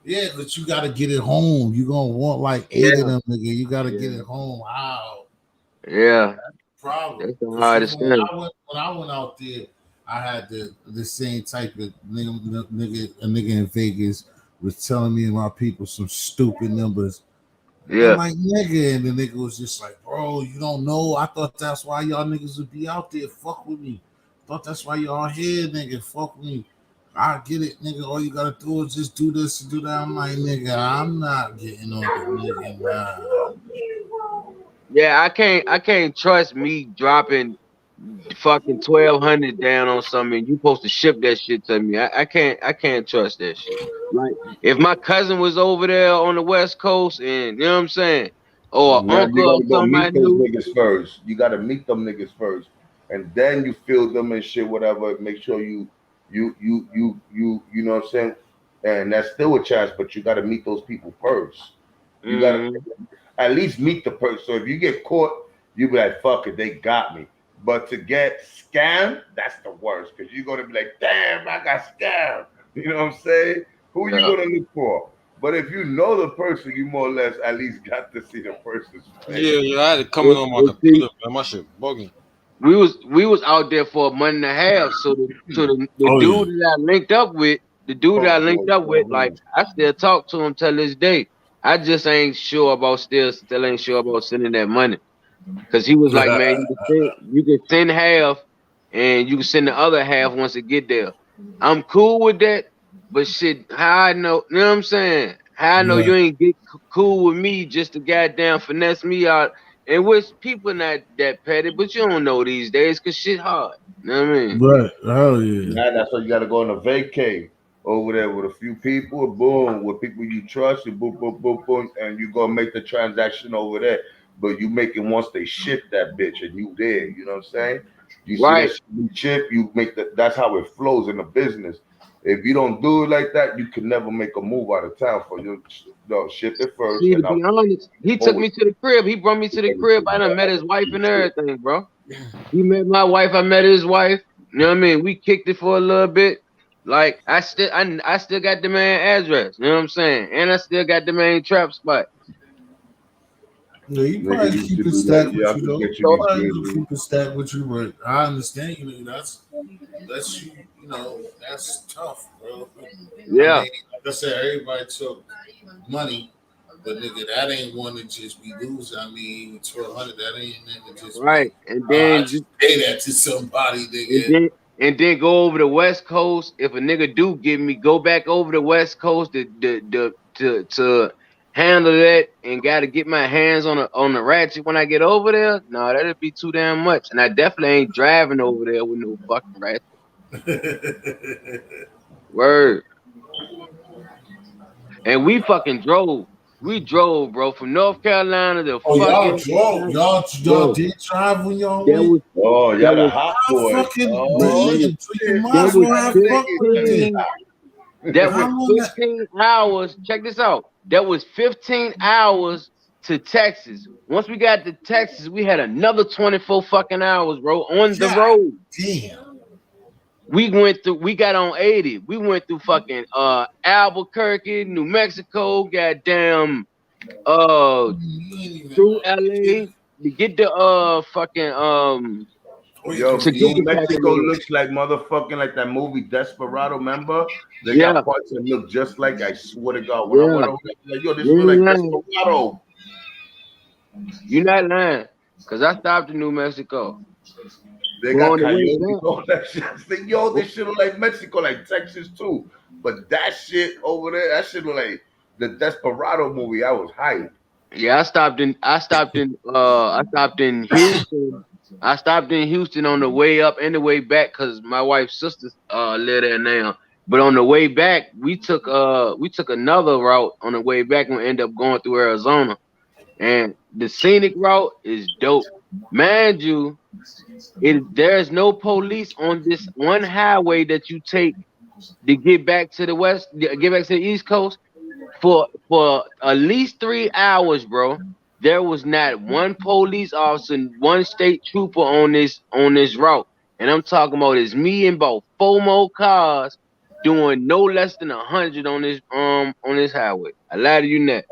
Yeah, but you gotta get it home. You gonna want like 8 of them, nigga. You gotta get it home. Wow. Yeah. Problem. That's the hardest thing. When I went out there, I had the same type of nigga in Vegas was telling me and my people some stupid numbers. Yeah. I'm like, nigga, and the nigga was just like, bro, you don't know. I thought that's why y'all niggas would be out there. Fuck with me. Thought that's why y'all here, nigga. Fuck with me. I get it, nigga. All you gotta do is just do this and do that. I'm like, nigga, I'm not getting on the nigga, nah. Yeah, I can't trust me dropping fucking 1,200 down on something. You supposed to ship that shit to me. I can't trust that shit. Like if my cousin was over there on the West Coast and you know what I'm saying, or Now uncle you or gotta go something I meet those knew. niggas first. You gotta meet them niggas first, and then you feel them and shit, whatever. Make sure you know what I'm saying. And that's still a chance, but you gotta meet those people first. You gotta at least meet the person. So if you get caught, you be like, fuck it, they got me. But to get scammed, that's the worst because you're gonna be like, damn, I got scammed. You know what I'm saying? Who you gonna look for? But if you know the person, you more or less at least got to see the person's face. Yeah, I had it coming on my computer, man. My shit bugging. We was out there for a month and a half. So the dude that I linked up with, like I still talk to him till this day. I just ain't sure about still ain't sure about sending that money. Cause he was like, man, you can send half and you can send the other half once it get there. I'm cool with that, but shit, how I know, you know what I'm saying? How I know you ain't get cool with me just to goddamn finesse me out. And which people not that petty, but you don't know these days cause shit hard. You know what I mean? Right. Hell yeah. Now that's why you gotta go on a vacay over there with a few people, boom, with people you trust, and boom, boom, boom, boom, and you go make the transaction over there. But you make it once they ship that bitch and you there, you know what I'm saying? You see that ship, you make that's how it flows in the business. If you don't do it like that, you can never make a move out of town for you. No, ship it first. See, to be honest, he took me to the crib. He brought me to the crib. I done met his wife and everything, bro. He met my wife. I met his wife. You know what I mean? We kicked it for a little bit. Like I still got the man address. You know what I'm saying? And I still got the main trap spot. No, you Nigga probably used keep to it do stacked that. with Yeah, I you could though. get you You these probably goods, do man. keep it stacked with you, but I understand. That's you know that's tough, bro. I Yeah. mean, like I said, everybody took money, but nigga, that ain't one to just be losing. I mean, 1,200, that ain't nothing to just be. Right. And I then just pay that to somebody, and nigga. then and then go over the West Coast. If a nigga do give me, go back over the West Coast to handle that, and got to get my hands on the ratchet when I get over there. No, that'd be too damn much. And I definitely ain't driving over there with no fucking ratchet. Word. And we fucking drove. We drove, bro, from North Carolina to Oh, y'all fucking drove. Y'all bro. did drive when y'all That went. was Oh, that y'all the was hot How boy. fucking my Oh, nigga. man, so you shit. might That as was well have fuck with it then. 15. That was How long that? 15 hours. Check this out. That was 15 hours to Texas. Once we got to Texas, we had another 24 fucking hours, bro, on the God road. damn. We got on 80. We went through fucking Albuquerque, New Mexico, goddamn You ain't even. through LA to get the fucking Oh yeah, Yo, cause to get New the Mexico fucking looks like motherfucking like that movie Desperado, remember? They yeah, got parts that look just like, I swear to God. When I yeah. went over there, like, yo, this You look ain't like lying. Desperado. You're not lying. Cause I stopped in New Mexico. They But got on the way coyotes, back, all that shit. I said, yo, this shit look like Mexico, like Texas too. But that shit over there, that shit look like the Desperado movie. I was hyped. yeah, I stopped in Houston. I stopped in Houston on the way up and the way back because my wife's sister live there now. But on the way back, we took another route on the way back and we ended up going through Arizona. And the scenic route is dope. Mind you, there's no police on this one highway that you take to get back to the get back to the East Coast. For at least 3 hours, bro, there was not one police officer, one state trooper on this route. And I'm talking about it's me and about 4 more cars doing no less than 100 on this highway. I lie to you not.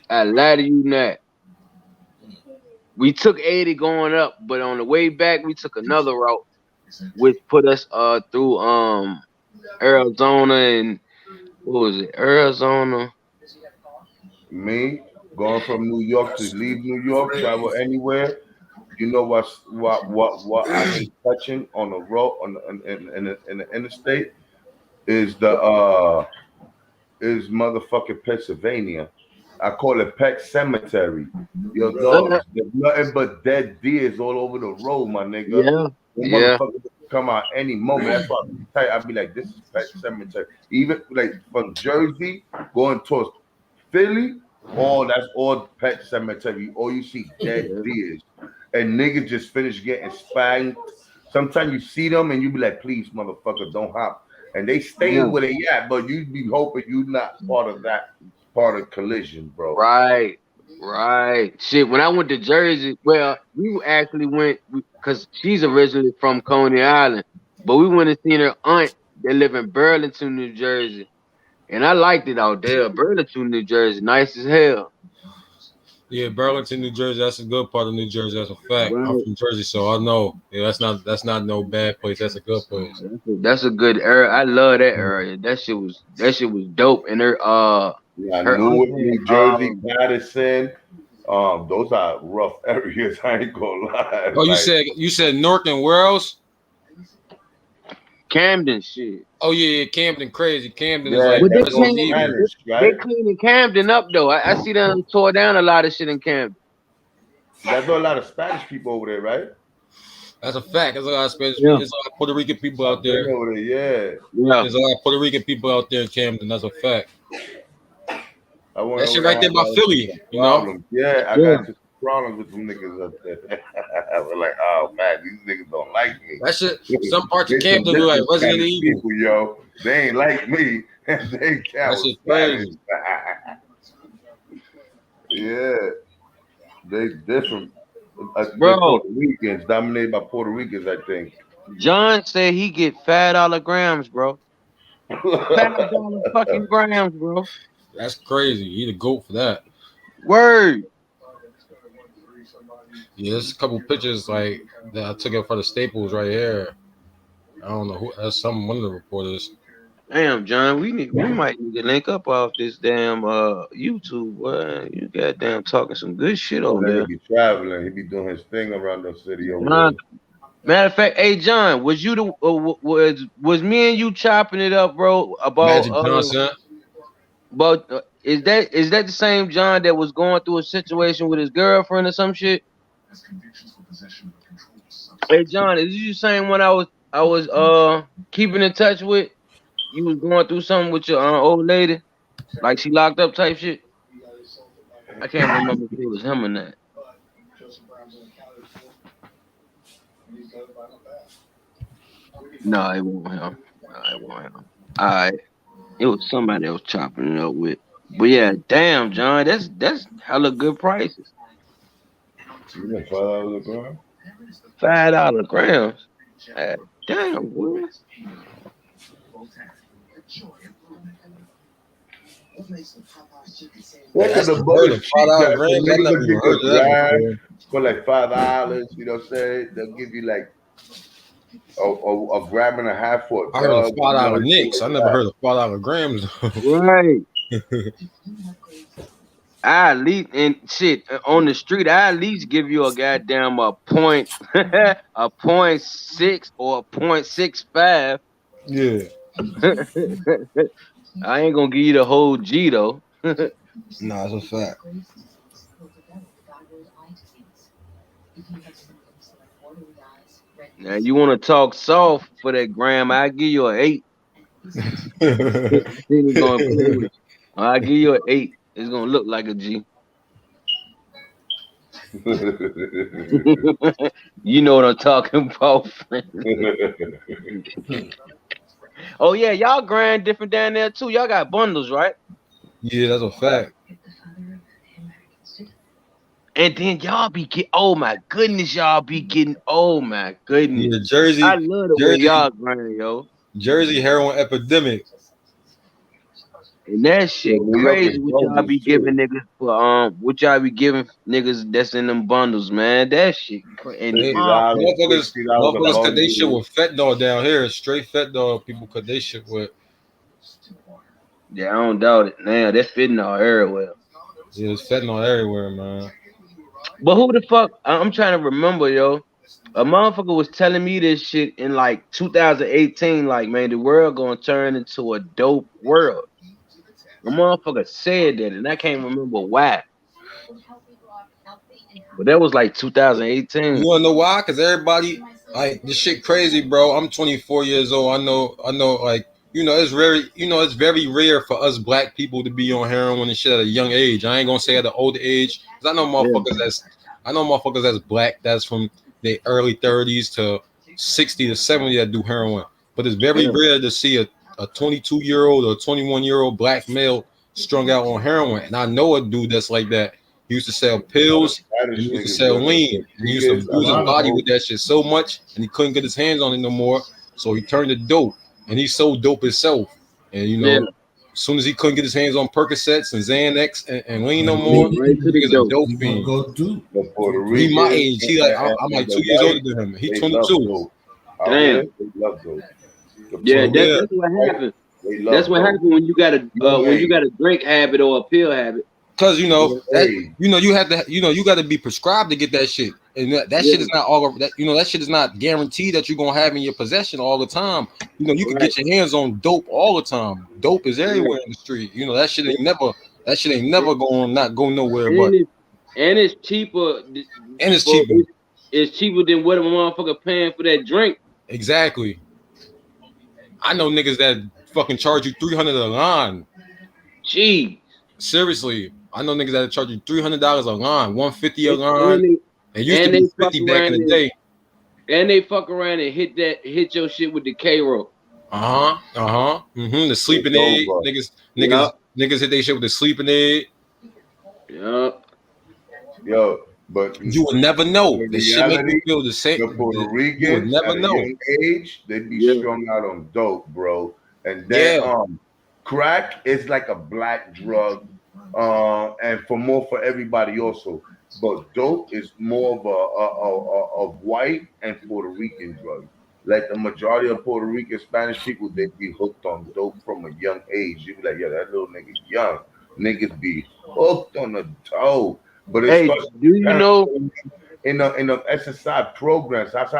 I lie to you not. We took 80 going up, but on the way back we took another route, which put us through Arizona and what was it? Arizona. Me going from New York to leave New York, travel anywhere. You know what I hate touching on the road in the interstate is is motherfucking Pennsylvania. I call it Pet Cemetery. Yo, dogs, there's nothing but dead deers all over the road, my nigga. Yeah, The yeah. motherfucker come out any moment. That's why I'd be like, this is Pet Cemetery. Even like from Jersey going towards Philly, that's all Pet Cemetery. All you see dead deers. And niggas just finished getting spanked. Sometimes you see them and you be like, please, motherfucker, don't hop. And they stay where they at, but you be hoping you're not part of collision, bro. Right, right. Shit, when I went to Jersey, well, we actually went because she's originally from Coney Island, but we went and seen her aunt that live in Burlington, New Jersey, and I liked it out there. Burlington, New Jersey, nice as hell. Yeah, Burlington, New Jersey. That's a good part of New Jersey. That's a fact. Right. I'm from Jersey, so I know. Yeah, that's not no bad place. That's a good place. That's a good area. I love that area. That shit was dope. And her Yeah, her Newark, aunt New Jersey, Madison. Those are rough areas. I ain't gonna lie. Oh, you said Newark and where else? Camden shit. Oh yeah, Camden crazy. Camden Yeah, is like But they that's all Resident Evil. Spanish, they right? cleaning Camden up though. I see them tore down a lot of shit in Camden. There's a lot of Spanish people over there, right? That's a fact. There's a lot of Spanish people. There's a lot of Puerto Rican people out there. Over there, yeah. There's a lot of Puerto Rican people out there in Camden. That's a fact. That shit right there by Philly, you know? Yeah, I got some problems with some niggas up there. I was like, oh man, these niggas don't like me. That shit, some parts of Camden look like Resident Evil. People, yo, they ain't like me. They count That shit Spanish. crazy. Yeah, they different. Bro. Puerto Ricans, dominated by Puerto Ricans, I think. John said he get $5 grams, bro. $5 fucking grams, bro. That's crazy. He the GOAT for that. Word. Yeah, there's a couple pictures like that I took it for the Staples right here. I don't know who. That's one of the reporters. Damn, John, we might need to link up off this damn YouTube. You goddamn talking some good shit over there. He be traveling. He be doing his thing around the city over John, there. matter of fact, hey John, was you the was me and you chopping it up, bro? About Magic Johnson. But is that the same John that was going through a situation with his girlfriend or some shit? Hey John, is you the same one I was keeping in touch with? You was going through something with your old lady, like she locked up type shit. I can't remember if it was him or not. No, it wasn't him. All right, it was somebody else chopping it up with. But yeah, damn, John, that's hella good prices. $5 a gram. $5 grams. Damn, boy. That's the bonus $5 gram for like $5. You know what I'm saying? They'll give you like a gram and a half for a I heard of $5 nicks. I never heard of $5 grams. Right. I at least and shit on the street. I at least give you a goddamn a 0.6 or a 0.65. Yeah. I ain't gonna give you the whole G though. Nah, that's a fact. Now you want to talk soft for that gram? I give you an 8. I give you an 8. It's gonna look like a G. You know what I'm talking about. Oh yeah, y'all grind different down there too. Y'all got bundles, right? Yeah, that's a fact. And then y'all be getting, oh my goodness, oh my goodness. Yeah, Jersey. I love the way y'all grind, yo. Jersey heroin epidemic. And that shit crazy what y'all be giving niggas for what y'all be giving niggas that's in them bundles, man. That shit crazy. Motherfuckers cut they shit with fentanyl down here. Straight fentanyl people cut they shit with. Yeah, I don't doubt it. Now that's fentanyl everywhere. Yeah, there's fentanyl everywhere, man. But who the fuck? I'm trying to remember, yo. A motherfucker was telling me this shit in like 2018. Like, man, the world gonna turn into a dope world. A motherfucker said that, and I can't remember why. But that was like 2018. You wanna know why? Cause everybody like this shit crazy, bro. I'm 24 years old. I know. Like it's very rare for us black people to be on heroin and shit at a young age. I ain't gonna say at an older age, cause I know motherfuckers that's black that's from their early 30s to 60 to 70 that do heroin. But it's very rare to see a 22-year-old or 21-year-old black male strung out on heroin. And I know a dude that's like that. He used to sell pills, he used to sell lean, he used to abuse his body with that shit so much, and he couldn't get his hands on it no more. So he turned to dope, and he sold dope himself. And as soon as he couldn't get his hands on Percocets and Xanax and lean no more, he was a dope fiend. He my age. He like I'm like 2 years older than him. He 22. Damn. Yeah, that's what happened. That's what happened when you got a drink habit or a pill habit. Cause you have to you got to be prescribed to get that shit, and that shit is not all that that shit is not guaranteed that you're gonna have in your possession all the time. You can get your hands on dope all the time. Dope is everywhere in the street. That shit ain't never gonna go nowhere. And it's cheaper. It's cheaper than what a motherfucker paying for that drink. Exactly. I know niggas that fucking charge you $300 a line. Gee. Seriously, I know niggas that charge you $300 a line, $150 a line. It used to be $50 back in the day. And they fuck around and hit your shit with the K-roll. The sleeping aid. Niggas hit their shit with the sleeping aid. Yeah. Yo, but you would never know. The shit make you feel the same. The Puerto Ricans, you would never know. Young age, they'd be strung out on dope, bro. And then crack is like a black drug and for everybody also. But dope is more of a white and Puerto Rican drug. Like the majority of Puerto Rican Spanish people, they be hooked on dope from a young age. You be like, yeah, that little nigga young. Niggas be hooked on the dope. But it Hey, starts do you know? in the SSI programs. That's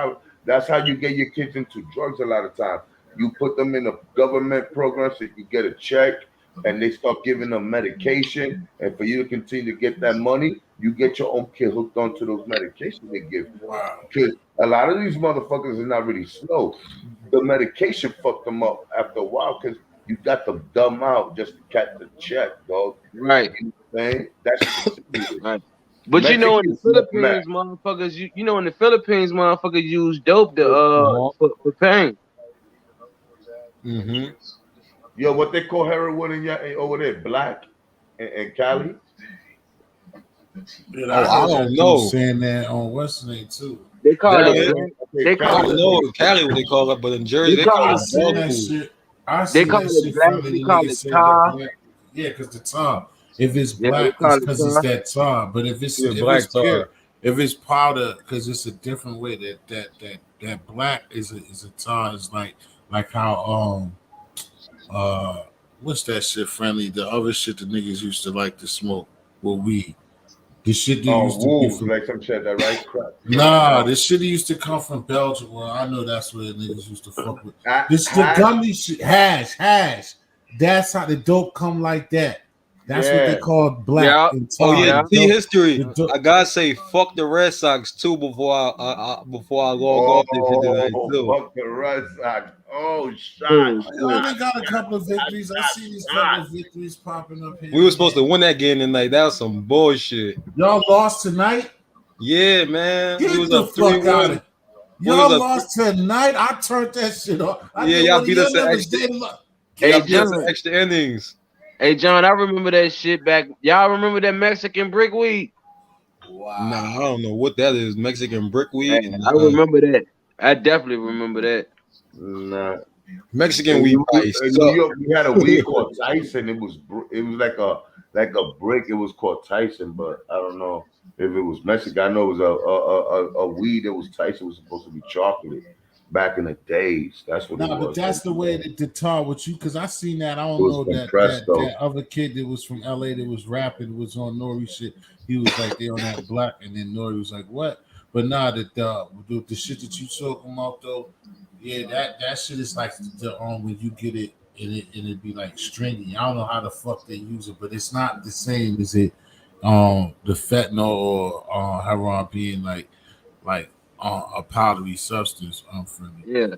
how you get your kids into drugs a lot of times. You put them in a government program so you can get a check and they start giving them medication. And for you to continue to get that money, you get your own kid hooked onto those medications they give. Wow. Because a lot of these motherfuckers are not really slow. The medication fucked them up after a while because you got to dumb out just to catch the check, dog. Right. You know what I'm saying? That's right. But you know, in the Philippines, motherfuckers, you know, in the Philippines, motherfuckers use dope to for pain. Mm-hmm. Yo, what they call heroin over there, black in Cali? I don't know. Saying that on what's the name too. They call it. They call it. No, Cali, what they call it, but in Jersey, they call it dog food. They call it black. They call it tar. Yeah, because the tar. If it's black, it's because it's that tar. But if it's pure, if it's powder, because it's a different way. That black is a tar. It's like how what's that shit, Friendly? The other shit the niggas used to like to smoke with weed. The shit they used to get from like some shit that right crap. Nah, this shit used to come from Belgium. Well, I know that's where the niggas used to fuck with. The gummy shit, hash. That's how the dope come like that. That's what they call black. Yeah. Oh yeah, see history. I gotta say, fuck the Red Sox too before I log off this shit tonight too. Fuck the Red Sox. Oh, shot. They got a couple of victories. I see these couple of victories popping up here. We were supposed to win that game tonight. That was some bullshit. Y'all lost tonight? Yeah, man. Get the fuck out of it. Y'all lost tonight? I turned that shit off. Y'all beat us at extra innings. Hey, John, I remember that shit back. Y'all remember that Mexican brickweed? Wow. Nah, I don't know what that is. Mexican brickweed. Hey, I remember that. I definitely remember that. Nah. Mexican weed price. In New York, we had a weed called Tyson. It was like a brick. It was called Tyson, but I don't know if it was Mexican. I know it was a weed that was Tyson. Was supposed to be chocolate. Back in the days, that's what it was. But that's the way that the tar with you, because I seen that. I don't know that other kid that was from LA that was rapping was on Nori shit. He was like they on that black, and then Nori was like, what? But nah, the shit that you talking about though, yeah, that shit is like the when you get it and it be like stringy. I don't know how the fuck they use it, but it's not the same as it the fentanyl or heroin being like a powdery substance. Friendly. Yeah,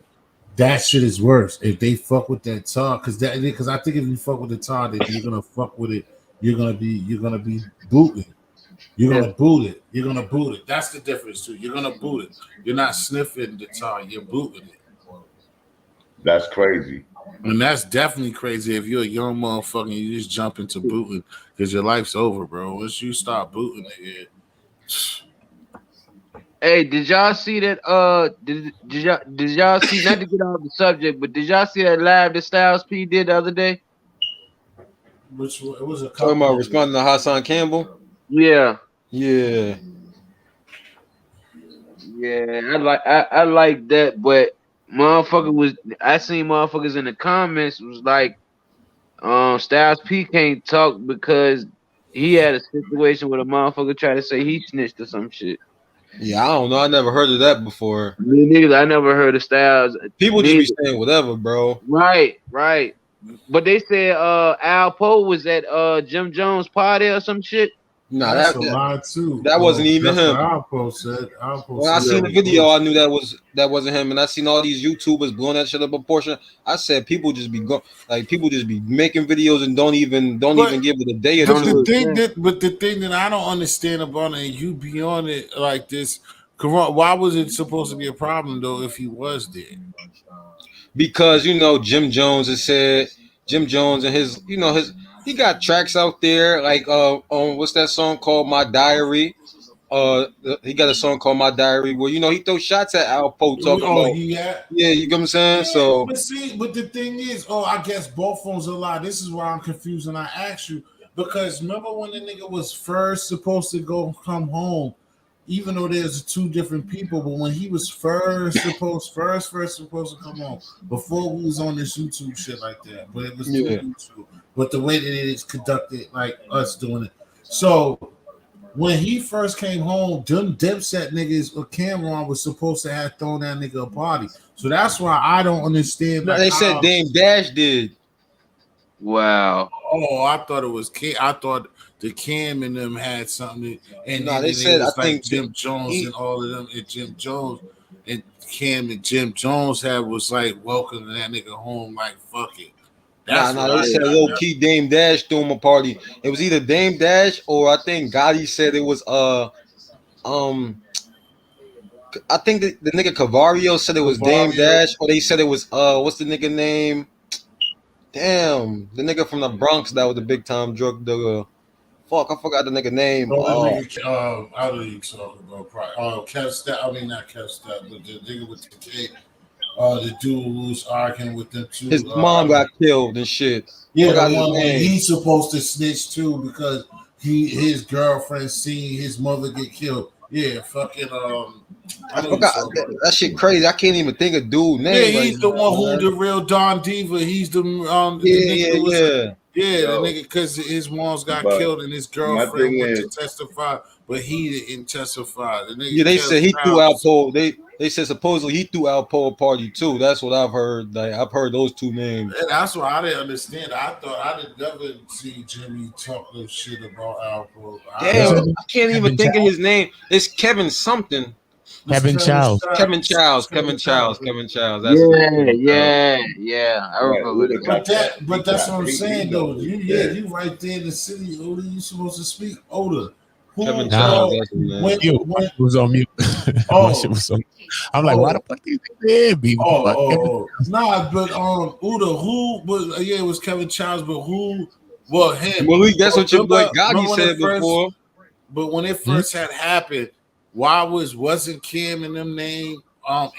that shit is worse if they fuck with that tar, because I think if you fuck with the tar, then you're gonna fuck with it. You're gonna be booting. You're gonna boot it. You're gonna boot it. That's the difference too. You're gonna boot it. You're not sniffing the tar. You're booting it. That's crazy. And that's definitely crazy if you're a young motherfucker and you just jump into booting because your life's over, bro. Once you start booting it. Hey, did y'all see that? Did y'all see? Not to get off the subject, but did y'all see that live that Styles P did the other day? Which it was a talking about responding to Hassan Campbell. Yeah. Yeah. I like that, but I seen motherfuckers in the comments was like, Styles P can't talk because he had a situation where a motherfucker tried to say he snitched or some shit. Yeah, I don't know. I never heard of that before. Me neither. I never heard of Styles. People just be saying whatever, bro. Right. But they said Al Poe was at Jim Jones' party or some shit. Nah, that's a lie too. That wasn't even him. Al Poe said. When I seen the video, I knew that wasn't him, and I seen all these YouTubers blowing that shit up a portion. I said people just be making videos and don't even give it a day or two. But the thing that I don't understand about it, and you be on it like this, why was it supposed to be a problem though if he was there? Because Jim Jones has said and his he got tracks out there like on what's that song called My Diary. He got a song called My Diary where he throws shots at Al Poe talking about you know what I'm saying? Yeah, but the thing is, I guess both phones are a lie. This is why I'm confused and I ask you, because remember when the nigga was first supposed to come home, even though there's two different people, but when he was first supposed to come home, before we was on this YouTube shit like that, but it was through YouTube. But the way that it is conducted, like us doing it. So when he first came home, them Dipset niggas or Cameron was supposed to have thrown that nigga a party. So that's why I don't understand. No, like, they said Dame Dash did. Wow. Oh, I thought it was Cam. I thought the Cam and them had something. And no, they said I think like Jim Jones and all of them, and Jim Jones and Cam and Jim Jones was like welcoming that nigga home, like fuck it. They said low key Dame Dash threw him a party. It was either Dame Dash or I think Gotti said it was I think the nigga Cavario said it was Dame Dash, or they said it was what's the nigga name? Damn, the nigga from the Bronx that was the big time drug dealer. Fuck, I forgot the nigga name. I don't know you talking about. Kev Step. I mean not Kev Step, but the nigga with the K. The dude who was arguing with them too. His mom got killed and shit. Yeah, the one where he's supposed to snitch too because his girlfriend seen his mother get killed. Yeah, fucking I forgot that shit crazy. I can't even think of dude name. Yeah, he's the one who the real Don Diva. He's the the nigga because his mom's got killed and his girlfriend went to testify, but he didn't testify. The nigga they said he threw Alpo. They said supposedly he threw Alpo a party too. That's what I've heard. Like I've heard those two names. And that's why I didn't understand. I thought I didn't never see Jimmy talk no shit about Alpo. Damn, I can't even think of his name. It's Kevin something. Kevin Childs. Kevin Childs. That's Yeah. I remember that. But that's what I'm saying though. You right there in the city, Oda. You supposed to speak Oda. Kevin Childs. Was on mute. I'm like, why the fuck you think be? Nah, but Uda, who? But it was Kevin Childs. But who? Well, him. Malik, that's what your boy Gotti said before. But when it first had happened, why wasn't Kim and them name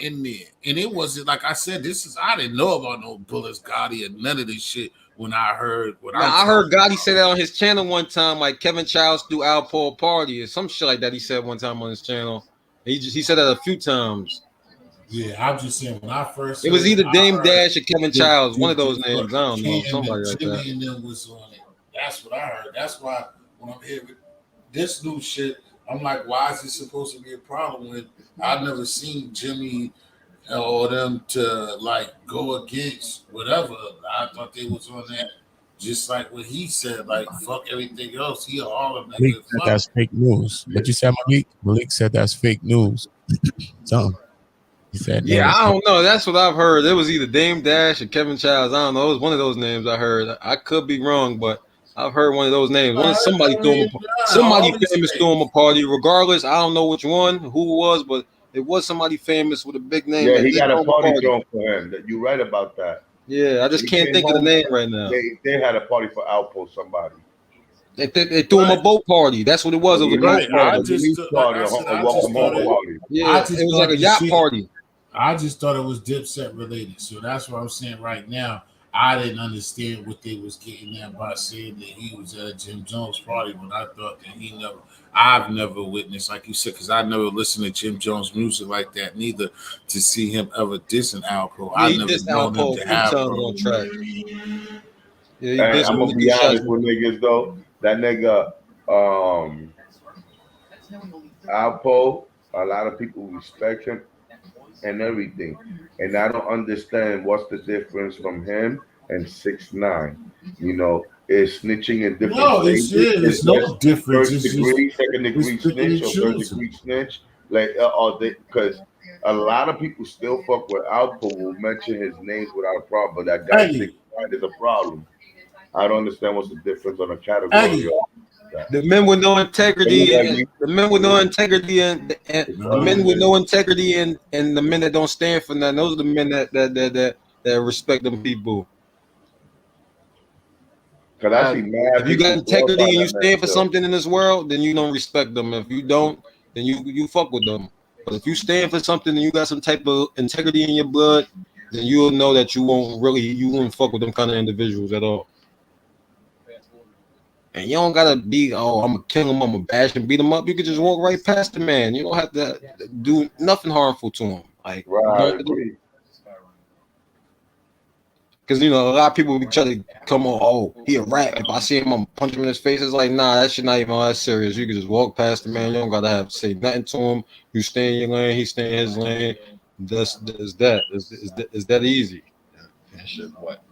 in there? And it wasn't like I said. I didn't know about no Bullets, Gotti, and none of this shit. When I heard I heard Gotti say that on his channel one time, like Kevin Childs threw Alpo a party or some shit like that. He said one time on his channel. He said that a few times. Yeah, I'm just saying when I first it was either Dame Dash or Kevin Childs, one of those names. I don't know, somebody like that. And them was on it. That's what I heard. That's why when I'm hearing this new shit, I'm like, why is it supposed to be a problem when I've never seen Jimmy or them to like go against whatever. I thought they was on that just like what he said, like fuck everything else. He all of that. Malik said that's fake news. But you said Malik said that's fake news. Something. He said I don't know. That's what I've heard. It was either Dame Dash or Kevin Childs. I don't know. It was one of those names I heard. I could be wrong, but I've heard one of those names. Somebody famous threw him a party. Regardless, I don't know which one, who it was, but it was somebody famous with a big name. Yeah, he got a party thrown for him. You're right about that. Yeah, I just can't think of the name right now. They had a party for Alpo, somebody. They threw him a boat party. That's what it was. It was a boat party. Yeah, it was like a yacht party. I just thought it was Dipset related. So that's what I'm saying right now. I didn't understand what they was getting at by saying that he was at a Jim Jones party when I thought that I've never witnessed, like you said, because I never listened to Jim Jones music like that, neither to see him ever diss an Alpo. I never known him to have on track. Yeah, I'm gonna be honest with niggas though. That nigga Alpo, a lot of people respect him and everything. And I don't understand what's the difference from him and 6ix9ine. You know, is snitching in different places. It's no difference. First degree, second degree snitch, or third degree snitch. Like, because a lot of people still fuck with Alpo, will mention his names without a problem, but that guy 6ix9ine is a problem. I don't understand what's the difference on a category. The men with no integrity, the men with no integrity, and the men with no integrity, and the men that don't stand for nothing. Those are the men that respect them people. If you got integrity and you stand for something in this world, then you don't respect them. If you don't, then you fuck with them. But if you stand for something and you got some type of integrity in your blood, then you'll know that you won't fuck with them kind of individuals at all. And you don't gotta be, oh, I'm gonna kill him, I'm gonna bash and beat him up. You could just walk right past the man. You don't have to do nothing harmful to him. Like, Right. because you know a lot of people be trying to come on. Oh, he a rat. If I see him, I'm punch him in his face. It's like, nah, that shit not even all that serious. You can just walk past the man. You don't gotta have to say nothing to him. You stay in your lane. He stay in his lane. That's that. Is that easy? That shit, what?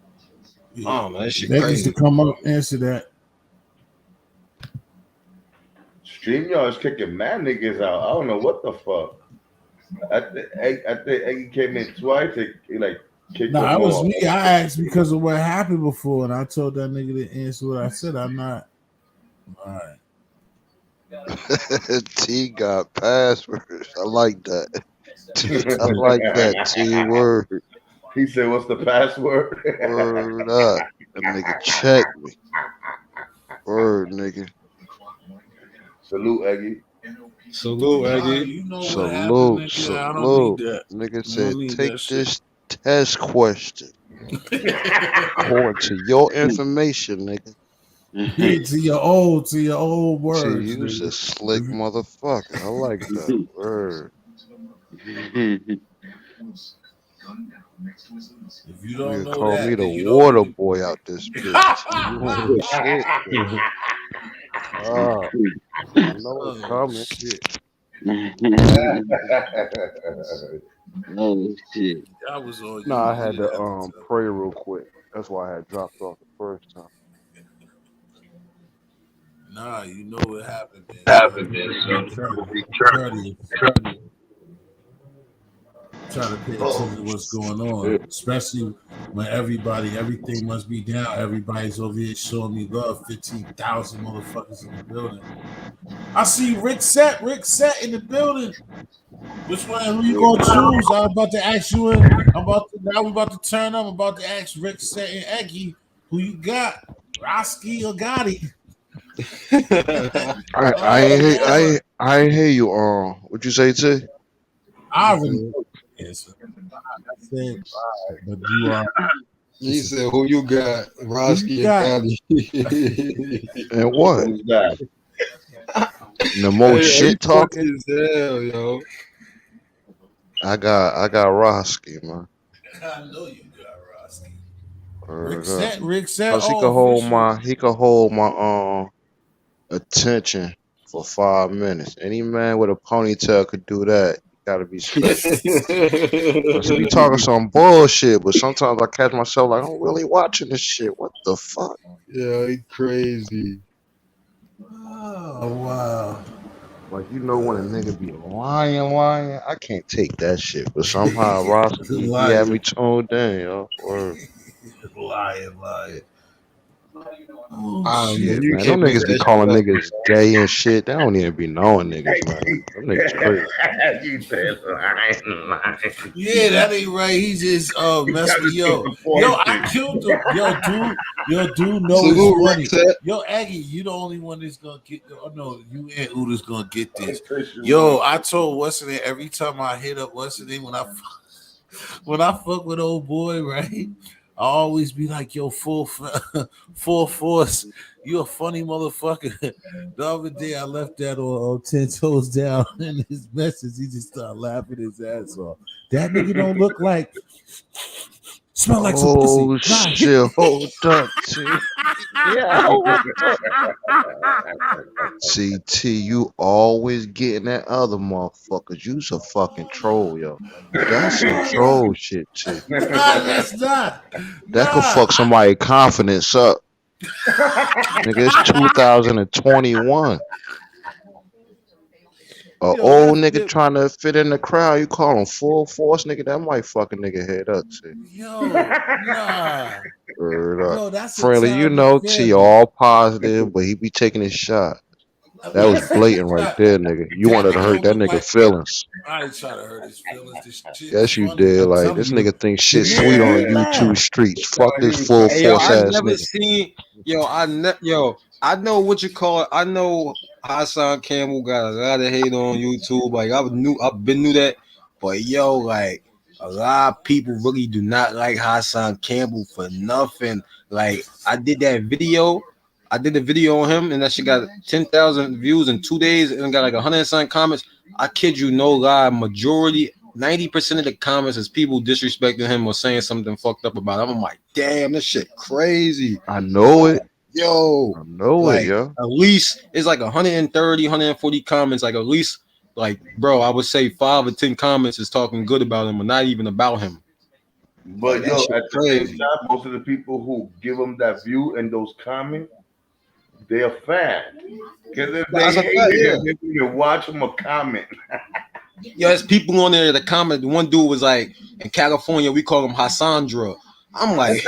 Oh man, that shit crazy. To come up answer that. StreamYard is kicking mad niggas out. I don't know what the fuck. I think Eggy came in twice. He like kicked Nah, them it was off. me. I asked because of what happened before, and I told that nigga to answer what I said. I'm not. All right. T got passwords. I like that. I like that T word. He said, "What's the password?" Word up. That nigga check me. Word, nigga. Salute, Eggy. Salute, Eggy. You know Salute, what happened, nigga. salute. I don't need that. Nigga I said, don't need take that shit. this test question. According to your information, nigga. Yeah, to your old words. See, you's nigga. a slick motherfucker. I like that word. If you don't know Call that, me then the you water don't. boy out this bitch. You ain't shit. Oh, I know it's coming. Shit. Oh shit. That was all you. Nah, I had needed to at the time. pray real quick. That's why I had dropped off the first time. Nah, you know what happened, man. Try to pay attention to what's going on, especially when everything must be down. Everybody's over here showing me love. 15,000 motherfuckers in the building. I see Rick Set in the building. Which one? Who you gonna choose? I'm about to ask you. Now we about to turn up. I'm about to ask Rick Set and Eggy, who you got, Roski or Gotti? I ain't hear you. What you say, T? I already know the answer. I said, all right, but you are. He said, "Who you got, Roski and Gotti?" And what? Who's that? The most shit talking. As hell, yo. I got Roski, man. I know you got Roski. Rick said, Cause he could hold my attention for 5 minutes. Any man with a ponytail could do that. You gotta be special. He be talking some bullshit, but sometimes I catch myself like, I'm really watching this shit. What the fuck? Yeah, he crazy. Oh wow. Like, you know when a nigga be lying, I can't take that shit. But somehow Roski, he had me tuned in, yo. Or lying. Oh, shit. you man, can't them make niggas be that calling shit up. niggas gay and shit. They don't even be knowing niggas, man. Them niggas crazy. You said lying. Yeah, that ain't right. He just messed with I killed him. Dude knows it's funny. Yo, Aggie, you the only one that's gonna get. Oh no, you and Uda's gonna get this. Yo, I told what's the name every time I hit up what's the name when I fuck with old boy, right? I always be like, yo, full force. You a funny motherfucker. The other day I left that on 10 toes down in his message. He just started laughing his ass off. That nigga don't look like smell like some pussy. Oh shit, hold up, T. Yeah, CT, you always getting that other motherfuckers. You's a fucking troll, yo. That's some troll shit, T. Nah, that's not. That could fuck somebody's confidence up. Nigga, it's 2021. Old nigga trying to fit in the crowd, you call him full force, nigga. That might fuck a nigga head up, T. Yo, nah. Yo, that's friendly, you know, T all positive, but he be taking his shot. That was blatant right there, nigga. You wanted to hurt that nigga feelings. I ain't trying to hurt his feelings. Yes, you did. Like, this nigga thinks shit sweet on YouTube streets. Fuck this full force ass nigga. I know what you call it. I know Hassan Campbell got a lot of hate on YouTube. Like, I've been knew that. But yo, like, a lot of people really do not like Hassan Campbell for nothing. Like, I did that video I did a video on him, and that shit got 10,000 views in 2 days, and got like 100 and something comments. I kid you, no lie, majority, 90% of the comments is people disrespecting him or saying something fucked up about him. I'm like, damn, this shit crazy. I know it. Yo, I know like, it, yo. at least it's like 130, 140 comments. Like, at least, like, bro, I would say 5 or 10 comments is talking good about him, or not even about him. But Like, yo, that shit at the crazy. same time, most of the people who give him that view and those comments, they're a fan. Because if they That's a hate fact, it, yeah. they didn't even watch them or comment. Yo, there's people on there that comment. One dude was like, in California, we call him Hassandra. I'm like,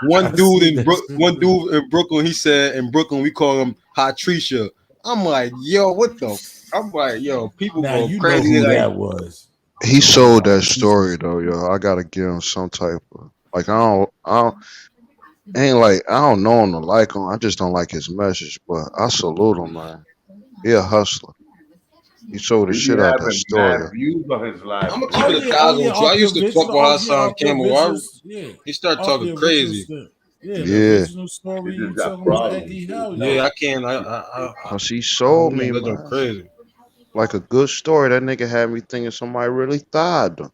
one dude in Brooklyn, he said, in Brooklyn, we call him Hatrisha. I'm like, yo, what the? I'm like, yo, people Now go you know crazy. who Like, that was. He sold that story though, yo. I gotta give him some type of like. I don't know him to like him. I just don't like his message. But I salute him, man. He a hustler. He sold the He be shit out that having story. mad views on his live. I'm gonna keep it 1,000 with you. I used to fuck with Hassan Campbell. He started talking crazy. Yeah, the Yeah. original story you talking about Eddie Hell. Yeah, I can't. I Cause he sold me, that's man. crazy. Like a good story. That nigga had me thinking somebody really thighed him.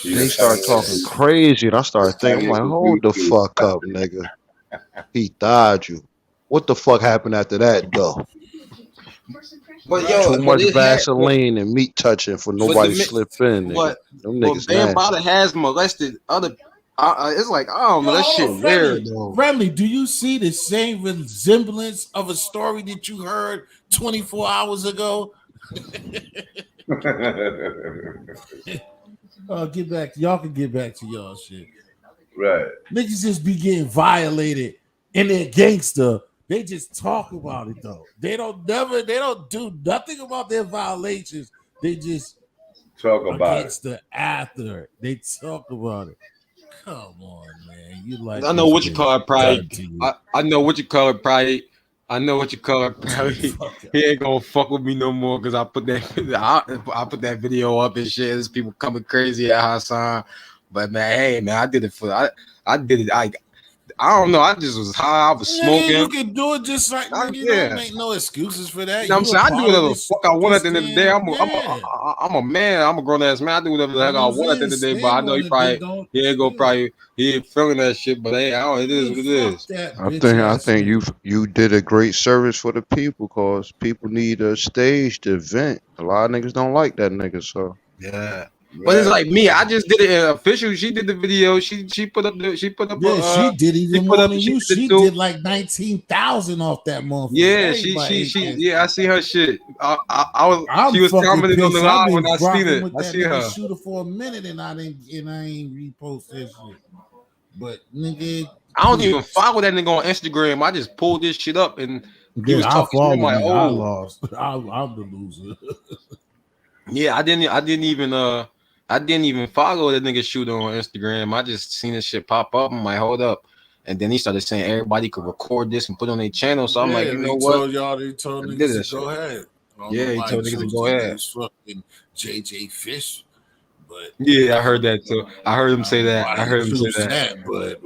Then he started talking crazy, and I started thinking, I'm like, hold the fuck up, nigga. He thighed you. What the fuck happened after that, though? But yo, Too much Vaseline and meat touching for nobody slip in, nigga. But Them niggas Bam nasty. Bada has molested other. It's like, I don't know, that shit weird though. Friendly, do you see the same resemblance of a story that you heard 24 hours ago? Get back. Y'all can get back to y'all shit. Right. Niggas just be getting violated and they're gangster. They just talk about it though. They don't do nothing about their violations. They just talk about against the after. They talk about it. Come on, man. You like I know what you call it, probably. I know what you call it, probably. I know what you call it, probably. He ain't gonna fuck with me no more because I put that video up and shit. There's people coming crazy at Hassan. But man, hey man, I did it for I did it. I don't know. I just was high. I was smoking. You can do it just like you don't make no excuses for that. You know what I'm saying? I do whatever the fuck I want at the end of the day. I'm a man. I'm a grown ass man. I do whatever the heck I want at the end of the day. But I know he ain't feeling that shit. But hey, it is what it is. I think you did a great service for the people because people need a stage to vent. A lot of niggas don't like that nigga. So yeah. But it's like me. I just did it official. She did the video. She put up. She did even more than you. She did like 19,000 off that month. Yeah, she. Yeah, I see her shit. She was commenting on the live when I seen it. I see her. Shooter for a minute and I ain't repost that shit. But nigga, I don't even follow that nigga on Instagram. I just pulled this shit up and he was talking to me like, I lost. I'm the loser. Yeah, I didn't even follow that nigga shooter on Instagram. I just seen this shit pop up. I'm like, hold up. And then he started saying everybody could record this and put it on their channel. So I'm like, you know what? He told niggas to go ahead. Yeah, he told niggas to go ahead. Fucking JJ Fish. But yeah, I heard that too. I heard him say that. But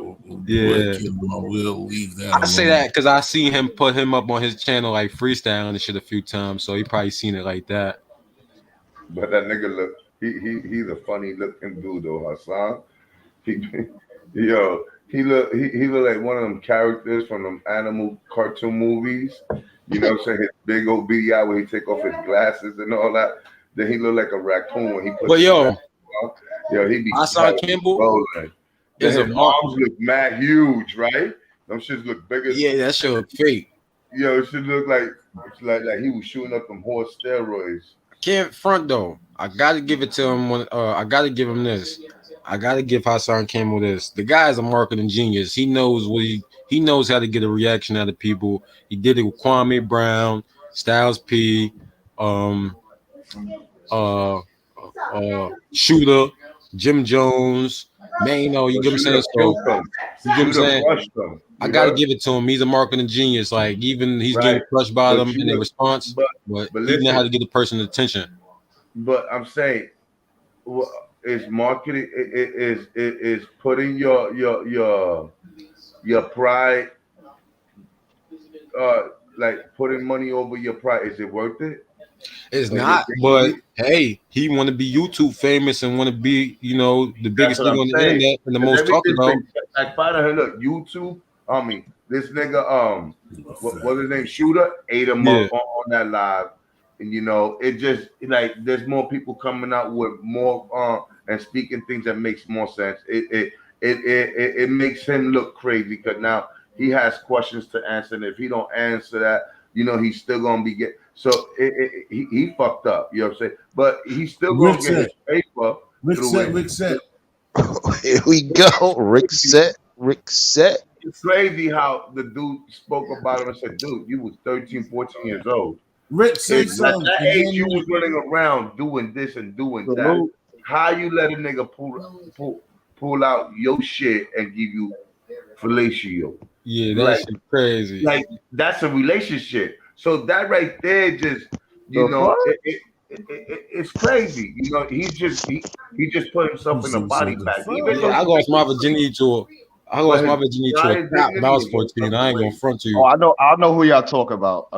yeah, we'll leave that. I say that because I seen him put him up on his channel like freestyling and shit a few times. So he probably seen it like that. But that nigga look, he's a funny looking dude though, Hassan. He look like one of them characters from them animal cartoon movies. You know what I'm saying? His big old beady eye where he take off his glasses and all that. Then he look like a raccoon when he put he be Hassan Campbell. His arms look mad huge, right? Them shits look bigger. Yeah, that shit look fake. Yo, it should look like he was shooting up them horse steroids. Can't front though. I gotta give it to him. I gotta give him this. I gotta give Hassan Campbell this. The guy is a marketing genius. He knows he knows how to get a reaction out of people. He did it with Kwame Brown, Styles P, Shooter, Jim Jones. Man, you know, you give him saying I gotta give it to him. He's a marketing genius. Like even he's getting crushed by them in their response, but he know how to get the person's attention. But I'm saying, is marketing is putting your pride like putting money over your price? Is it worth it? It's Like, not, but hey, he want to be YouTube famous and want to be, the that's biggest what thing I'm on the saying. internet and the Because most talked everything's about. been like find her. Look, YouTube. I mean, this nigga, what's his name? Shooter ate him Yeah. up on that live, and it just like there's more people coming out with more and speaking things that makes more sense. It makes him look crazy because now he has questions to answer, and if he don't answer that, he's still gonna be so he fucked up. You know what I'm saying? But he's still gonna get his paper through it. Rick said. Here we go. Rick set. It's crazy how the dude spoke about him and said, dude, you was 13, 14 years old. Rick said At something. that age, you was running around doing this and doing that. How you let a nigga pull out your shit and give you fellatio? Yeah, that's crazy. Like, that's a relationship. So that right there just, it's crazy. He just put himself in a body bag. I lost my virginity to a cop when I was 14. I ain't gonna front to you. Oh, I know who y'all talk about.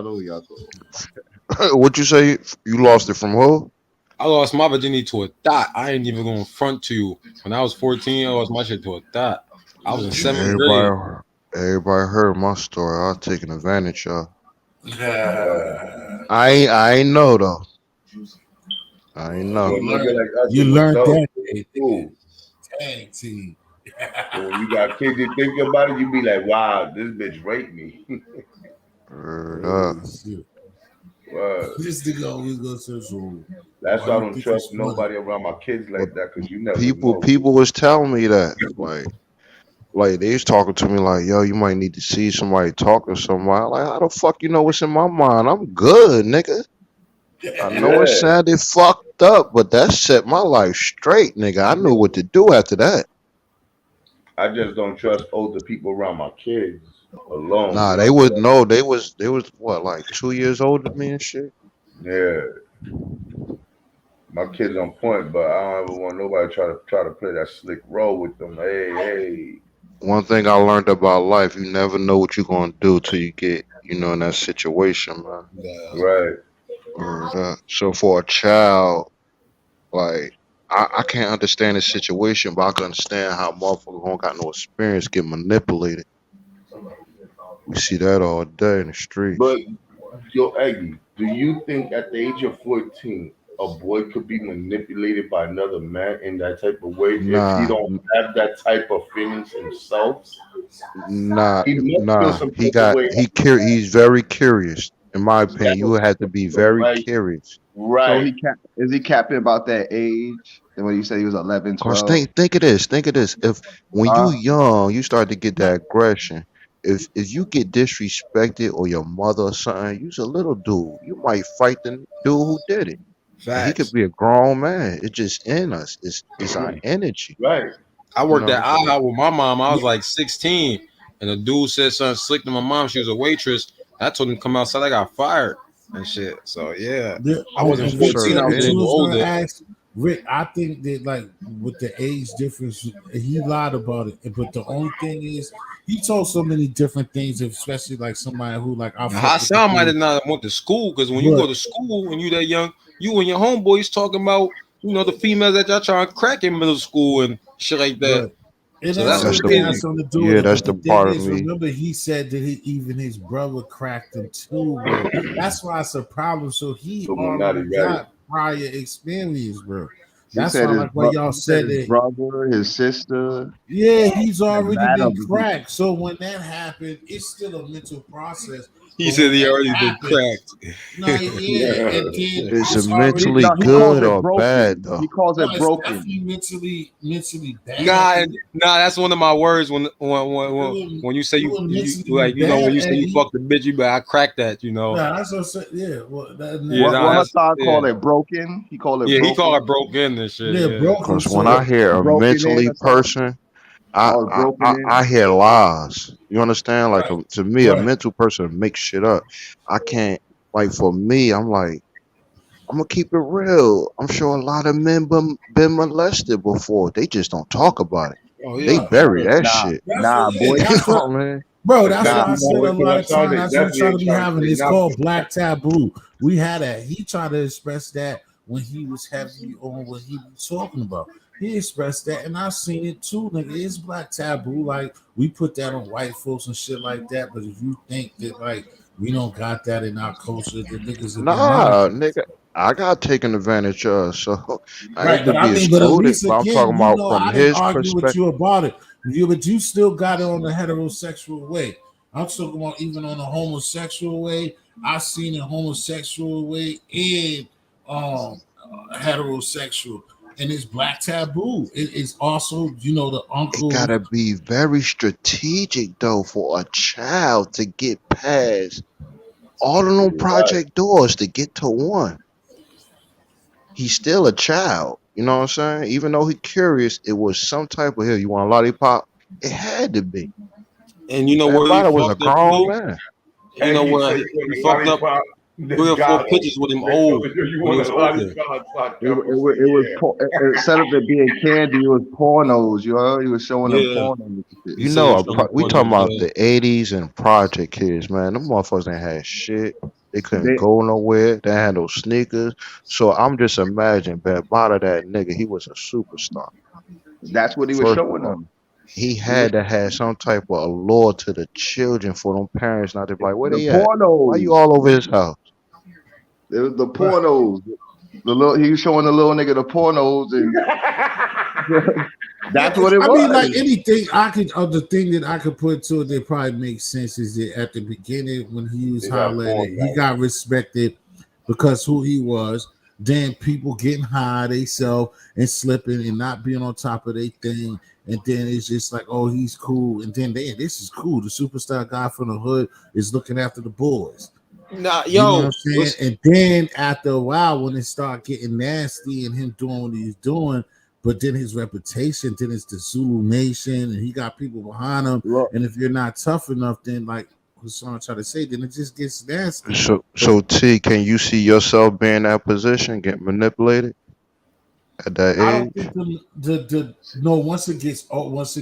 What you say? You lost it from who? I lost my virginity to a thought. I ain't even gonna front to you. When I was 14, I lost my shit to a thought. I was in 7th grade. Everybody heard my story. I was taking advantage of. I ain't know though. I ain't know. You learned that. Tag team. When you got kids, you think about it, you be like, wow, this bitch raped me. This nigga always goes to. That's why I don't trust nobody around my kids like that, because you never people was telling me that. Like they was talking to me like, yo, you might need to see somebody talk to somebody. Like, how the fuck you know what's in my mind? I'm good, nigga. I know it sounded fucked up, but that set my life straight, nigga. I knew what to do after that. I just don't trust older people around my kids alone. Nah, they would know. They was what, like 2 years older than me and shit. Yeah, my kids on point, but I don't ever want nobody try to play that slick role with them. Hey. One thing I learned about life: you never know what you're gonna do till you get, in that situation, man. Right. So for a child, like I can't understand the situation, but I can understand how motherfuckers don't got no experience get manipulated. We see that all day in the streets. But yo, Eggy, do you think at the age of 14, a boy could be manipulated by another man in that type of way if he don't have that type of feelings himself? Nah. He's very curious. In my opinion, you have to be very curious. Right. So is he capping about that age? And when you said he was 11, 12? Cause think of this. If when you young, you start to get that aggression. If you get disrespected or your mother or something, you's a little dude. You might fight the dude who did it. He could be a grown man. It's just in us. It's our energy. Right. I worked at IHOP with my mom. I was like 16, and a dude said something slick to my mom. She was a waitress. I told him to come outside. I got fired and shit. So yeah, I wasn't 14. I was a little older. Rick, I think that like with the age difference, he lied about it. But the only thing is, he told so many different things, especially like somebody who like Hassan might have not went to school, because when you go to school when you that young, you and your homeboys talking about the females that y'all trying to crack in middle school and shit like that. And so that's something to do with it. That's the part of me. Remember, he said that even his brother cracked him too, bro. That's why it's a problem. So he already got prior experience, bro. That's why, like what y'all said, his brother, his sister. Yeah, he's already been cracked. So when that happened, it's still a mental process. He said he already been cracked. No, yeah, it's mentally good or bad though. He calls it broken. Mentally bad. Nah, that's one of my words. When you say you when you say you fucked the bitch, you I cracked that. Nah, that's what I'm saying. Yeah, what Hassan called it broken. He called it. Yeah, broken. he called it broken and shit. Yeah, broken. Because when I hear a mentally person, I hear lies. You understand? Like to me, a mental person makes shit up. I can't. Like for me, I'm like, I'm gonna keep it real. I'm sure a lot of men been molested before. They just don't talk about it. Oh, yeah. They bury that shit. Nah, boy. Bro, that's why I said a lot of times that's what we try to be having. It's called Black Taboo. We had that. He tried to express that when he was heavy on what he was talking about. He expressed that, and I've seen it too, nigga. It's Black Taboo. Like, we put that on white folks and shit like that. But if you think that, like, we don't got that in our culture, the niggas nah, nigga, I got taken advantage of, so I right, ain't to but be I mean, but at excluded. least But I'm again, talking you about know, from I didn't his argue with perspective. you about it. But you still got it on the heterosexual way. I'm talking about even on the homosexual way. I've seen a homosexual way and heterosexual, and it's Black Taboo. It's also, you know, the uncle. It gotta be very strategic though for a child to get past all of them project doors to get to one. He's still a child, you know what I'm saying? Even though he's curious, it was some type of here. You want a lollipop? It had to be. And you know That where he brother was a fucked up grown too? man. You know where he fucked up 3 or 4 pictures with him old. When he was older. It was set up to being candy. It was pornos, you know. He was showing them pornos. You know, we talking about the 80s and project kids, man. Them motherfuckers ain't had shit. They couldn't go nowhere. They had no sneakers. So I'm just imagining, bottom that nigga, he was a superstar. That's what he was showing them. He had to have some type of allure to the children for them parents not to be like, where they at? Pornos. Why you all over his house? It was the pornos. He was showing the little nigga the pornos, and that's what it was. I mean, like anything I could, the thing that I could put to it that probably makes sense is that at the beginning when he was highlighted, he got respected because who he was. Then people getting high themselves and slipping and not being on top of their thing. And then it's just like, oh, he's cool. And then this is cool. The superstar guy from the hood is looking after the boys. Nah, you know yo, what I'm saying? And then after a while, when it start getting nasty and him doing what he's doing, but then his reputation, then it's the Zulu Nation, and he got people behind him. And if you're not tough enough, then like Hassan tried to say, then it just gets nasty. So T, can you see yourself being in that position, get manipulated at that age? I don't think once it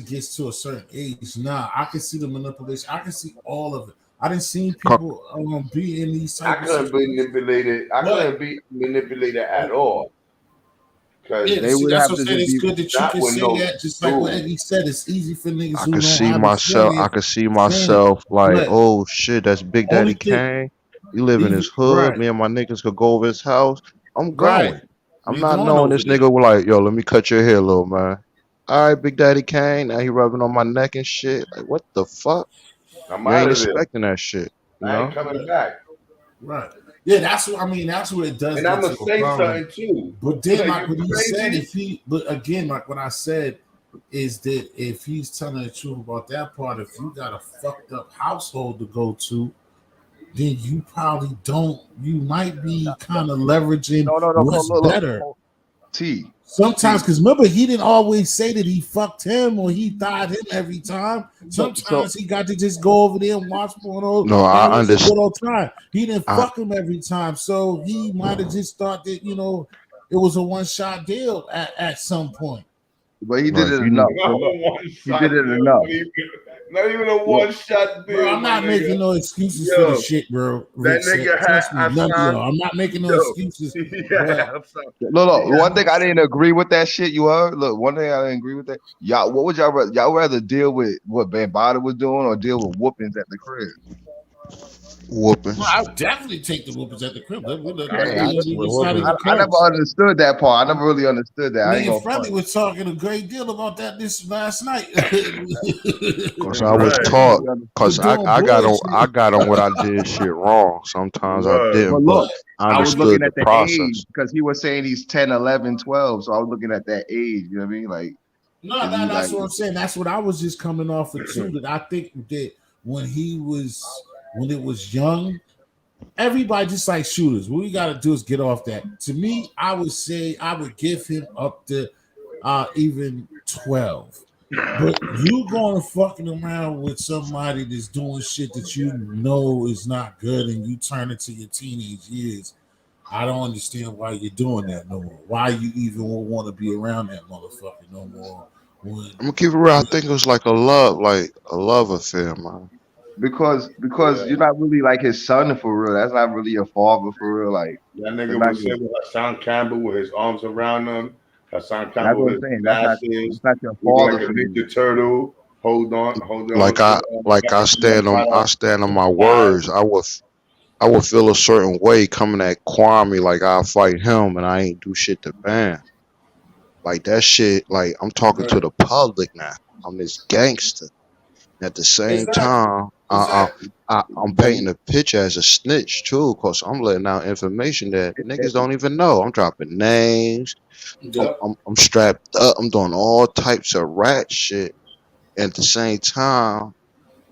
gets to a certain age, I can see the manipulation. I can see all of it. I didn't see people be in these types of situations. I couldn't be manipulated at all. That's what I'm saying. It's good that you can say that. Just like what Eddie said, it's easy for niggas I could see myself like, oh shit, that's Big Daddy Kane. He live in his hood. Me and my niggas could go over his house. I'm going. I'm not knowing this nigga was like, yo, let me cut your hair, little man. All right, Big Daddy Kane. Now he rubbing on my neck and shit. Like, what the fuck? You ain't expecting that shit. You know? I ain't coming back. Right. Yeah, that's what I mean. That's what it does. And I'm gonna say something too. But then, like what he said, but again, like what I said is that if he's telling the truth about that part, if you got a fucked up household to go to, then you probably don't. You might be kind of leveraging what's better. T. Sometimes, because remember, he didn't always say that he fucked him or he thought him every time. Sometimes he got to just go over there and watch porno. No, I understand. He didn't fuck him every time, so he might have just thought that it was a one-shot deal at some point. But he did it enough. He did it enough. Not even a one-shot deal. Bro, I'm not making no excuses for the shit, bro. That nigga I'm not making no excuses. Look, one thing I didn't agree with that shit. You heard? Look, one thing I didn't agree with that. Y'all, what would y'all rather deal with what Bambaataa was doing or deal with whoopings at the crib? Whoopings. Well, I would definitely take the whoopings at the crib. I never understood that part. I never really understood that. Me and Freddie was talking a great deal about that this last night. Because I was taught. Because I got on what I did shit wrong. Sometimes I didn't. But I was looking at the process age because he was saying he's 10, 11, 12. So I was looking at that age. You know what I mean? Like, no, that's what I'm saying. That's what I was just coming off of too. That I think that when it was young, everybody just like shooters. What we got to do is get off that. To me, I would say I would give him up to even 12. But you going fucking around with somebody that's doing shit that you know is not good and you turn into your teenage years, I don't understand why you're doing that no more. Why you even want to be around that motherfucker no more. I'm gonna keep it real. I think it was like a love affair, man. because you're not really like his son for real. That's not really your father for real. Like That that's nigga not was your, sitting with Hassan Campbell with his arms around him. Hassan that's Campbell what with I'm his saying. glasses, That's not your looking father like a figure. Ninja Turtle. Hold on Like to I the like I stand on my words. I would feel a certain way coming at Kwame like I'll fight him and I ain't do shit to ban. Like that shit, like I'm talking to Right. the public now. I'm this gangster. At the same Exactly. time, Exactly. I'm painting a picture as a snitch too, cause I'm letting out information that niggas don't even know. I'm dropping names. Yep. I'm strapped up. I'm doing all types of rat shit. And at the same time,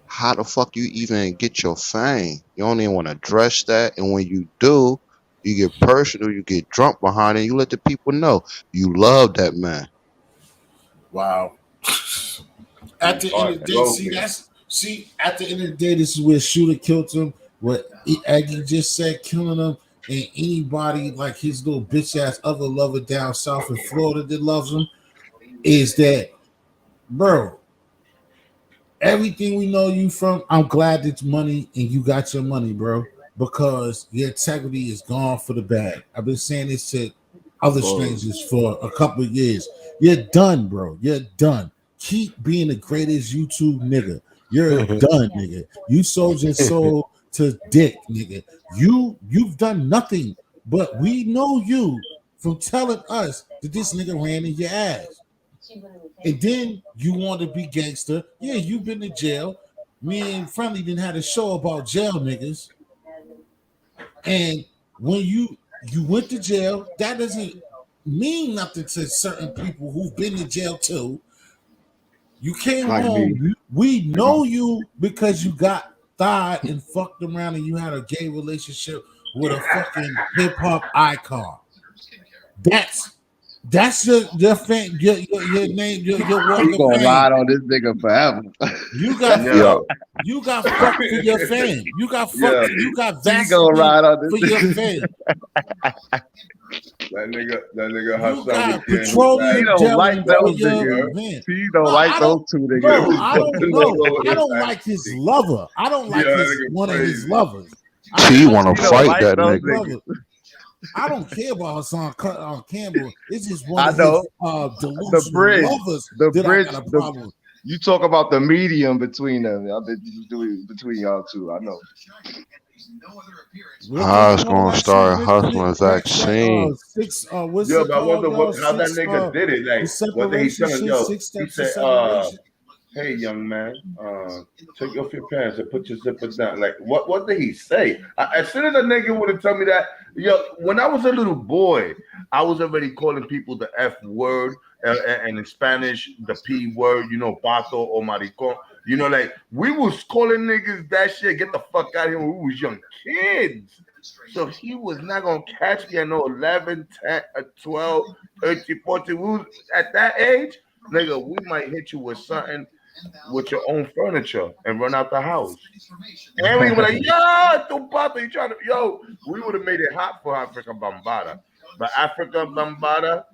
how the fuck you even get your fame? You don't even want to address that. And when you do, you get personal. You get drunk behind it. You let the people know you love that man. Wow. At the end of the day, Heartbroken. at the end of the day, this is where Shooter killed him. What Aggie just said, killing him, and anybody like his little bitch ass other lover down south in Florida that loves him, is that, bro, everything we know you from, I'm glad it's money and you got your money, bro, because your integrity is gone for the bag. I've been saying this to other strangers for a couple of years. You're done, bro. You're done. Keep being the greatest YouTube nigga. You're done, nigga. You sold your soul to dick, nigga. You've done nothing, but we know you from telling us that this nigga ran in your ass. And then you want to be gangster. Yeah, you've been to jail. Me and Friendly didn't have a show about jail niggas. And when you went to jail, that doesn't mean nothing to certain people who've been to jail too. You came Like me. home. We know you because you got thawed and fucked around and you had a gay relationship with a fucking hip hop icon. That's your fan, your name, your walk He of gonna fame. ride on this nigga forever. You got Yo. you got fucked for your fame. You got Yeah. fucked. You got He gonna ride Vaseline on for this your nigga. fame. That nigga You Hassan was got getting his He petroleum ass. don't like jelly for those your niggas. man. He don't No, like I those don't. two It niggas. was I don't jumping know. all over I his don't ass. like his lover. I don't like Yo, that his nigga one of his crazy. lovers. I T don't wanna like He don't fight like that those nigga. niggas. I don't care about Hassan Campbell. It's just one I of his know. The delusional bridge. lovers The that I bridge. got a problem with. You talk about the medium between them. I bet you do it between y'all two. I know. How it's You know gonna that shit, start hustling that vaccine. six what's Yeah, it but I called, wonder y'all? how that Six nigga did it. the Like, what did he separation tell him? shit, Yo, 6 he steps of said, separation. hey, young man, take off your pants and put your zipper down. Like, what did he say? As soon as a nigga would have told me that, yo, when I was a little boy, I was already calling people the F word, and in Spanish, the P word, you know, pato or maricon. You know, like, we was calling niggas that shit, get the fuck out of here when we was young kids. So he was not going to catch me at no 11, 10, 12, 13, 14. We was, at that age, nigga, we might hit you with something with your own furniture and run out the house. And we were like, yo, tu pato, you trying to, yo, we would have made it hot for Africa Bambada. But Africa Bambada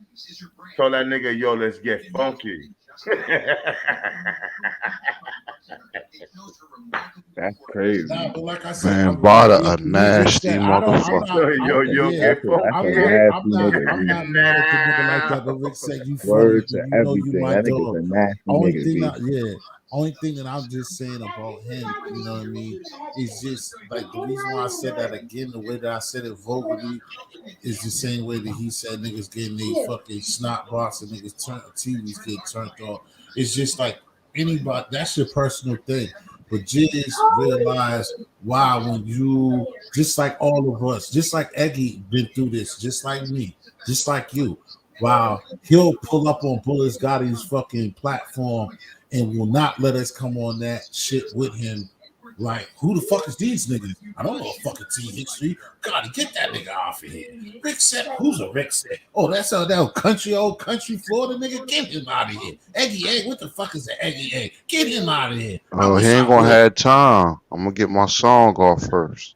told that nigga, yo, let's get funky. That's crazy. Nah, but like I said, Man, Bada a nasty I don't. I'm motherfucker. not. Yo, yo, Yeah, get That's a I'm funky. not. nasty I'm not. nigga, I'm dude. not mad at the nigga like that. But Rick said you funny, Word and to you know you everything. my That nigga's dog. a nasty Only nigga, thing B. only thing that I'm just saying about him, you know what I mean, is just like the reason why I said that again, the way that I said it vocally is the same way that he said niggas getting they fucking snot box and niggas TVs get turned off. It's just like anybody, that's your personal thing. But just realize why when you, just like all of us, just like Eggy been through this, just like me, just like you. Wow, he'll pull up on Bullis Gotti's fucking platform and will not let us come on that shit with him. Like, who the fuck is these niggas? I don't know a fucking T history. God, get that nigga off of here. Rick said, who's a Rick said? Oh, that's that old country Florida nigga. Get him out of here. Eggy Egg, what the fuck is an Eggy Egg? Get him out of here. Oh, he ain't gonna have time. I'm gonna get my song off first.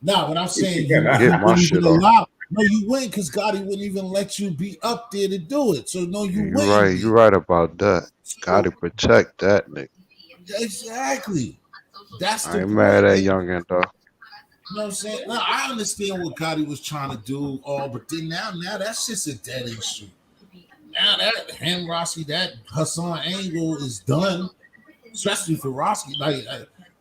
Nah, but I'm saying you Get my wouldn't shit even off. allow. No, you wouldn't, because Gotti wouldn't even let you be up there to do it. So no, you You're wouldn't right. be. You're right about that. Gotta protect that nigga. Exactly. That's I the ain't mad at point. youngin though. You know what I'm saying? Now I understand what Gotti was trying to do, but then now that's just a dead end street. Now that him, Rossi, that Hassan angle is done, especially for Rossi. Like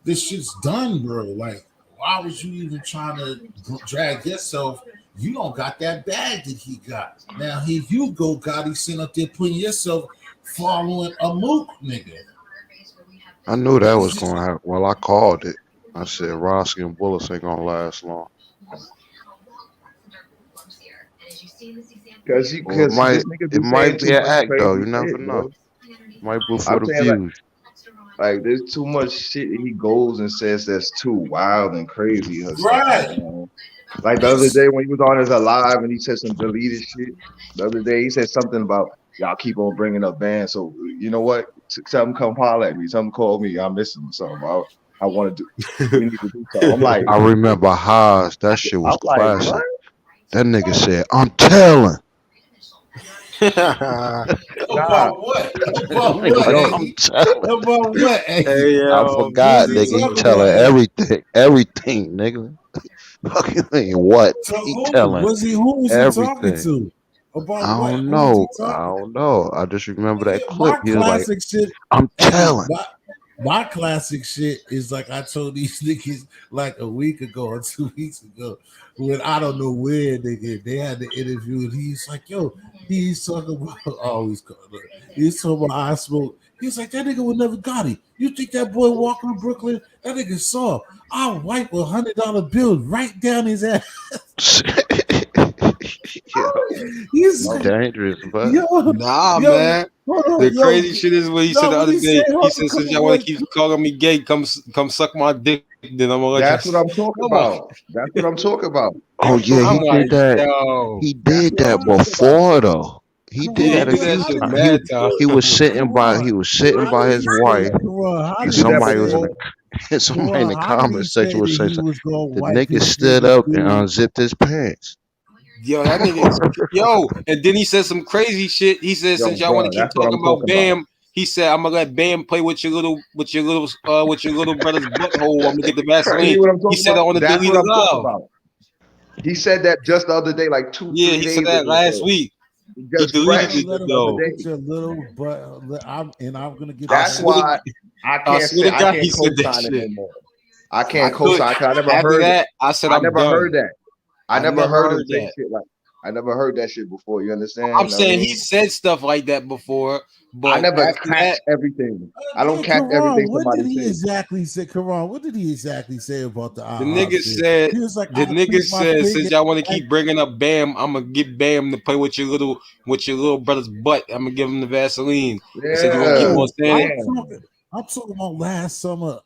this shit's done, bro. Like, why was you even trying to drag yourself? You don't got that bag that he got. Now here you go, Gotti, sitting up there putting yourself following a mook nigga. I knew that was going to happen. Well, I called it. I said Rossi and Bullets ain't gonna last long. Because it might be an act though. You never know. Might be for the views. Like there's too much shit he goes and says that's too wild and crazy. Right. Like the other day when he was on his Alive and he said some deleted shit. The other day he said something about y'all keep on bringing up bands. So you know what? Something come holler at me. Something call me. I'm missing something. I want to do. We need to do something. I'm like, I remember Haas. That shit was classic. Like, that nigga said, "I'm telling." About what? About what? I'm telling. About what? Hey, I forgot, nigga. He telling everything, nigga. Fucking mean what? He telling who was he talking to? About I don't know. I just remember that clip. My He was like, shit, "I'm telling." My classic shit is like I told these niggas like a week ago or 2 weeks ago when I don't know where they had the interview and he's like, yo, he's talking about he's talking about I Smoke. He's like, that nigga would never got it. You think that boy walking to Brooklyn? That nigga saw. I'll wipe $100 bill right down his ass. He's dangerous, but man. The crazy shit is what he said the other day. He said, "Since y'all want to keep calling me gay, come suck my dick." Then I'm gonna That's what I'm talking about. That's what I'm talking about. Oh yeah, he did that. Yo. He did that before though. He did that a few times. He was sitting by his wife. And somebody was in the comment section was saying the nigga stood up and unzipped his pants. Yo, that nigga, and then he said some crazy shit. He said, since y'all want to keep talking about Bam, he said, I'm gonna let Bam play with your little brother's butthole. I'm gonna get the Vaseline. He said that on the Daily Live. He said that just the other day, like 2 he said that last week. He deleted it though. I'm gonna get. That's why I can't co-sign it anymore. I can't co-sign. I never heard that. I said I never heard that. I never heard him say shit like. I never heard that shit before. You understand? I'm saying he said stuff like that before, but I never catch everything. I don't catch everything. What did he exactly say, Karan? What did he exactly say about the nigga said? He was like, the nigga said, since y'all want to keep bringing up Bam, I'm gonna get Bam to play with your little brother's butt. I'm gonna give him the Vaseline. Yeah. He said, you want to keep on saying I'm talking about last summer,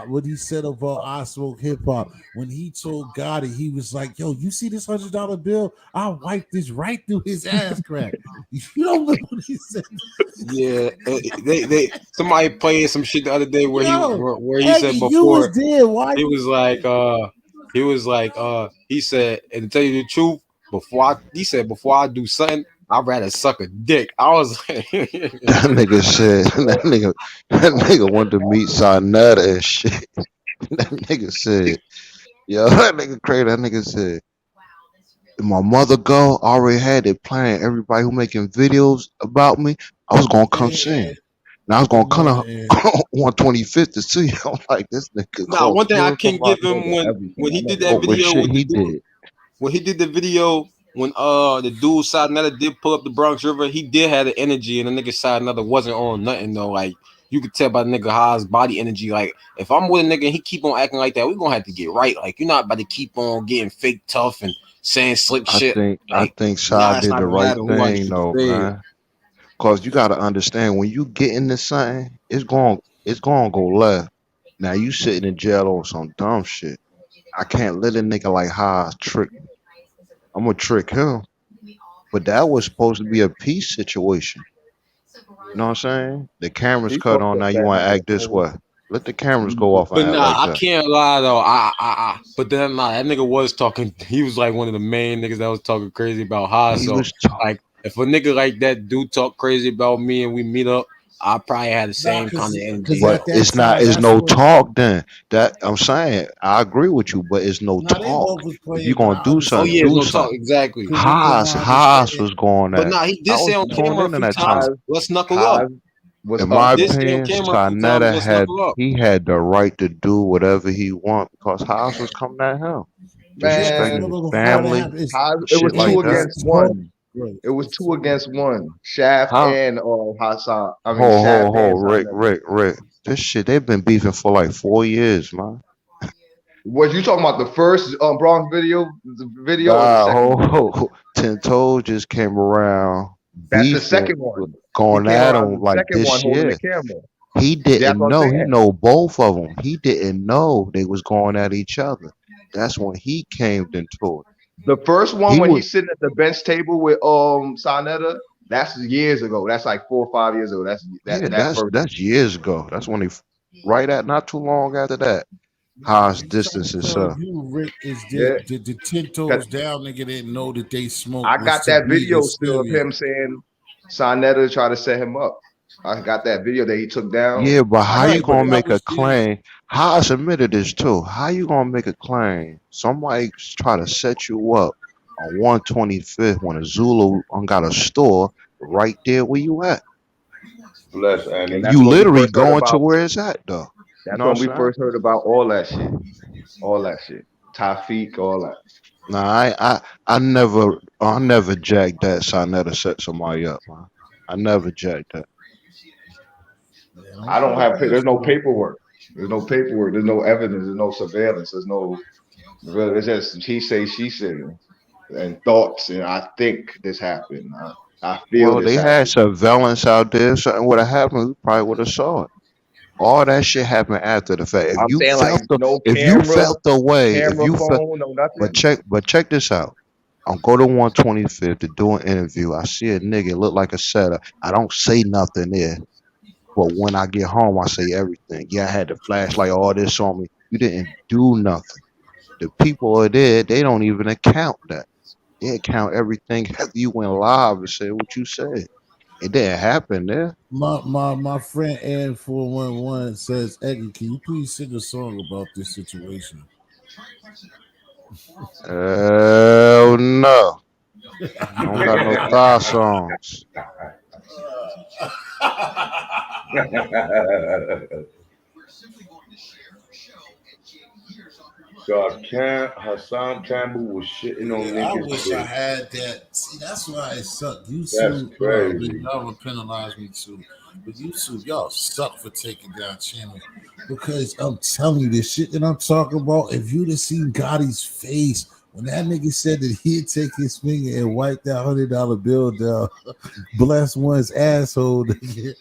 what he said about I Smoke Hip Hop. When he told Gotti, he was like, yo, you see this $100 bill? I'll wipe this right through his ass crack. You don't know what he said? Yeah, they somebody played some shit the other day where he said before you was there. Why? He said, and to tell you the truth, before I do something, I'd rather suck a dick. I was like, that nigga said that nigga wanted to meet Sarnetta and shit. That nigga said, yo, that nigga crazy. That nigga said, if my mother go, I already had it planned. Everybody who making videos about me, I was gonna come sing. Now I was gonna come on 125th to see you. I'm like, this nigga. Nah, one thing I can give him when he did that video, when he did the video. When the dude Sarnetta did pull up the Bronx River, he did have the energy, and the nigga Sarnetta wasn't on nothing though. Like you could tell by the nigga Haas body energy. Like if I'm with a nigga and he keep on acting like that, we're gonna have to get right. Like you're not about to keep on getting fake tough and saying slick shit. I think Shah did the right thing though, man. Cause you gotta understand when you get into something, it's gonna go left. Now you sitting in jail on some dumb shit. I can't let a nigga like Haas trick me. I'm gonna trick him, but that was supposed to be a peace situation. You know what I'm saying? The cameras cut on. Now you want to act this way? Let the cameras go off. But I can't lie though. But then that nigga was talking. He was like one of the main niggas that was talking crazy about Haas. So like, if a nigga like that do talk crazy about me and we meet up, I probably had the same kind of energy. But it's not. It's no talk. Then that I'm saying, I agree with you, but it's no talk. If you're gonna do something, yeah, do no something. talk exactly. Haas was going But at. nah, he did say on camera a few times, let's knuckle up. In my He did say on opinion, camera a few times, Sarnetta let's had knuckle up. he had the right to do whatever he want because Haas was coming at him, disrespecting his family, It shit was like two that. against one. It was 2 against 1. Shaft Huh? and Hassan. I mean, Shaft and Rick. This shit, they've been beefing for like 4 years, man. Was you talking about the first Bronx video? The video or the Nah, second? 10 Toes just came around. That's beefing, the second one. going He came at around him the like second this one holding year. the camera. He That's didn't what I'm know. He saying. know both of them. He didn't know they was going at each other. That's when he came into it. The first one He when was- he's sitting at the bench table with Sarnetta, that's years ago. That's like 4 or 5 years ago. That's years ago. That's when he right at not too long after that. Haas distance himself. You, Rick, is Yeah. the 10 toes down nigga didn't know that they smoked. I got that video still of him saying Sarnetta tried to set him up. I got that video that he took down. Yeah, but how you Right, gonna but make that a was claim? Haas admitted this too. How you gonna make a claim? Somebody try to set you up on 125th when a Zulu got a store right there where you at. Bless Annie. And that's You when we literally first heard going to about- where it's at though. That's know when what we I'm first heard about all that shit. All that shit. Tafiq, all that. Nah, I never jacked that Sarnetta set somebody up, man. I never jacked that. I don't have. There's no paperwork. There's no paperwork. There's no evidence. There's no surveillance. There's no. It's just he say, she say, and thoughts. And I think this happened. I feel. Well, this they happened. had surveillance out there. Something would have happened, we probably would have saw it. All that shit happened after the fact. If I'm you saying, felt like, the, no if camera, you felt the way, if camera you phone, felt, no nothing. but check this out. I'm go to 125th to do an interview. I see a nigga look like a setter. I don't say nothing there, but when I get home, I say everything. Yeah, I had the flashlight, all this on me. You didn't do nothing. The people are there. They don't even account that. They account everything after you went live and said what you said. It didn't happen there. My friend Ann 411 says, Eggy, can you please sing a song about this situation? Hell no. I don't got no thigh songs. God, Hassan Campbell was shitting on I niggas. wish shit. I had that. See, that's why it sucked. That's YouTube, crazy. y'all would penalize me too. But YouTube, y'all suck for taking down channels. Because I'm telling you, this shit that I'm talking about, if you'd have seen Gotti's face when that nigga said that he'd take his finger and wipe that $100 bill down, bless one's asshole, nigga.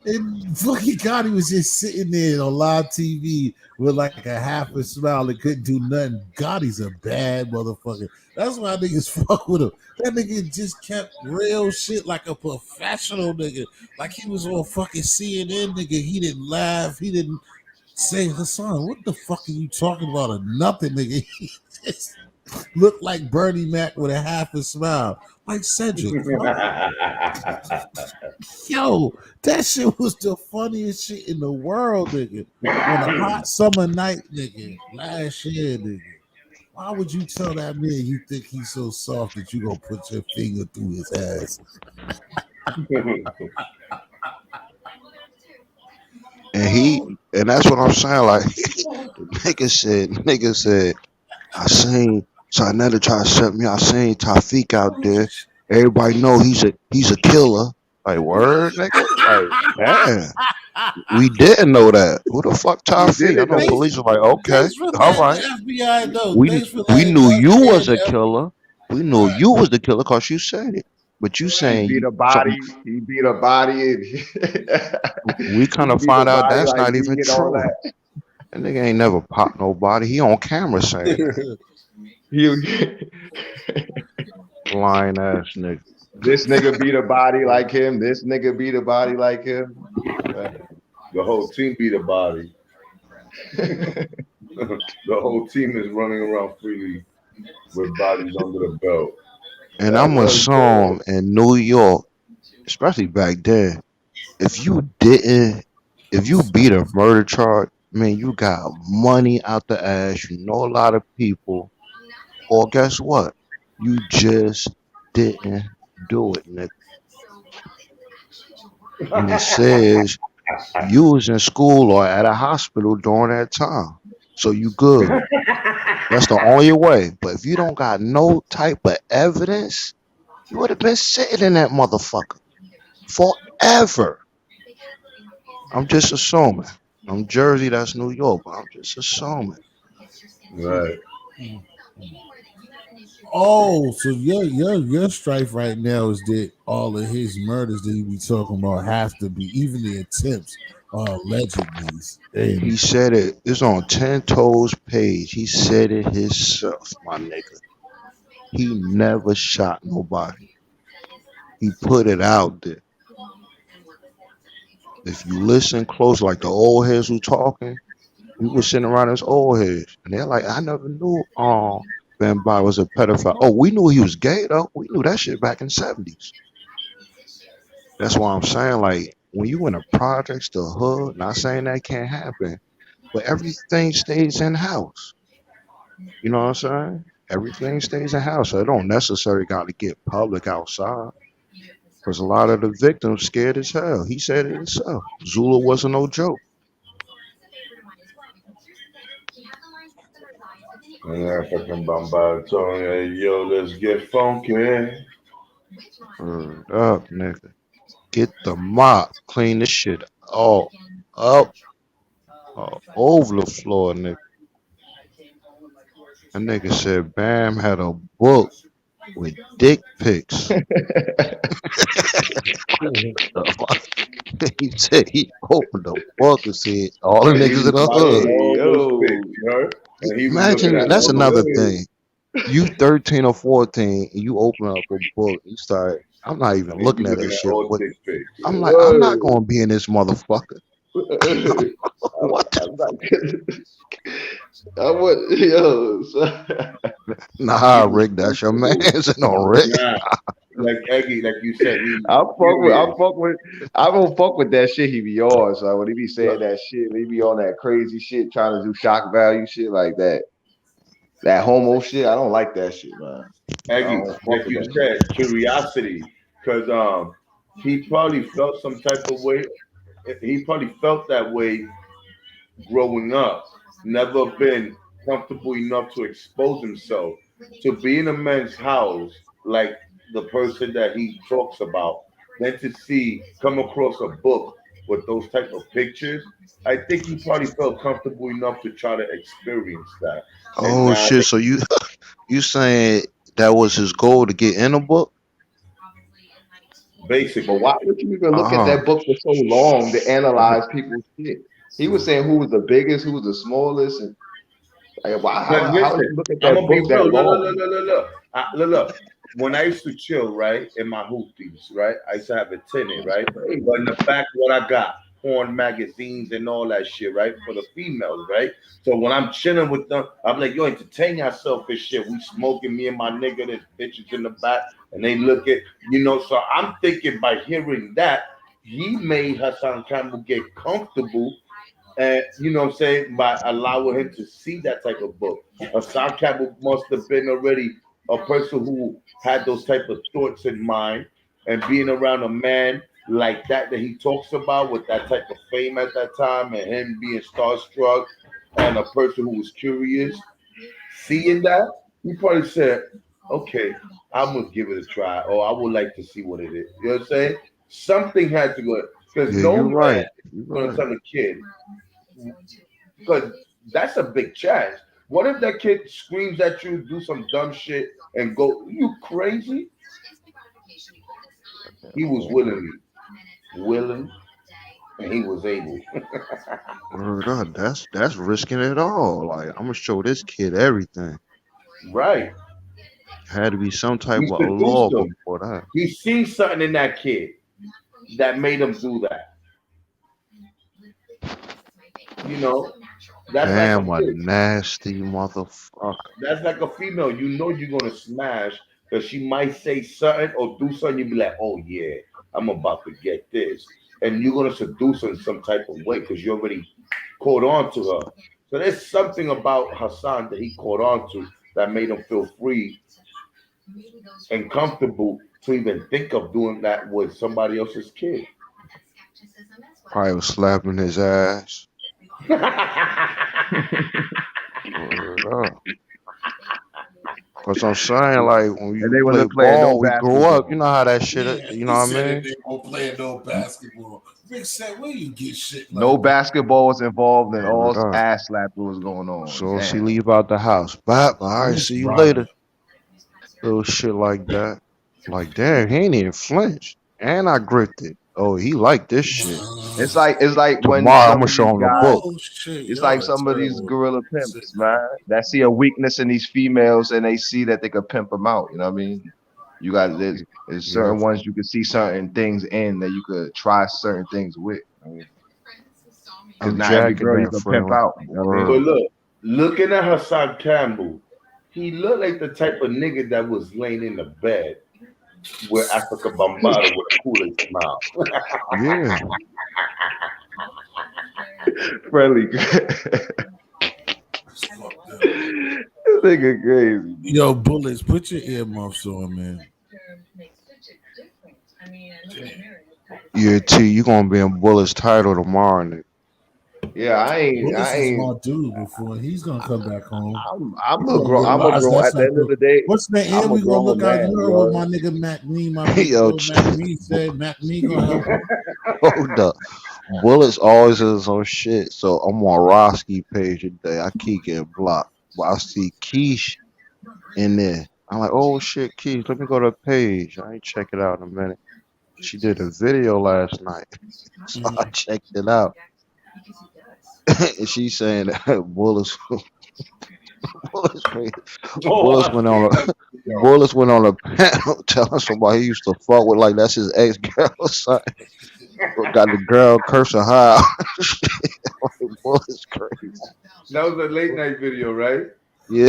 And fucking Gotti was just sitting there on live TV with like a half a smile and couldn't do nothing. Gotti's a bad motherfucker. That's why niggas fuck with him. That nigga just kept real shit like a professional nigga. Like he was on fucking CNN, nigga. He didn't laugh. He didn't say, Hassan, what the fuck are you talking about? Or nothing, nigga. He just looked like Bernie Mac with a half a smile. Like Cedric. Yo, that shit was the funniest shit in the world, nigga. On a hot summer night, nigga. Last year, nigga. Why would you tell that man you think he's so soft that you gonna put your finger through his ass? And that's what I'm saying. Like nigga said, I seen Sarnetta try to set me. I seen Tafiq out there. Everybody know he's a killer. Like word, nigga. Like damn. We didn't know that. Who the fuck Tafiq? I know police are like, okay, all right. FBI knows. We knew you was a killer. We knew you was the killer because you said it. But you saying he beat a body. He beat a body. We kind of find out that's not even true. That nigga ain't never popped nobody. He on camera saying lying ass nigga. This nigga beat a body like him. This nigga beat a body like him. The whole team beat a body. The whole team is running around freely with bodies under the belt. And I'm assuming in New York, especially back then, if you beat a murder charge, man, you got money out the ass. You know a lot of people, or guess what? You just didn't do it, nigga. And it says you was in school or at a hospital during that time, so you good. That's the only way. But if you don't got no type of evidence, you would have been sitting in that motherfucker forever. I'm just assuming. I'm Jersey, that's New York, but I'm just assuming. Right. Oh, so your strife right now is that all of his murders that he be talking about have to be, even the attempts, allegedly. And He said it. It's on 10 Toes page. He said it himself, my nigga. He never shot nobody. He put it out there. If you listen close, like the old heads who talking, we was sitting around as old heads, and they're like, I never knew Van By was a pedophile. Oh, we knew he was gay though. We knew that shit back in the 70s. That's why I'm saying, like, when you in the projects, the hood, not saying that can't happen, but everything stays in house. You know what I'm saying? Everything stays in house, so it don't necessarily got to get public outside. Because a lot of the victims scared as hell. He said it himself. Zula wasn't no joke. And African Bombard told me, yo, let's get funky. Word up, nigga. Get the mop, clean this shit all up, all over the floor, nigga. That nigga said Bam had a book with dick pics. He said he opened the book and said all the niggas in the hood. Imagine that's another thing. You 13 or 14 and you open up a book, you start. I'm not even looking at that shit. I'm like, I'm not gonna be in this motherfucker. What the I would, yo. Nah, Rick, that's your man's and on Rick. Nah, like Eggy, like you said, I don't fuck with that shit he be on. So when he be saying that shit, he be on that crazy shit, trying to do shock value shit like that. That homo shit, I don't like that shit, man. Eggy, like you said, curiosity, because he probably felt some type of way. He probably felt that way growing up. Never been comfortable enough to expose himself to be in a man's house like the person that he talks about. Then to come across a book with those type of pictures, I think he probably felt comfortable enough to try to experience that. Oh shit! So you saying that was his goal to get in a book? Basically, but why would you even look at that book for so long to analyze people's shit? He was saying who was the biggest, who was the smallest, and like, how would you look at that book that long? Look. When I used to chill, right, in my hoopties, right, I used to have a tenant, right? But in the back, what I got, porn magazines and all that shit, right, for the females, right? So when I'm chilling with them, I'm like, yo, entertain yourself and shit. We smoking, me and my nigga, there's bitches in the back, and they look at, so I'm thinking by hearing that, he made Hassan Campbell get comfortable. And you know what I'm saying, by allowing him to see that type of book. Hassan Campbell must have been already a person who had those type of thoughts in mind, and being around a man like that he talks about with that type of fame at that time, and him being starstruck, and a person who was curious, seeing that, he probably said, okay, I'm gonna give it a try, or I would like to see what it is. You know what I'm saying? Something had to go, because no man is gonna tell a kid, because that's a big chance. What if that kid screams at you, do some dumb shit, and go, you crazy? He was willing, and he was able. Word up, that's risking it all. Like, I'm gonna show this kid everything. Right. Had to be some type of a law before that. He seen something in that kid that made him do that. That's damn, like a nasty motherfucker. That's like a female. You know you're gonna smash because she might say something or do something. You be like, oh yeah, I'm about to get this. and you're gonna seduce her in some type of way because you already caught on to her. So there's something about Hassan that he caught on to that made him feel free and comfortable to even think of doing that with somebody else's kid. Probably was slapping his ass. Cause I'm saying, like, when you they play wasn't playing no ball, we grow up. basketball. You know how that shit. Yeah, You he know what I said mean? they won't play no basketball. Rick said, "Where you get shit like No that?" basketball was involved, and all Word up. ass slapping was going on. So she Damn. leave out the house. Bye. All right, That's see you right. later. Little shit like that. Like, damn, he ain't even flinched. And I gripped it. Oh, he like this shit. It's like when Tomorrow, I'm some gonna of show these him the guys. book. Oh shit! It's Y'all like are some of these terrible. gorilla pimps, man, that see a weakness in these females and they see that they could pimp them out. You know what I mean? You got there's certain ones you can see certain things in that you could try certain things with. I mean, because I'm not every jacking girl you that can pimp friendly. out. You know what I But mean? look, looking at Hassan Campbell, he looked like the type of nigga that was laying in the bed with Africa Bombada with a cooler smile. Yeah. Friendly. This nigga crazy. Yo, Bullets, put your earmuffs on, man. Yeah, T, you gonna be in Bullet's title tomorrow, nigga. Yeah, I Bullets is ain't. my dude before he's gonna come back home. I'm He a gonna grown. I'm a realize grown. that's At the not end of good. the day, What's the end? I'm a We gonna grown look out. man. You You heard what know? my nigga Mac Me, my big Yo, bro Mac Me said. Mac Me gonna help him. hold up. Bullets always is on shit. So I'm on Roski page today. I keep getting blocked. But I see Keish in there. I'm like, oh shit, Keish, let me go to the page. I ain't check it out in a minute. She did a video last night. So I checked it out. And she's saying that Bullets Bullets crazy. Bullets went on a Bullets went on a panel telling somebody he used to fuck with, like that's his ex girl or something. Got the girl cursing her out. Like, Bullets crazy. That was a late night video, right? Yeah.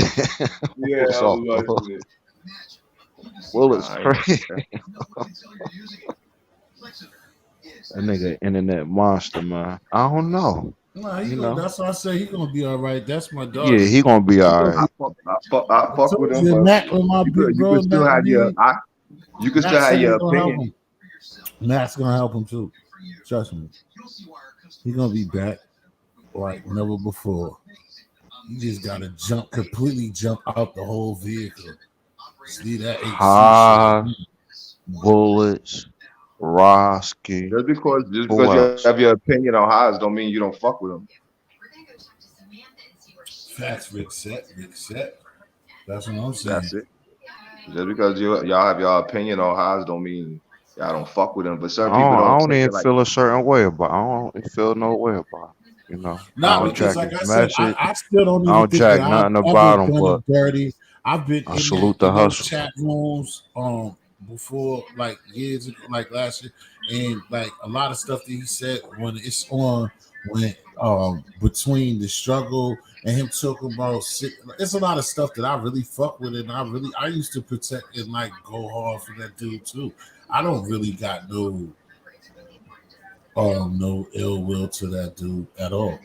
Yeah, I was watching it. Bullets crazy. That nigga internet monster, man. I don't know. Nah, You know? that's why I say he gonna be all right. That's my dog. Yeah, he gonna be all right. I fuck with him, but Mac with my you big could bro. still Mac have your. Me. You can still Mac have said your he gonna help opinion. him. Mac's gonna help him too. Trust me. He's gonna be back like never before. You just gotta completely jump out the whole vehicle. See that High, Bullets, Roski. Just because you have your opinion on highs don't mean you don't fuck with them. Facts, Rick set. That's what I'm saying. That's it. Just because y'all have your opinion on highs don't mean y'all don't fuck with them. But certain people I don't don't take even it like feel a certain way about. I don't feel no way about. You know, Not I don't because, jack like I his said, message. I still don't I even don't think jack that I've nothing ever about him, done but it dirty. I've been I in salute that, the in those hustle. chat rooms before, like years ago, like last year, and like a lot of stuff that he said when it's on when between the struggle and him talking about it's a lot of stuff that I really fuck with, and I used to protect and like go hard for that dude too. I don't really got no ill will to that dude at all.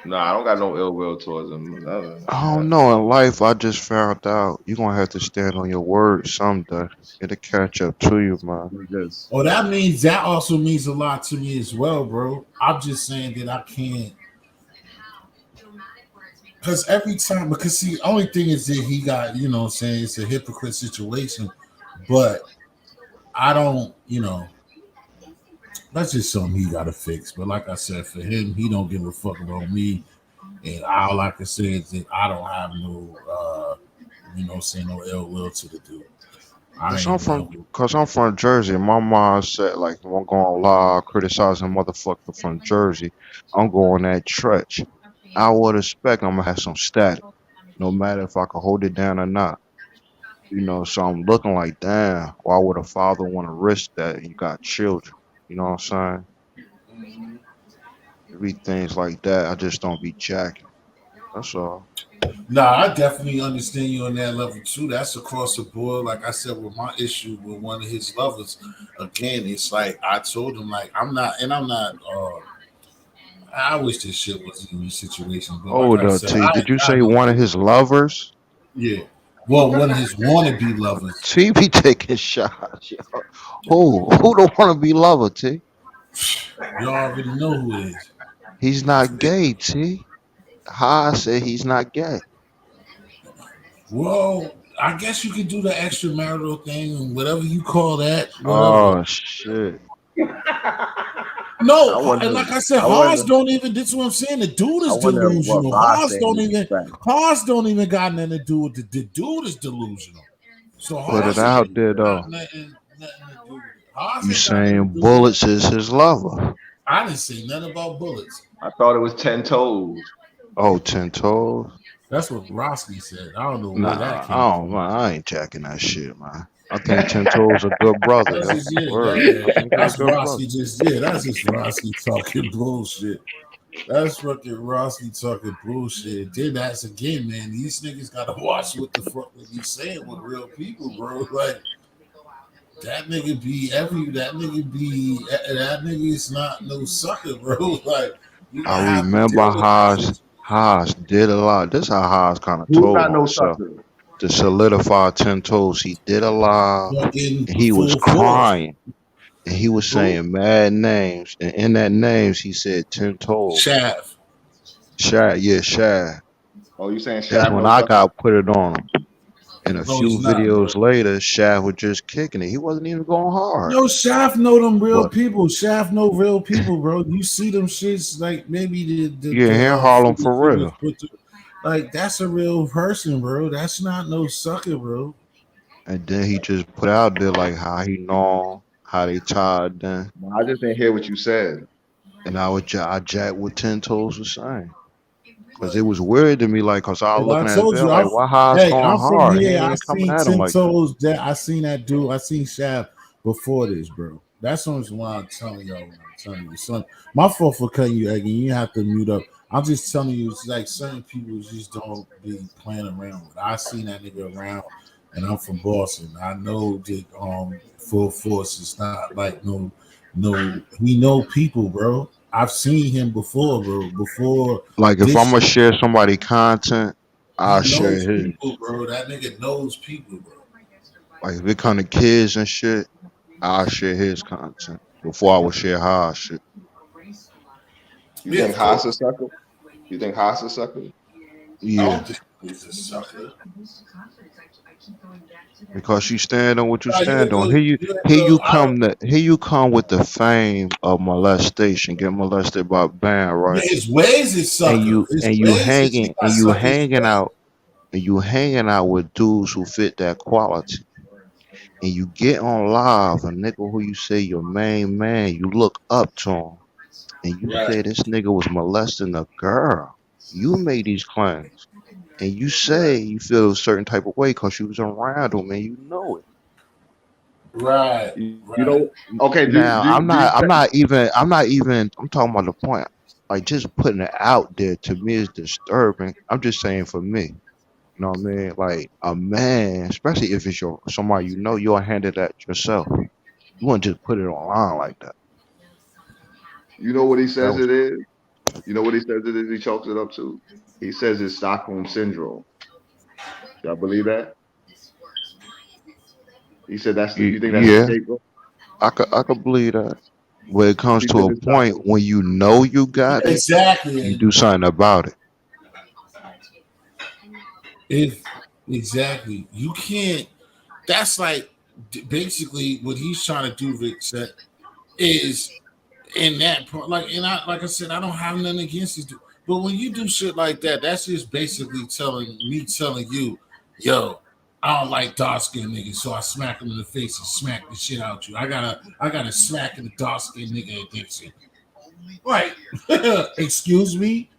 No, I don't got no ill will towards him. I don't know. In life, I just found out you're gonna have to stand on your word someday. It'll catch up to you, man. Oh, that also means a lot to me as well, bro. I'm just saying that I can't, because see, the only thing is that he got, you know what I'm saying, it's a hypocrite situation, but I don't, that's just something he got to fix. But like I said, for him, he don't give a fuck about me, and all I can say is that I don't have no, no ill will to the dude. Cause I'm from Jersey. My mom said, like, if I'm going live criticizing a motherfucker from Jersey, I'm going that stretch. I would expect I'm gonna have some static, no matter if I can hold it down or not. You know, so I'm looking like, damn, why would a father want to risk that? You got children. You know what I'm saying? It be things like that. I just don't be jacking. That's all. Nah, I definitely understand you on that level too. That's across the board. Like I said, with my issue with one of his lovers, again, it's like I told him, like I'm not, and I'm not. I wish this shit wasn't in this situation, but like Hold I up, said, T. Did you I say know. one of his lovers? Yeah. Well, one of his wannabe lovers. T be taking shots. Yo. Who don't want to be lover, T? You already know who it is. He's not gay, T. Ha said he's not gay. Well, I guess you could do the extramarital thing and whatever you call that. Whatever. Oh shit. No, I wonder. and like I said, I Haas wonder. don't even. This is what I'm saying. The dude I is wonder what delusional. Haas Haas saying don't is even. fact. Haas don't even got nothing to do with the dude is delusional. So Put it Haas out ain't there though. got nothing to do with it. Haas You ain't got nothing to saying do with Bullets is his lover? it. I didn't say nothing about bullets. I thought it was 10 toes. Oh, 10 toes? That's what Roski said. I don't know where that Nah, came from. oh man, I ain't jacking that shit, man. I think 10 toes a good brother. That's just, yeah, Word. yeah. I think That's he's a good brother. Roski just that's just Roski talking bullshit. That's fucking Roski talking bullshit. Then that's again, man. These niggas gotta watch what the fuck they be saying with real people, bro. Like that nigga be that nigga is not no sucker, bro. Like you I have to remember deal with Haas did a lot. This how Haas kind of Who's told not no himself sucker? to solidify 10 toes. He did a lot. fucking And he was full force. crying. And he was saying mad names. And in that names, he said 10 toes. Shav. Shav. Oh, you saying That's Shaq when no I sucker? got put it on him. And a No, few he's not, videos bro. later, Shav was just kicking it. He wasn't even going hard. No, Shaft know them real But people. Shaft know real people, bro. You see them shits like maybe the yeah, here in Harlem footage for he was real. put to- like that's a real person, bro. That's not no sucker, bro. And then he just put out there like how he know how they tied then. No, I just didn't hear what you said. And I jacked what 10 toes was saying. Cause it was weird to me, like, cause I was But I looking at told Bill you, like, why Haas going I'm from hard? He here. ain't I even coming seen at him 10 like that. toes. That I seen that dude. I seen Shaft before this, bro. That's why I'm telling y'all. When I'm telling you, son, my fault for cutting you, Eggy. You have to mute up. I'm just telling you, it's like certain people just don't be playing around with. I seen that nigga around, and I'm from Boston. I know that full force is not like no. We know people, bro. I've seen him before, bro. Before Like if this I'm gonna shit. share somebody content, I'll He share knows his. people, bro. That nigga knows people, bro. Like if it come to kids and shit, I'll share his content before I would share Haas shit. You Yeah, think of Haas a course. sucker? You think Haas a sucker? I Yeah, don't think he's a sucker. because you stand on what you Nah, stand on. Here you come with the fame of molestation, get molested by a band, Yeah, right? his ways is And sucker. you His and you ways is he hanging got and you sucker his hanging way. out and you hanging out with dudes who fit that quality. And you get on live, a nigga who you say your main man, you look up to him, and you Right. say this nigga was molesting a girl. You made these claims, and you say you feel a certain type of way because you was around him, and you know it. Right. You know? Okay. Now Do you I'm talking about the point. Like just putting it out there to me is disturbing. I'm just saying for me. You know what I mean? Like a man, especially if it's somebody you know, you'll handle that yourself. You wouldn't just put it online like that. You know what he That says was it is? You know what he says it is? He chalks it up to. He says it's Stockholm syndrome. Y'all believe that? He said you think that's the yeah. scapegoat? I could believe that. When it comes He to said a it's point Stockholm. when you know you got it, you Exactly. do something about it. If exactly, you can't. That's like basically what he's trying to do, Vic said, is in that point. Like I said, I don't have nothing against this dude. But when you do shit like that, that's just basically telling you, yo, I don't like dark skinned niggas, so I smack him in the face and smack the shit out you. I gotta smack in the dark skinned nigga addiction. Right. Excuse me.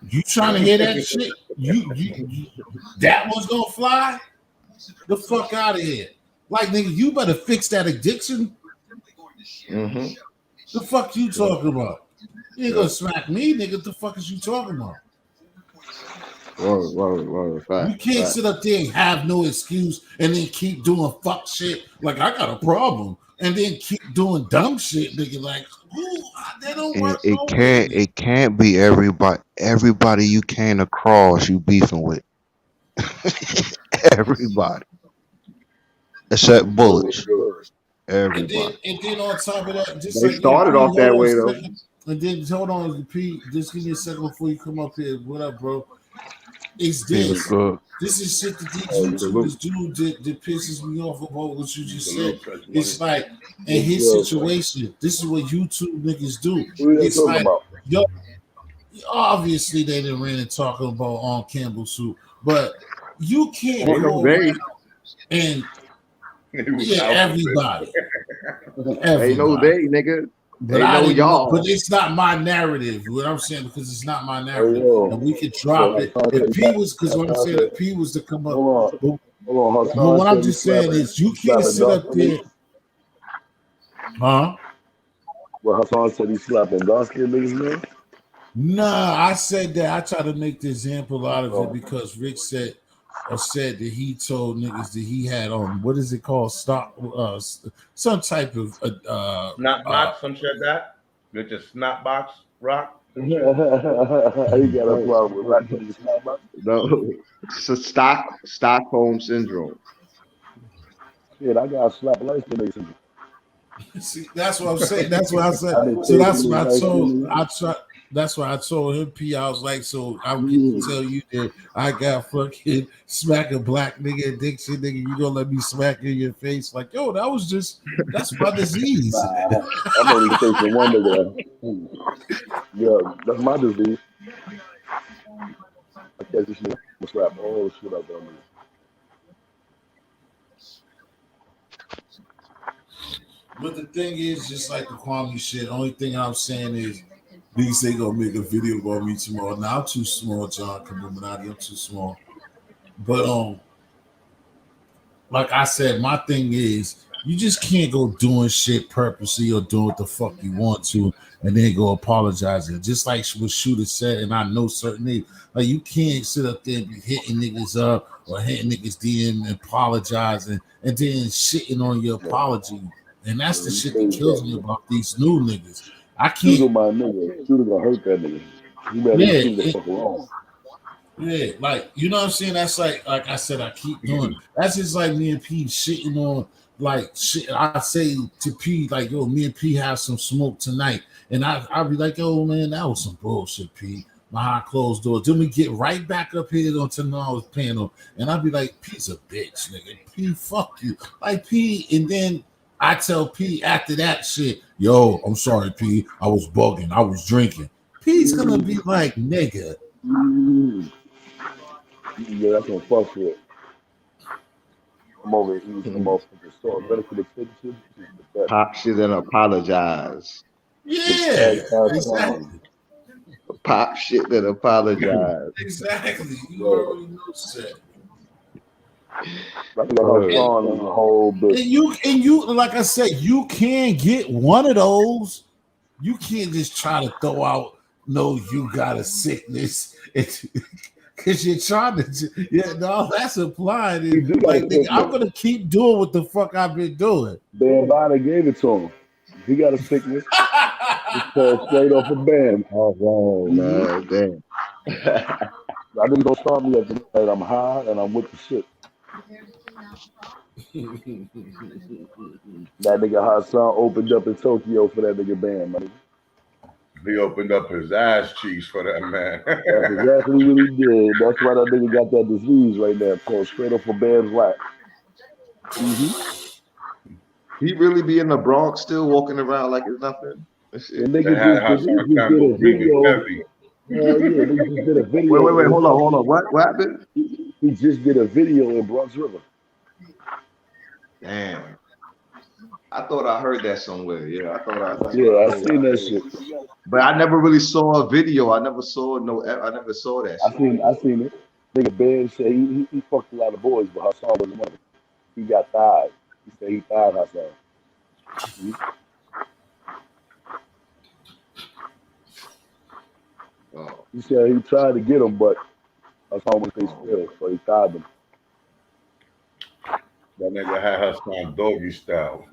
You trying to hear that shit? You that one's gonna fly? The fuck out of here. Like nigga, you better fix that addiction. Mm-hmm. The fuck you talking about? You ain't gonna smack me, nigga. What the fuck is you talking about? Word. You can't sit up there and have no excuse and then keep doing fuck shit. Like, I got a problem. And then keep doing dumb shit, nigga. Like, ooh, they don't And work no way. it can't be everybody you came across you beefing with. Everybody. Except bullets. Everybody. And then on top of that, just They like started off that way though. And then hold on, Pete. Just give me a second before you come up here. What up, bro? It's this. This is shit that these YouTubers do that pisses me off about what you just said. It's like in his situation, this is what YouTube niggas do. It's like, yo, obviously they didn't really talk about on Campbell soup, but you can't go around and everybody. Ain't no they, nigga. But ain't no y'all. But it's not my narrative. What I'm saying, because it's not my narrative, and we could drop it. If P was, because what I'm saying, if P was to come up, but what I'm just saying is, you can't sit up there, huh? Well, Hassan said he's slapping dark-skinned niggas, man. Nah, I said that. I try to make the example out of it because Rick said that he told niggas that he had on what is it called, stock, some type of snap box, some shit like that. With the snap box rock. He got a problem with rocking the snap box. No, it's a Stockholm syndrome. Shit, I got a slap life for niggas. See, that's what I'm saying. That's what I said. So that's what I told. That's why I told him, P. I was like, so I'm getting to tell you that I got fucking smack a black nigga addiction, nigga. You gonna let me smack in your face? Like, yo, that's my disease. I'm only taking one nigga. Yeah, that's my disease. I catch this shit. I'm slap all the shit up on me. But the thing is, just like the Kwame shit, only thing I'm saying is, niggas say gonna make a video about me tomorrow. Now I'm too small, John Illuminati. I'm too small. But like I said, my thing is you just can't go doing shit purposely or doing what the fuck you want to and then go apologizing. Just like what Shooter said, and I know certain niggas, like you can't sit up there and be hitting niggas up or hitting niggas DM and apologizing and then shitting on your apology. And that's the shit that kills me about these new niggas. I can't. Shooter my nigga. Shooter gonna hurt that nigga. You better shoot the fuck along. Yeah, like, you know what I'm saying? That's like I said, I keep doing. That's just like me and P shitting on, like, shit. I say to P, like, yo, me and P have some smoke tonight. And I'll be like, yo, man, that was some bullshit, P. Behind closed doors. Then we get right back up here on tomorrow's panel. And I'll be like, P's a bitch, nigga. P, fuck you. Like, P, and then I tell P after that shit, yo, I'm sorry, P. I was bugging. I was drinking. P's gonna be like, nigga. Yeah, that's some fuck shit. I'm over here eating some motherfucking store. Better for the shit. Pop shit and apologize. Yeah, exactly. Pop shit and apologize. Exactly. You already know shit. And you, like I said, you can't get one of those. You can't just try to throw out, no, you got a sickness. Because you're trying to, yeah, no, that's implied. Like, nigga, I'm gonna keep doing what the fuck I've been doing. Dan Bada gave it to him. He got a sickness. It's called straight off a band. Oh, man, damn. I didn't go start me up tonight. I'm high and I'm with the shit. That nigga Hassan opened up in Tokyo for that nigga band, man. He opened up his ass cheeks for that man. That's exactly what he did. That's why that nigga got that disease right there called straight off a band's whack. He really be in the Bronx still walking around like it's nothing. The nigga just did a video. Nigga just did a video. Wait, hold on. What happened? He just did a video in Bronx River. Damn. I thought I heard that somewhere. Yeah, I seen that shit. But I never really saw a video. I never saw that shit. I seen it. Nigga Ben said he fucked a lot of boys, but Hassan wasn't one of them. He got thighs. He said he thied Hassan. He said he tried to get him, but That's how much they steal. So he tied them. That nigga had her son doggy style.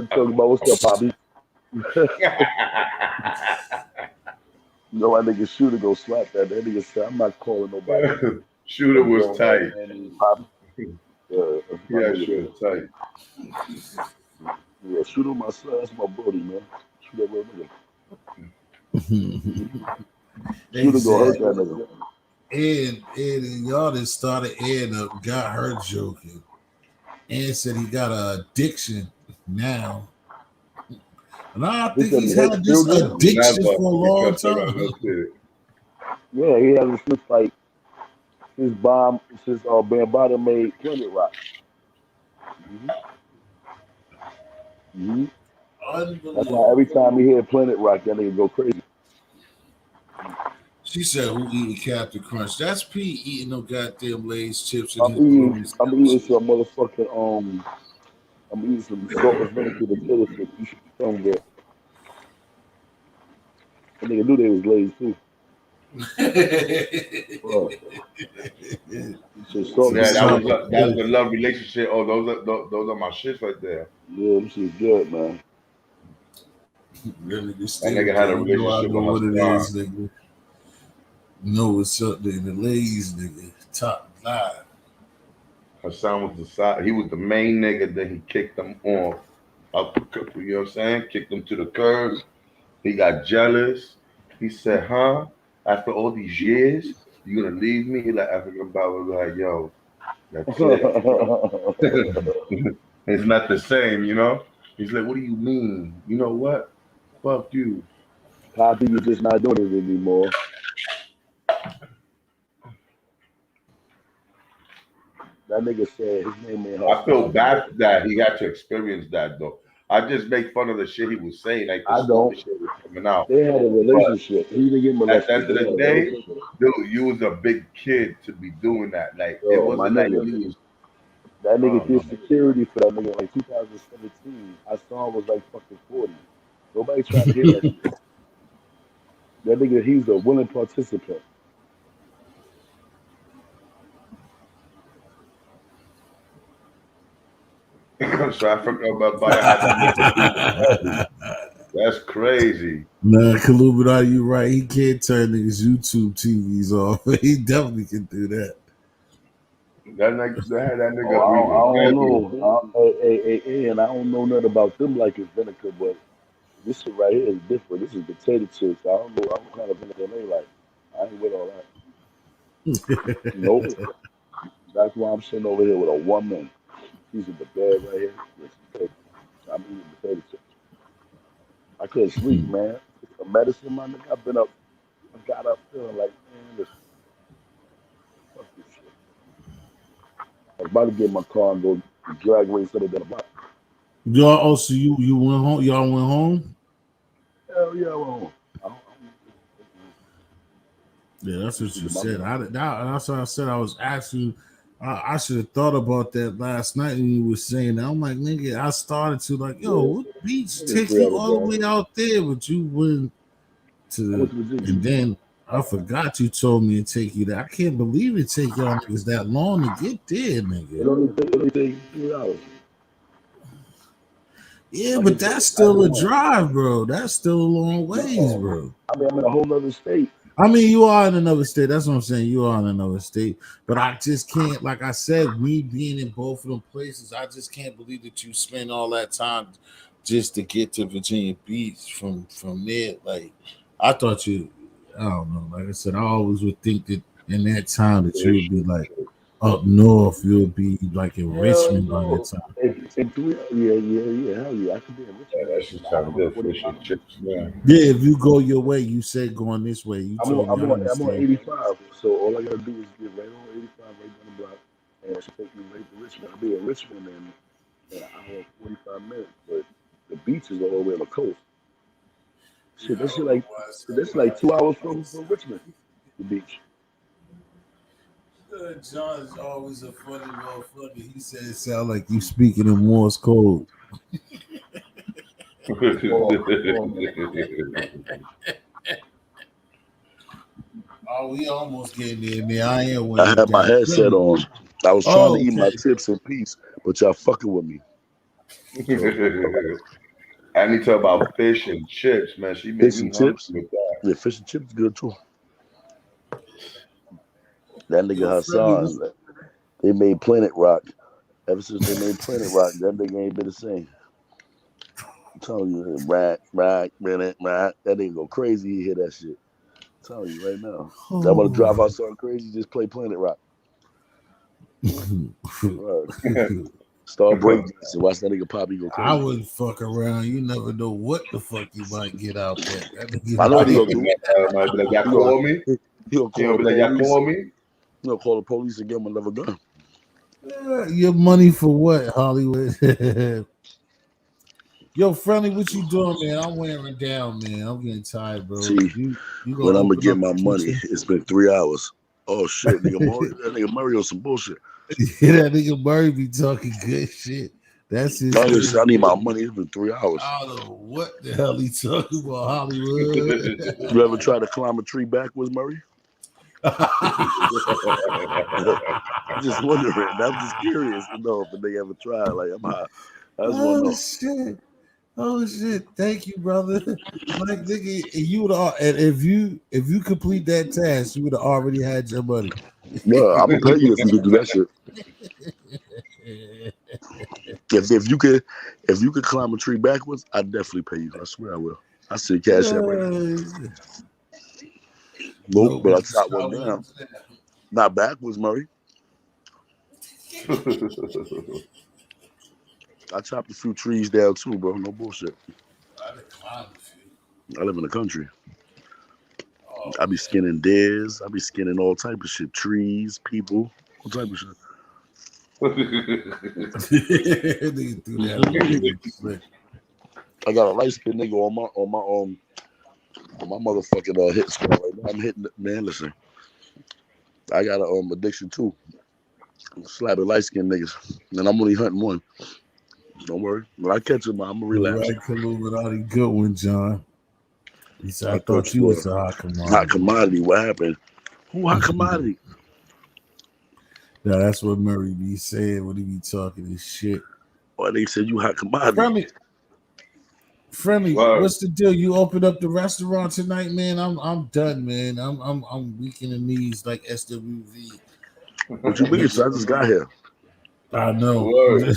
Talking about what's up, Bobby? No, I nigga Shooter go slap that. That nigga said, I'm not calling nobody. Shooter was tight. Yeah, Shooter tight. Yeah, Shooter my son. That's my buddy, man. Shooter real nigga. Shooter go hurt that nigga. And y'all that started Ed up got her joking. And said he got an addiction now. And I think he's had this addiction for a long time. Yeah, he has since like since Bambaataa made Planet Rock. That's why every time he hear Planet Rock, that nigga go crazy. She said, "Who eating Captain Crunch?" That's Pete eating no goddamn Lay's chips. I'm eating some motherfucking I'm eating some salt and vinegar potato chips. You should come get. That nigga knew they was Lay's too. That was a love relationship. Oh, those are my shits right there. Yeah, this is good, man. That nigga had a relationship with her star. You know what's up there in the Lay's, nigga. Top 5. Hassan was the side. He was the main nigga. Then he kicked them off. Up, you know what I'm saying? Kicked them to the curb. He got jealous. He said, "Huh? After all these years, you gonna leave me?" He like African Bible was like, "Yo, that's it. It's not the same, you know." He's like, "What do you mean? You know what? Fuck you." Poppy, you're just not doing it anymore. That nigga said his name ain't. I feel bad that he had to experience that though. I just make fun of the shit he was saying, like the stupid shit was coming out. They had a relationship. He didn't get molested. At the end of the day, dude, you was a big kid to be doing that. Like it wasn't like you was. That nigga did security for that nigga like 2017. I saw him was like fucking 40. Nobody tried to hear that shit. That nigga, he's a willing participant. So I forgot about that's crazy. Nah, Kaluminati, you right. He can't turn his YouTube TVs off. He definitely can do that. That nigga. I don't know. And I don't know nothing about them like it's vinegar, but this shit right here is different. This is potato chips. I don't know what kind of vinegar they like. I ain't with all that. Nope. That's why I'm sitting over here with a woman. She's in the bed right here. I'm eating potato chips. I couldn't sleep, man. It's the medicine, my nigga. I got up feeling like, man, listen. Fuck this shit. I was about to get in my car and go drag race other than a block. Y'all, so you went home? Y'all went home? Hell yeah, I went home. Yeah, that's what you said. That's what I said. I was asking. I should have thought about that last night when you were saying that. I'm like, nigga, I started to like, yo, what beach take you all the way out there? But you went to, and then I forgot you told me to take you there. I can't believe it take y'all niggas that long to get there, nigga. It only take 3 hours. Yeah, but that's still a drive, bro. That's still a long ways, bro. I mean, I'm in a whole other state. I mean, you are in another state. That's what I'm saying. You are in another state. But I just can't, like I said, me being in both of them places, I just can't believe that you spend all that time just to get to Virginia Beach from there. Like, I thought I don't know. Like I said, I always would think that in that time that you would be like up north, you would be like in Richmond by that time. Yeah. Hell yeah. I could be in Richmond. That's just how good fish and chips, man. Yeah, if you go your way, you said going this way. I'm on 85, so all I gotta do is get right on 85, right down the block, and it should take me right to Richmond. I'll be in Richmond in an hour and 45 minutes, but the beach is all the way on the coast. Shit, that's like 2 hours from Richmond, the beach. John's always a funny motherfucker. He said it sound like you speaking in Morse code. Oh, we almost getting there, man. I am. I had my headset on. I was trying to eat my chips in peace, but y'all fucking with me. I need to talk about fish and chips, man. She made me hungry with that. Yeah, fish and chips good too. That nigga Hassan, they made Planet Rock. Ever since they made Planet Rock, that nigga ain't been the same. I'm telling you, rock, that nigga go crazy. He hear that shit. I'm telling you right now. I want to drive out something crazy. Just play Planet Rock. Start breakdancing. Watch that nigga Poppy go crazy. I wouldn't fuck around. You never know what the fuck you might get out there. I know what he gonna do. Might be like, y'all call me. He'll call be like, y'all call me. He'll call the police and give him another gun. Your money for what, Hollywood? Yo, Friendly, what you doing, man? I'm wearing down, man. I'm getting tired, bro. See, when I'm gonna get my money, it's been 3 hours. Oh shit, nigga Murray, that nigga Murray on some bullshit. Yeah, that nigga Murray be talking good shit. That's his. I need my money. It's been 3 hours. I don't know what the hell he talking about, Hollywood. You ever try to climb a tree backwards, Murray? I'm just wondering. I'm just curious to know if they ever tried. Like, I'm high. I just want to know. Shit. Oh shit! Thank you, brother. Like nigga, you would and if you complete that task, you would have already had your money. No, I'm gonna pay you if you can do that shit. If you could climb a tree backwards, I'd definitely pay you. I swear I will. I see cash app right now. Nope, but I chopped one down. Not backwards, Murray. I chopped a few trees down too, bro. No bullshit. I live in the country. I be skinning deers. I be skinning all type of shit. Trees, people, all type of shit. I got a light skinned nigga on my motherfucking hit squad right now. I'm hitting it, man. Listen, I got a addiction too. I'm slapping light skinned niggas, and I'm only hunting one. Don't worry. When I catch him, I'm gonna relax. Right, Illuminati, good one, John. He said, I thought you was a hot commodity. Hot commodity. What happened? Who hot commodity? Yeah, that's what Murray be saying when he be talking this shit. Oh, they said you hot commodity. Friendly, what's the deal? You opened up the restaurant tonight, man. I'm done, man. I'm weak in the knees like SWV. What you mean? So I just got here. I know. You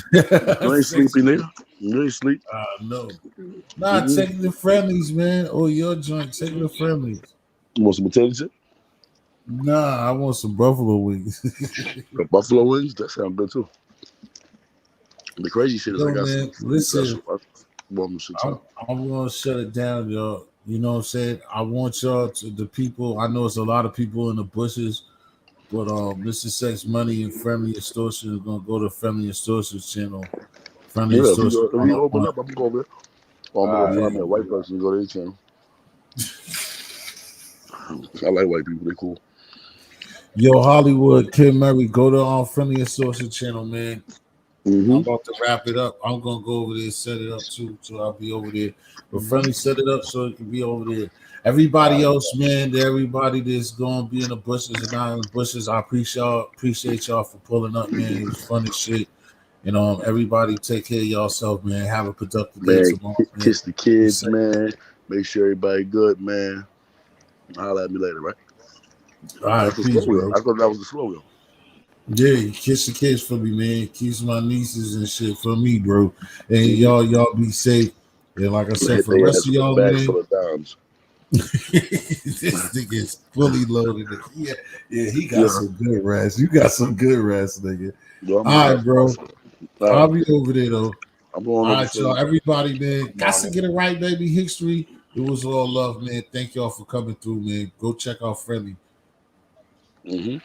ain't sleepy, nigga. You ain't sleep. No. Nah, taking the friendlies, man. Or your joint, taking the friendlies. You want some potato chip? Nah, I want some buffalo wings. The buffalo wings? That sounds good too. The crazy shit is I got man, some. Listen, I'm gonna shut it down, y'all. You know what I'm saying? I want y'all to the people. I know it's a lot of people in the bushes. But Mr. Sex Money and Friendly Extortion is gonna go to Friendly Extortion's channel. Friendly Extortion. If you open up, I'm gonna go over there. Or I'm gonna find me a white person and go to their channel. I like white people, they cool. Yo, Hollywood, Kid Murray, go to Friendly Extortion channel, man. Mm-hmm. I'm about to wrap it up. I'm gonna go over there, set it up too, so I'll be over there. But Friendly set it up so it can be over there. Everybody else, man, everybody that's gonna be in the bushes and not in the bushes, I appreciate y'all for pulling up, man. It was fun as shit. And everybody take care of yourself, man. Have a productive day tomorrow. Kiss the kids, man. Make sure everybody good, man. Holler at me later, right? All right, peace, bro. I thought that was the slogan. Yeah, you kiss the kids for me, man. Kiss my nieces and shit for me, bro. And y'all be safe. And like I said, for the rest of y'all, man. This nigga is fully loaded. Yeah, he got some good rest. You got some good rest, nigga. All right, bro. I'll be over there though. I'm going. All right, y'all. Everybody, man. Got to get it right, baby. History. It was all love, man. Thank y'all for coming through, man. Go check out Friendly. Mm-hmm.